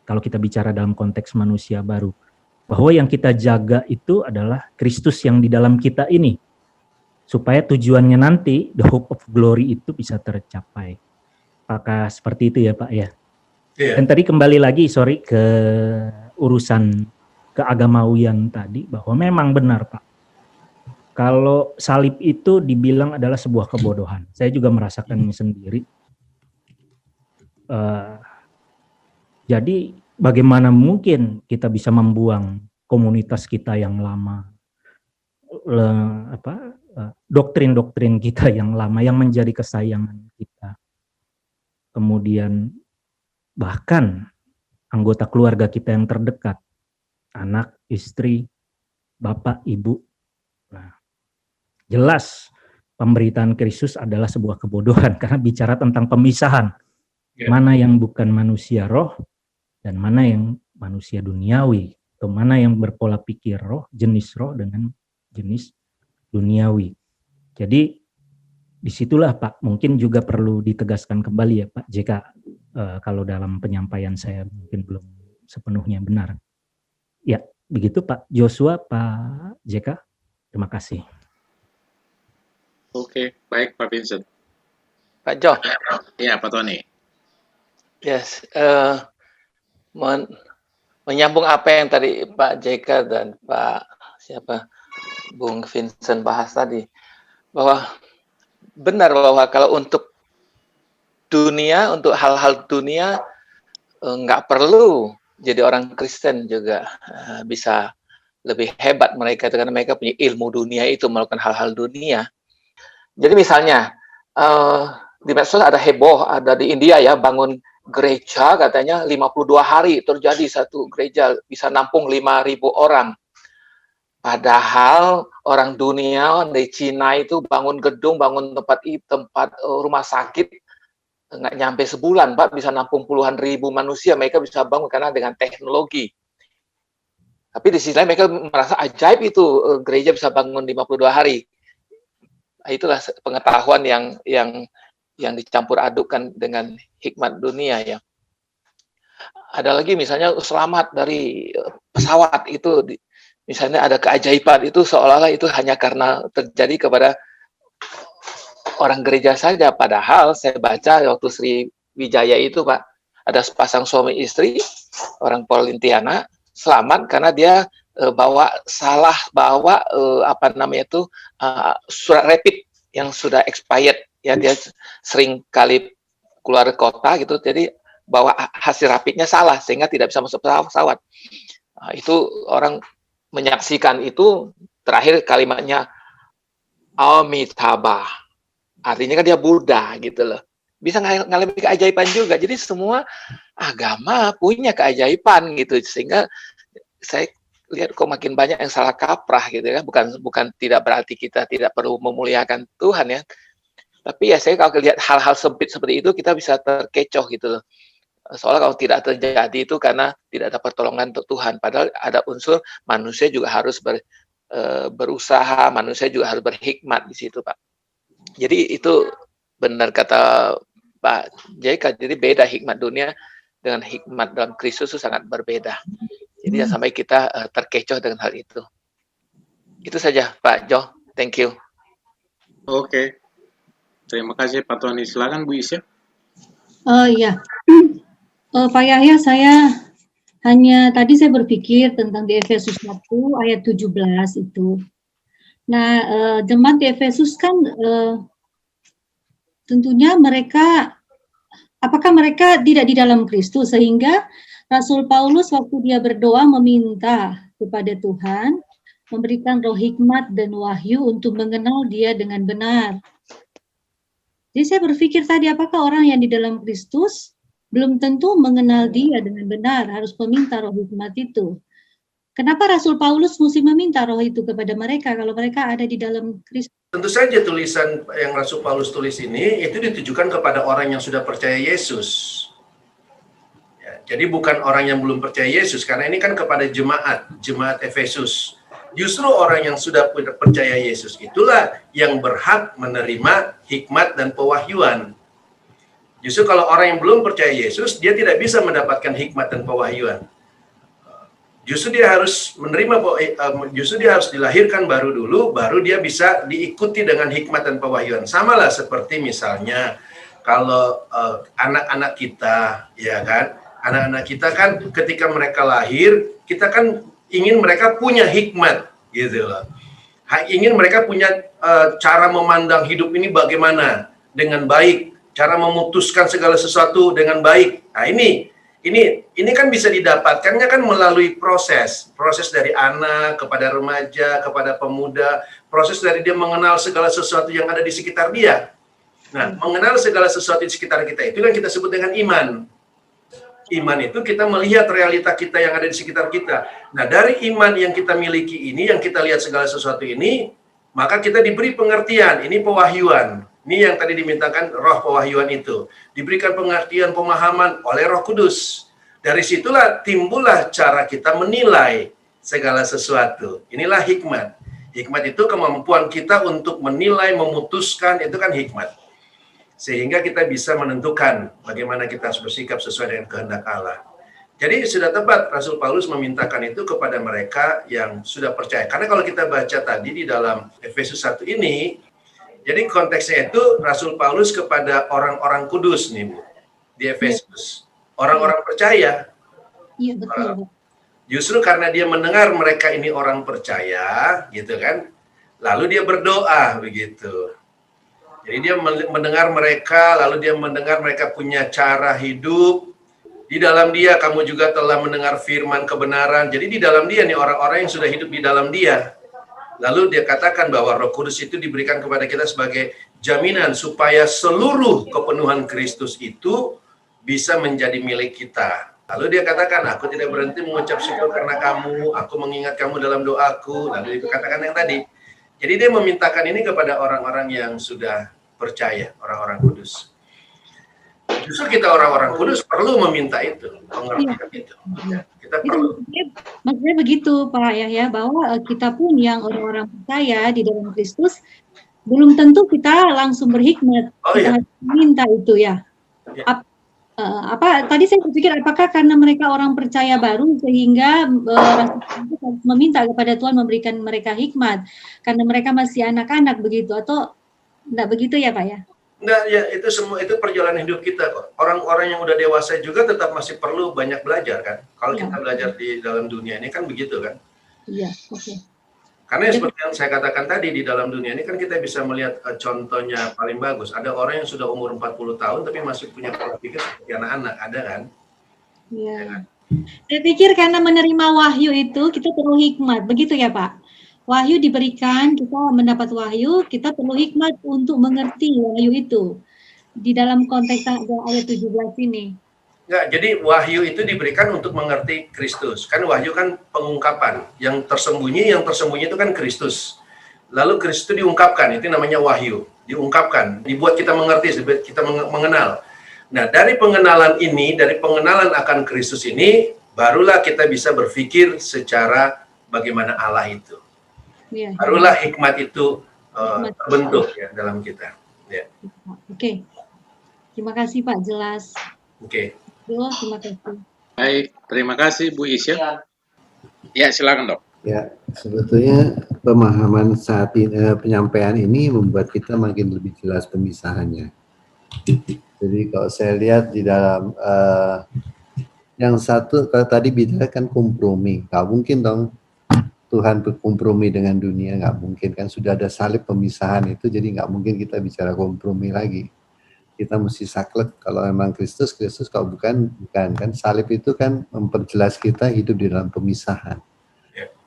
Kalau kita bicara dalam konteks manusia baru, bahwa yang kita jaga itu adalah Kristus yang di dalam kita ini, supaya tujuannya nanti the hope of glory itu bisa tercapai. Apakah seperti itu ya Pak ya? Yeah. Dan tadi kembali lagi ke urusan keagamawian tadi, bahwa memang benar Pak, kalau salib itu dibilang adalah sebuah kebodohan. Saya juga merasakannya sendiri. Jadi bagaimana mungkin kita bisa membuang komunitas kita yang lama, doktrin-doktrin kita yang lama yang menjadi kesayangan kita. Kemudian bahkan anggota keluarga kita yang terdekat, anak, istri, bapak, ibu. Nah, jelas pemberitaan Kristus adalah sebuah kebodohan karena bicara tentang pemisahan. mana yang bukan manusia roh dan mana yang manusia duniawi, atau mana yang berpola pikir roh, jenis roh dengan jenis duniawi. Jadi disitulah Pak, mungkin juga perlu ditegaskan kembali ya Pak JK, kalau dalam penyampaian saya mungkin belum sepenuhnya benar. Ya, begitu Pak Joshua, Pak JK, terima kasih. Oke, baik Pak Vincent. Pak Jo. Ya, Pak Tony. Yes, menyambung apa yang tadi Pak JK dan Pak Bung Vincent bahas tadi, bahwa benar bahwa kalau untuk dunia, untuk hal-hal dunia, nggak perlu jadi orang Kristen juga bisa lebih hebat mereka itu, karena mereka punya ilmu dunia itu, melakukan hal-hal dunia. Jadi misalnya di medsos ada heboh, ada di India ya, bangun gereja katanya 52 hari terjadi satu gereja bisa nampung 5.000 orang. Padahal orang dunia di Cina itu bangun gedung, bangun tempat rumah sakit nggak nyampe sebulan, Pak, bisa nampung puluhan ribu manusia. Mereka bisa bangun karena dengan teknologi. Tapi di sisi lain mereka merasa ajaib itu gereja bisa bangun 52 hari. Nah, itulah pengetahuan yang dicampur adukkan dengan hikmat dunia ya. Ada lagi misalnya selamat dari pesawat itu, misalnya ada keajaiban itu seolah-olah itu hanya karena terjadi kepada orang gereja saja. Padahal saya baca waktu Sriwijaya itu Pak, ada sepasang suami istri orang Polintiana selamat karena dia salah bawa surat rapid yang sudah expired ya, dia sering kali keluar kota gitu, jadi bawa hasil rapidnya salah sehingga tidak bisa masuk pesawat. Nah, itu orang menyaksikan itu, terakhir kalimatnya Amitabha, artinya kan dia Buddha gitu loh, bisa ngalami keajaiban juga. Jadi semua agama punya keajaiban gitu, sehingga saya lihat kok makin banyak yang salah kaprah gitu ya. Bukan tidak berarti kita tidak perlu memuliakan Tuhan ya, tapi ya saya kalau lihat hal-hal sempit seperti itu kita bisa terkecoh gitu loh. Soalnya kalau tidak terjadi itu karena tidak ada pertolongan untuk Tuhan, padahal ada unsur manusia juga harus berusaha, manusia juga harus berhikmat di situ Pak. Jadi itu benar kata Pak JK, jadi beda hikmat dunia dengan hikmat dalam Kristus itu sangat berbeda. Jadi jangan sampai kita terkecoh dengan hal itu. Itu saja Pak Jo, thank you. Oke, terima kasih Pak Tony. Silakan Bu Isya. Iya, Pak Yahya, tadi saya berpikir tentang di Efesus 1 ayat 17 itu. Nah, jemaat di Efesus kan tentunya apakah mereka tidak di dalam Kristus, sehingga Rasul Paulus waktu dia berdoa meminta kepada Tuhan memberikan roh hikmat dan wahyu untuk mengenal dia dengan benar. Jadi saya berpikir tadi, apakah orang yang di dalam Kristus belum tentu mengenal dia dengan benar, harus meminta roh hikmat itu. Kenapa Rasul Paulus mesti meminta roh itu kepada mereka kalau mereka ada di dalam Kristus? Tentu saja tulisan yang Rasul Paulus tulis ini itu ditujukan kepada orang yang sudah percaya Yesus. Ya, jadi bukan orang yang belum percaya Yesus, karena ini kan kepada jemaat Efesus. Justru orang yang sudah percaya Yesus itulah yang berhak menerima hikmat dan pewahyuan. Justru kalau orang yang belum percaya Yesus, dia tidak bisa mendapatkan hikmat dan pewahyuan. Justru dia harus justru dia harus dilahirkan baru dulu, baru dia bisa diikuti dengan hikmat dan pewahyuan. Samalah seperti misalnya kalau anak-anak kita, ya kan, anak-anak kita kan ketika mereka lahir, kita kan ingin mereka punya hikmat, gitu loh. Ingin mereka punya cara memandang hidup ini bagaimana dengan baik, cara memutuskan segala sesuatu dengan baik. Nah, ini kan bisa didapatkannya kan melalui proses dari anak kepada remaja, kepada pemuda, proses dari dia mengenal segala sesuatu yang ada di sekitar dia. Nah, mengenal segala sesuatu di sekitar kita itu yang kita sebut dengan iman. Iman itu kita melihat realita kita yang ada di sekitar kita. Nah, dari iman yang kita miliki ini, yang kita lihat segala sesuatu ini, maka kita diberi pengertian, ini pewahyuan. Ini yang tadi dimintakan roh pewahyuan itu. Diberikan pengertian, pemahaman oleh Roh Kudus. Dari situlah timbullah cara kita menilai segala sesuatu. Inilah hikmat. Hikmat itu kemampuan kita untuk menilai, memutuskan, itu kan hikmat. Sehingga kita bisa menentukan bagaimana kita harus bersikap sesuai dengan kehendak Allah. Jadi sudah tepat Rasul Paulus memintakan itu kepada mereka yang sudah percaya. Karena kalau kita baca tadi di dalam Efesus 1 ini, jadi konteksnya itu Rasul Paulus kepada orang-orang kudus nih Bu, di Efesus. Orang-orang percaya. Iya, betul. Justru karena dia mendengar mereka ini orang percaya, gitu kan, lalu dia berdoa begitu. Jadi dia mendengar mereka, lalu dia mendengar mereka punya cara hidup. Di dalam dia kamu juga telah mendengar firman kebenaran. Jadi di dalam dia nih orang-orang yang sudah hidup di dalam dia. Lalu dia katakan bahwa Roh Kudus itu diberikan kepada kita sebagai jaminan supaya seluruh kepenuhan Kristus itu bisa menjadi milik kita. Lalu dia katakan, aku tidak berhenti mengucap syukur karena kamu, aku mengingat kamu dalam doaku. Lalu dia katakan yang tadi. Jadi dia memintakan ini kepada orang-orang yang sudah percaya, orang-orang kudus. Justru kita orang-orang kudus perlu meminta itu, pengertian itu. Kita perlu. Maksudnya begitu Pak Yahya, bahwa kita pun yang orang-orang percaya di dalam Kristus, belum tentu kita langsung berhikmat. Kita harus minta itu ya. Tadi saya berpikir apakah karena mereka orang percaya baru sehingga Rasul harus meminta kepada Tuhan memberikan mereka hikmat karena mereka masih anak-anak begitu, atau enggak begitu ya Pak ya? Enggak, ya itu semua itu perjalanan hidup kita kok. Orang-orang yang udah dewasa juga tetap masih perlu banyak belajar kan. Kalau kita belajar di dalam dunia ini kan begitu kan. Iya, oke. Karena seperti yang saya katakan tadi, di dalam dunia ini kan kita bisa melihat contohnya paling bagus. Ada orang yang sudah umur 40 tahun tapi masih punya pola pikir seperti anak-anak, ada kan? Iya. Ya. Saya pikir karena menerima wahyu itu kita perlu hikmat, begitu ya Pak? Wahyu diberikan, kita mendapat wahyu, kita perlu hikmat untuk mengerti wahyu itu. Di dalam konteks ayat 17 ini. Enggak, jadi wahyu itu diberikan untuk mengerti Kristus. Kan wahyu kan pengungkapan. Yang tersembunyi itu kan Kristus. Lalu Kristus itu diungkapkan, itu namanya wahyu. Diungkapkan, dibuat kita mengerti, kita mengenal. Nah, dari pengenalan ini, dari pengenalan akan Kristus ini, barulah kita bisa berpikir secara bagaimana Allah itu. Ya. Barulah hikmat itu terbentuk ya dalam kita. Ya. Oke. Terima kasih Pak, jelas. Oke. Terima kasih. Baik, terima kasih Bu Isya. Ya, silakan Dok. Ya, sebetulnya pemahaman saat ini, penyampaian ini membuat kita makin lebih jelas pemisahannya. Jadi kalau saya lihat di dalam yang satu, kalau tadi bicara kan kompromi, nggak mungkin dong Tuhan berkompromi dengan dunia, nggak mungkin kan, sudah ada salib pemisahan itu, jadi nggak mungkin kita bicara kompromi lagi. Kita mesti saklek, kalau memang Kristus, kalau bukan kan. Salib itu kan memperjelas kita hidup di dalam pemisahan.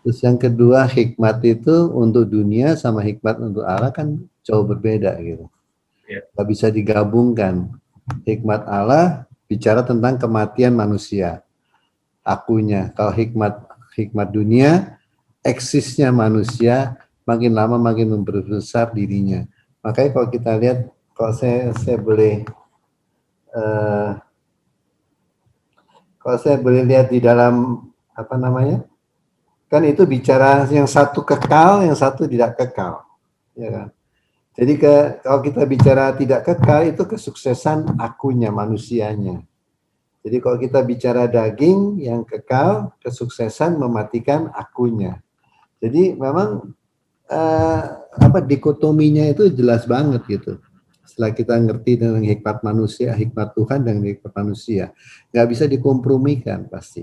Terus yang kedua, hikmat itu untuk dunia sama hikmat untuk Allah kan jauh berbeda gitu. Nggak bisa digabungkan. Hikmat Allah bicara tentang kematian manusia, akunya. Kalau hikmat dunia, eksisnya manusia, makin lama makin memperbesar dirinya. Makanya kalau kita lihat, kalau saya boleh lihat di dalam apa namanya, kan itu bicara yang satu kekal, yang satu tidak kekal, ya kan? Jadi kalau kita bicara tidak kekal itu kesuksesan akunya, manusianya. Jadi kalau kita bicara daging yang kekal, kesuksesan mematikan akunya. Jadi memang dikotominya itu jelas banget gitu. Setelah kita ngerti tentang hikmat manusia, hikmat Tuhan dan hikmat manusia, nggak bisa dikompromikan pasti.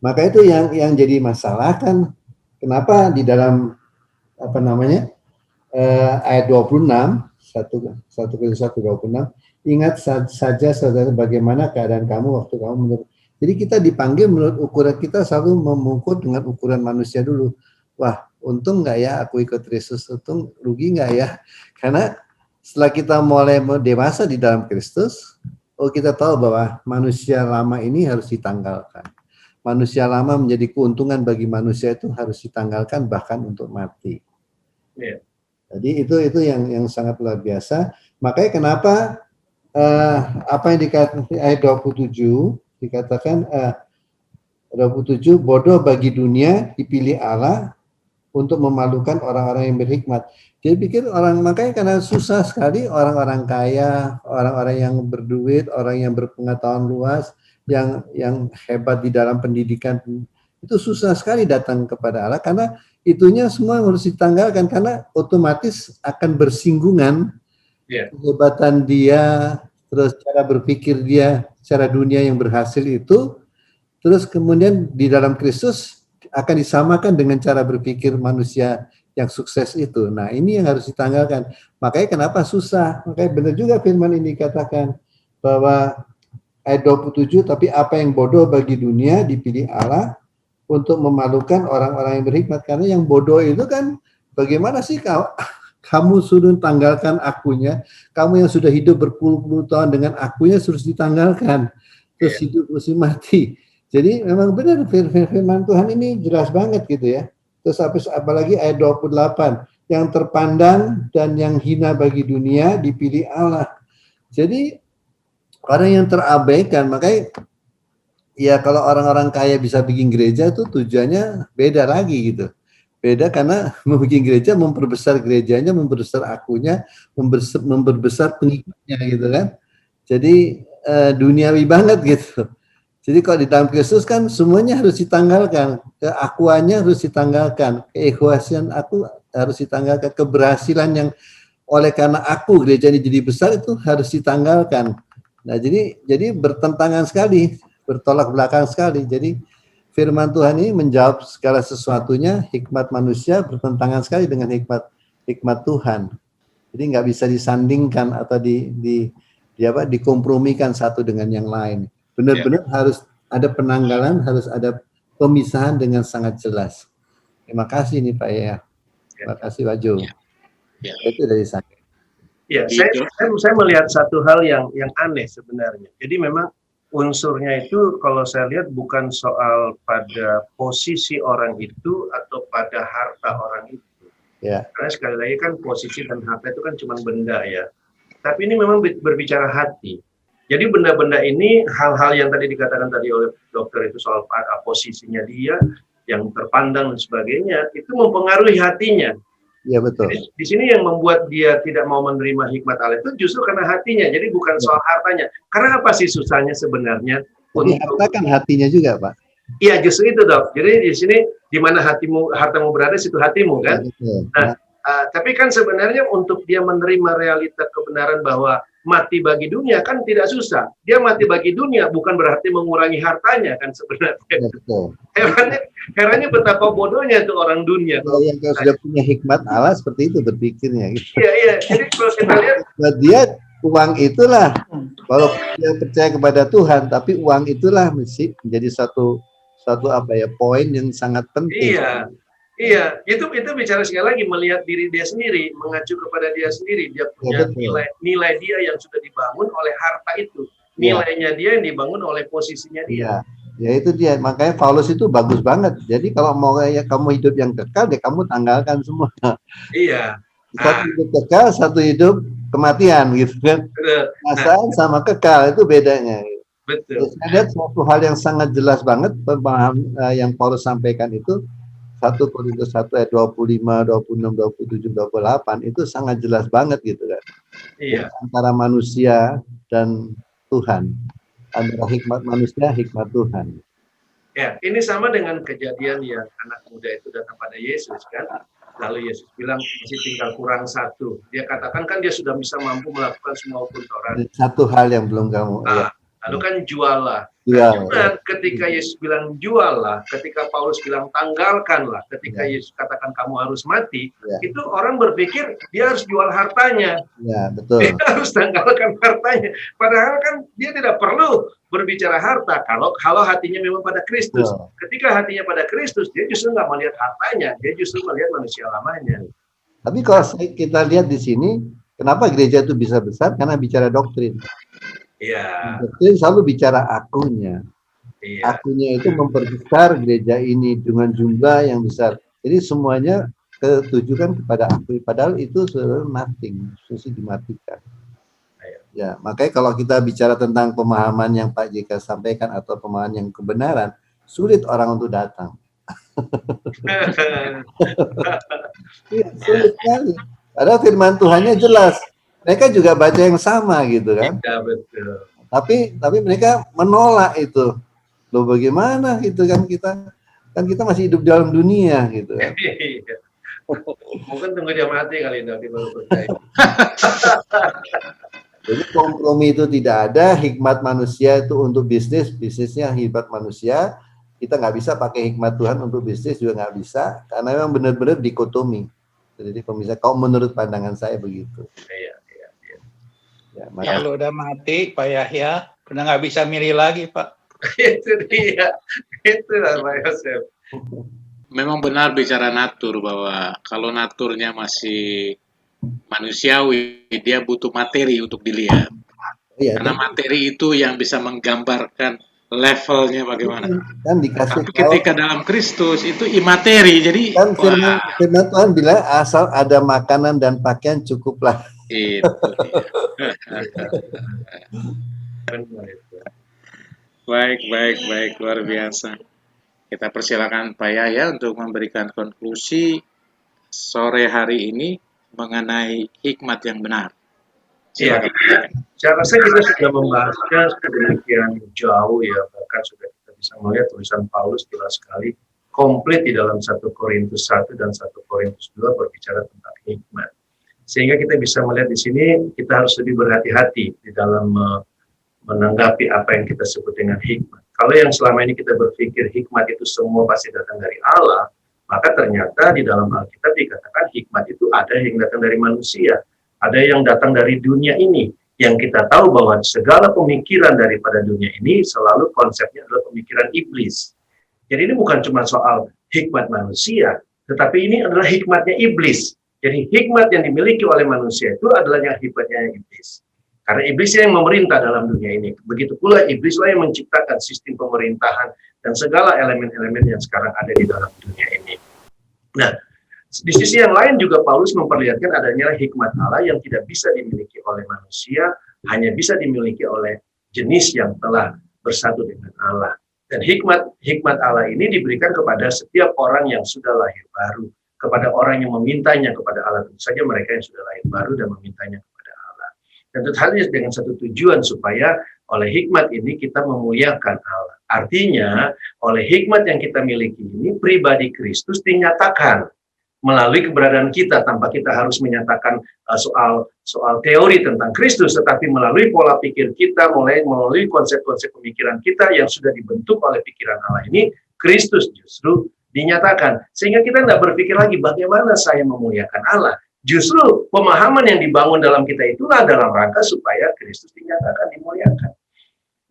Maka itu yang jadi masalah kan, kenapa di dalam apa namanya ayat 26, 1 Korintus 1:26, ingat saja saudara bagaimana keadaan kamu waktu kamu menurut. Jadi kita dipanggil menurut ukuran, kita selalu mengukur dengan ukuran manusia dulu. Wah, untung nggak ya aku ikut Kristus, untung rugi nggak ya? Karena setelah kita mulai dewasa di dalam Kristus, kita tahu bahwa manusia lama ini harus ditanggalkan. Manusia lama menjadi keuntungan bagi manusia itu harus ditanggalkan bahkan untuk mati. Jadi itu yang sangat luar biasa. Makanya kenapa apa yang dikatakan ayat 27 dikatakan 27 bodoh bagi dunia dipilih Allah untuk memalukan orang-orang yang berhikmat. Dia pikir makanya karena susah sekali orang-orang kaya, orang-orang yang berduit, orang yang berpengetahuan luas, yang hebat di dalam pendidikan, itu susah sekali datang kepada Allah karena itunya semua harus ditanggalkan karena otomatis akan bersinggungan kehebatan dia, terus cara berpikir dia, cara dunia yang berhasil itu, terus kemudian di dalam Kristus akan disamakan dengan cara berpikir manusia yang sukses itu. Nah, ini yang harus ditanggalkan. Makanya kenapa susah? Makanya benar juga firman ini katakan bahwa ayat 27, tapi apa yang bodoh bagi dunia dipilih Allah untuk memalukan orang-orang yang berhikmat. Karena yang bodoh itu kan bagaimana sih kamu suruh tanggalkan akunya, kamu yang sudah hidup berpuluh-puluh tahun dengan akunya suruh ditanggalkan, terus hidup terus mati. Jadi memang benar firman Tuhan ini jelas banget gitu ya. Terus apalagi ayat 28, yang terpandang dan yang hina bagi dunia dipilih Allah. Jadi orang yang terabaikan, makanya ya kalau orang-orang kaya bisa bikin gereja itu tujuannya beda lagi gitu. Beda karena membuat gereja, memperbesar gerejanya, memperbesar akunya, memperbesar pengikutnya gitu kan. Jadi duniawi banget gitu. Jadi kalau di dalam Kristus kan semuanya harus ditanggalkan, keakuannya harus ditanggalkan, keikhlasan aku harus ditanggalkan, keberhasilan yang oleh karena aku gereja ini jadi besar itu harus ditanggalkan. Nah jadi bertentangan sekali, bertolak belakang sekali. Jadi firman Tuhan ini menjawab segala sesuatunya, hikmat manusia bertentangan sekali dengan hikmat Tuhan. Jadi nggak bisa disandingkan atau dikompromikan satu dengan yang lain. Benar-benar harus ada penanggalan, harus ada pemisahan dengan sangat jelas. Terima kasih nih Pak ya. Terima kasih Pak Jo. Itu dari saya. Ya, saya melihat satu hal yang aneh sebenarnya. Jadi memang unsurnya itu kalau saya lihat bukan soal pada posisi orang itu atau pada harta orang itu. Ya. Karena sekali lagi kan posisi dan harta itu kan cuma benda ya. Tapi ini memang berbicara hati. Jadi benda-benda ini, hal-hal yang tadi dikatakan tadi oleh dokter itu soal posisinya dia, yang terpandang dan sebagainya, itu mempengaruhi hatinya. Iya betul. Jadi, di sini yang membuat dia tidak mau menerima hikmat Allah itu justru karena hatinya, jadi bukan soal hartanya. Karena apa sih susahnya sebenarnya? Jadi harta kan hatinya juga Pak. Iya justru itu dok. Jadi di sini di mana hartamu berada, situ hatimu kan. Nah, tapi kan sebenarnya untuk dia menerima realita kebenaran bahwa mati bagi dunia kan tidak susah. Dia mati bagi dunia bukan berarti mengurangi hartanya kan sebenarnya. Herannya betapa bodohnya itu orang dunia. Kalau yang sudah punya hikmat Allah seperti itu berpikirnya. Gitu. Iya. Jadi kalau kita lihat, buat dia uang itulah, kalau dia percaya kepada Tuhan, tapi uang itulah mesti menjadi satu poin yang sangat penting. Iya, itu bicara sekali lagi melihat diri dia sendiri, mengacu kepada dia sendiri, dia punya nilai dia yang sudah dibangun oleh harta itu, nilainya dia yang dibangun oleh posisinya dia. Ya itu dia, makanya Paulus itu bagus banget. Jadi kalau mau kamu hidup yang kekal, ya kamu tanggalkan semua. Iya. Satu hidup kekal, satu hidup kematian, gitu kan? Perasaan sama kekal itu bedanya. Betul. Saya lihat suatu hal yang sangat jelas banget pemahaman yang Paulus sampaikan itu. 1 Korintus 1 ayat 25, 26, 27, 28 itu sangat jelas banget gitu kan. Iya. Antara manusia dan Tuhan. Antara hikmat manusia, hikmat Tuhan. Ya, ini sama dengan kejadian yang anak muda itu datang pada Yesus kan. Lalu Yesus bilang masih tinggal kurang satu. Dia katakan kan dia sudah bisa mampu melakukan semua kuntoran. Satu hal yang belum kamu. Lalu kan jualah. Nah, ketika Yesus bilang jualah, ketika Paulus bilang tanggalkanlah, ketika Yesus katakan kamu harus mati, itu orang berpikir dia harus jual hartanya. Ya, betul. Dia harus tanggalkan hartanya. Padahal kan dia tidak perlu berbicara harta kalau hatinya memang pada Kristus. Ketika hatinya pada Kristus, dia justru nggak melihat hartanya, dia justru melihat manusia lamanya. Tapi kalau kita lihat di sini, kenapa gereja itu bisa besar? Karena bicara doktrin. Iya. Doktrin selalu bicara akunya. Akunya itu memperbesar gereja ini dengan jumlah yang besar. Jadi semuanya ketujukan kepada aku, padahal itu sebenarnya nothing, mesti dimatikan. Ya, makanya kalau kita bicara tentang pemahaman yang Pak JK sampaikan atau pemahaman yang kebenaran, sulit orang untuk datang. Iya, sulit sekali. Padahal firman Tuhannya jelas. Mereka juga baca yang sama gitu kan. Ya, betul. Tapi mereka menolak itu. Loh bagaimana gitu kan kita masih hidup dalam dunia gitu kan. Mungkin tunggu dia mati kali ini baru percaya. Jadi kompromi itu tidak ada, hikmat manusia itu untuk bisnis, bisnisnya hikmat manusia. Kita nggak bisa pakai hikmat Tuhan untuk bisnis juga nggak bisa, karena memang benar-benar dikotomi. Jadi pemirsa, kalau menurut pandangan saya begitu. Iya. Ya, kalau udah mati Pak Yahya, udah nggak bisa milih lagi Pak. Itu dia, itulah Pak Yosef. Memang benar bicara natur, bahwa kalau naturnya masih manusiawi, dia butuh materi untuk dilihat. Iya, karena materi itu yang bisa menggambarkan levelnya bagaimana. Kan dikasih tapi ketika dalam Kristus itu imateri, jadi kan firman Tuhan bilang asal ada makanan dan pakaian cukuplah. Itu baik, luar biasa. Kita persilakan Pak Yahya untuk memberikan konklusi sore hari ini mengenai hikmat yang benar. Silakan. Ya, saya rasa kita sudah membahasnya sedemikian jauh ya, bahkan sudah kita bisa melihat tulisan Paulus jelas sekali komplit di dalam 1 Korintus 1 dan 1 Korintus 2 berbicara tentang hikmat. Sehingga kita bisa melihat di sini kita harus lebih berhati-hati di dalam menanggapi apa yang kita sebut dengan hikmat. Kalau yang selama ini kita berpikir hikmat itu semua pasti datang dari Allah, maka ternyata di dalam Alkitab dikatakan hikmat itu ada yang datang dari manusia, ada yang datang dari dunia ini. Yang kita tahu bahwa segala pemikiran daripada dunia ini selalu konsepnya adalah pemikiran iblis. Jadi ini bukan cuma soal hikmat manusia, tetapi ini adalah hikmatnya iblis. Jadi hikmat yang dimiliki oleh manusia itu adalah yang hikmatnya iblis. Karena iblis yang memerintah dalam dunia ini. Begitu pula iblislah yang menciptakan sistem pemerintahan dan segala elemen-elemen yang sekarang ada di dalam dunia ini. Nah, di sisi yang lain juga Paulus memperlihatkan adanya hikmat Allah yang tidak bisa dimiliki oleh manusia, hanya bisa dimiliki oleh jenis yang telah bersatu dengan Allah. Dan hikmat Allah ini diberikan kepada setiap orang yang sudah lahir baru, kepada orang yang memintanya kepada Allah. Tentu saja mereka yang sudah lahir baru dan memintanya kepada Allah. Dan tentu saja dengan satu tujuan supaya oleh hikmat ini kita memuliakan Allah. Artinya oleh hikmat yang kita miliki ini pribadi Kristus dinyatakan melalui keberadaan kita tanpa kita harus menyatakan soal teori tentang Kristus, tetapi melalui pola pikir kita, melalui konsep-konsep pemikiran kita yang sudah dibentuk oleh pikiran Allah ini, Kristus justru dinyatakan. Sehingga kita tidak berpikir lagi bagaimana saya memuliakan Allah. Justru pemahaman yang dibangun dalam kita itulah dalam rangka supaya Kristus dinyatakan, dimuliakan.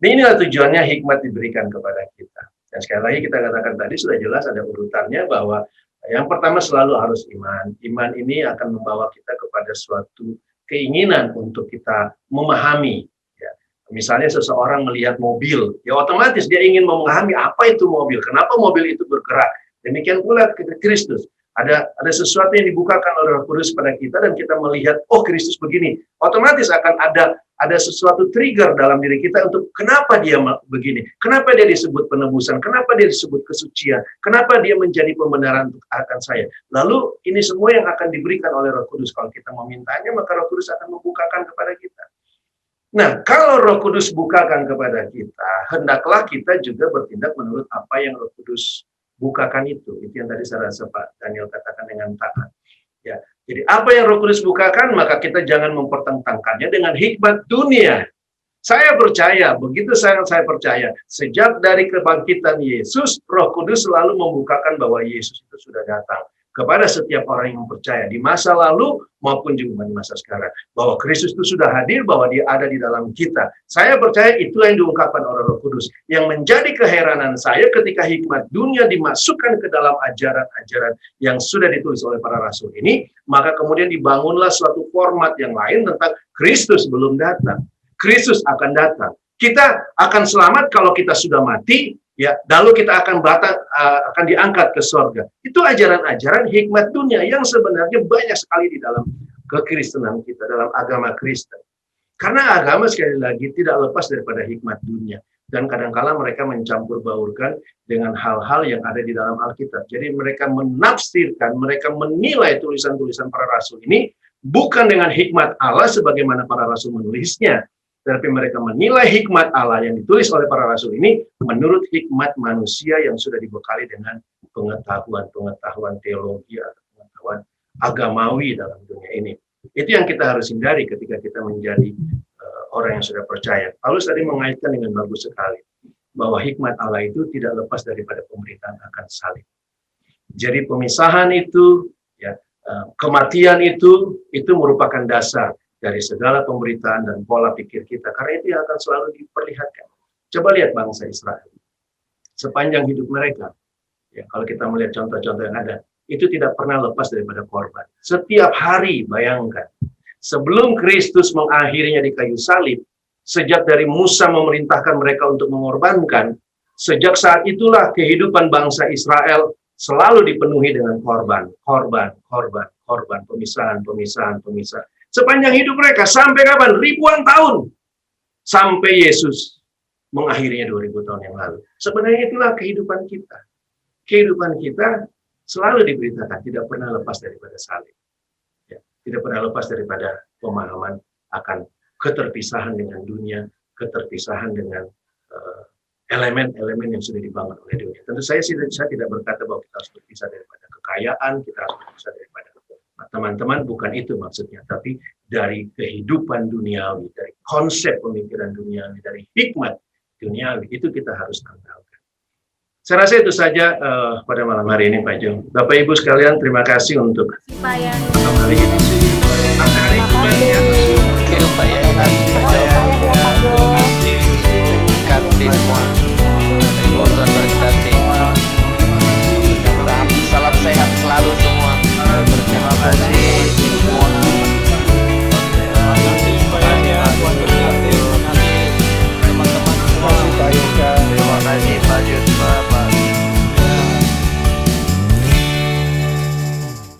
Nah, inilah tujuannya hikmat diberikan kepada kita. Dan sekali lagi kita katakan tadi sudah jelas ada urutannya bahwa yang pertama selalu harus iman. Iman ini akan membawa kita kepada suatu keinginan untuk kita memahami. Ya. Misalnya seseorang melihat mobil, ya otomatis dia ingin memahami apa itu mobil, kenapa mobil itu bergerak. Demikian pula Kristus. Ada sesuatu yang dibukakan oleh Roh Kudus pada kita dan kita melihat, oh Kristus begini. Otomatis akan ada sesuatu trigger dalam diri kita untuk kenapa dia begini, kenapa dia disebut penebusan, kenapa dia disebut kesucian, kenapa dia menjadi pembenaran akan saya. Lalu ini semua yang akan diberikan oleh Roh Kudus. Kalau kita memintanya, maka Roh Kudus akan membukakan kepada kita. Nah, kalau Roh Kudus bukakan kepada kita, hendaklah kita juga bertindak menurut apa yang Roh Kudus bukakan itu. Itu yang tadi saya rasa Pak Daniel katakan dengan taat. Ya, jadi apa yang Roh Kudus bukakan, maka kita jangan mempertentangkannya dengan hikmat dunia. Saya percaya, begitu saya percaya, sejak dari kebangkitan Yesus, Roh Kudus selalu membukakan bahwa Yesus itu sudah datang kepada setiap orang yang percaya di masa lalu maupun juga di masa sekarang, bahwa Kristus itu sudah hadir, bahwa dia ada di dalam kita. Saya percaya itulah yang diungkapkan oleh Roh Kudus. Yang menjadi keheranan saya ketika hikmat dunia dimasukkan ke dalam ajaran-ajaran yang sudah ditulis oleh para rasul ini, maka kemudian dibangunlah suatu format yang lain tentang Kristus belum datang. Kristus akan datang. Kita akan selamat kalau kita sudah mati, Ya, lalu kita akan akan diangkat ke surga. Itu ajaran-ajaran hikmat dunia yang sebenarnya banyak sekali di dalam kekristenan kita, dalam agama Kristen. Karena agama sekali lagi tidak lepas daripada hikmat dunia. Dan kadang-kala mereka mencampur baurkan dengan hal-hal yang ada di dalam Alkitab. Jadi mereka menafsirkan, mereka menilai tulisan-tulisan para rasul ini bukan dengan hikmat Allah sebagaimana para rasul menulisnya. Tapi mereka menilai hikmat Allah yang ditulis oleh para rasul ini menurut hikmat manusia yang sudah dibekali dengan pengetahuan teologi atau pengetahuan agamawi dalam dunia ini. Itu yang kita harus hindari ketika kita menjadi orang yang sudah percaya. Paulus tadi mengaitkan dengan bagus sekali bahwa hikmat Allah itu tidak lepas daripada pemberitaan akan salib. Jadi pemisahan itu, ya, kematian itu merupakan dasar dari segala pemberitaan dan pola pikir kita. Karena itu yang akan selalu diperlihatkan. Coba lihat bangsa Israel. Sepanjang hidup mereka, ya, kalau kita melihat contoh-contoh yang ada, itu tidak pernah lepas daripada korban. Setiap hari, bayangkan, sebelum Kristus mengakhirinya di kayu salib, sejak dari Musa memerintahkan mereka untuk mengorbankan, sejak saat itulah kehidupan bangsa Israel selalu dipenuhi dengan korban, pemisahan. Sepanjang hidup mereka, sampai kapan? Ribuan tahun. Sampai Yesus mengakhirinya 2000 tahun yang lalu. Sebenarnya itulah kehidupan kita. Kehidupan kita selalu diberitakan, tidak pernah lepas daripada salib. Ya, tidak pernah lepas daripada pemahaman akan keterpisahan dengan dunia, keterpisahan dengan elemen-elemen yang sudah dibangun oleh dunia. Tentu saya tidak berkata bahwa kita harus berpisah daripada kekayaan, kita harus berpisah daripada teman-teman, bukan itu maksudnya, tapi dari kehidupan duniawi, dari konsep pemikiran duniawi, dari hikmat duniawi, itu kita harus tanggalkan. Saya rasa itu saja pada malam hari ini, Pak Jo. Bapak Ibu sekalian, terima kasih untuk hari ini. Terima kasih.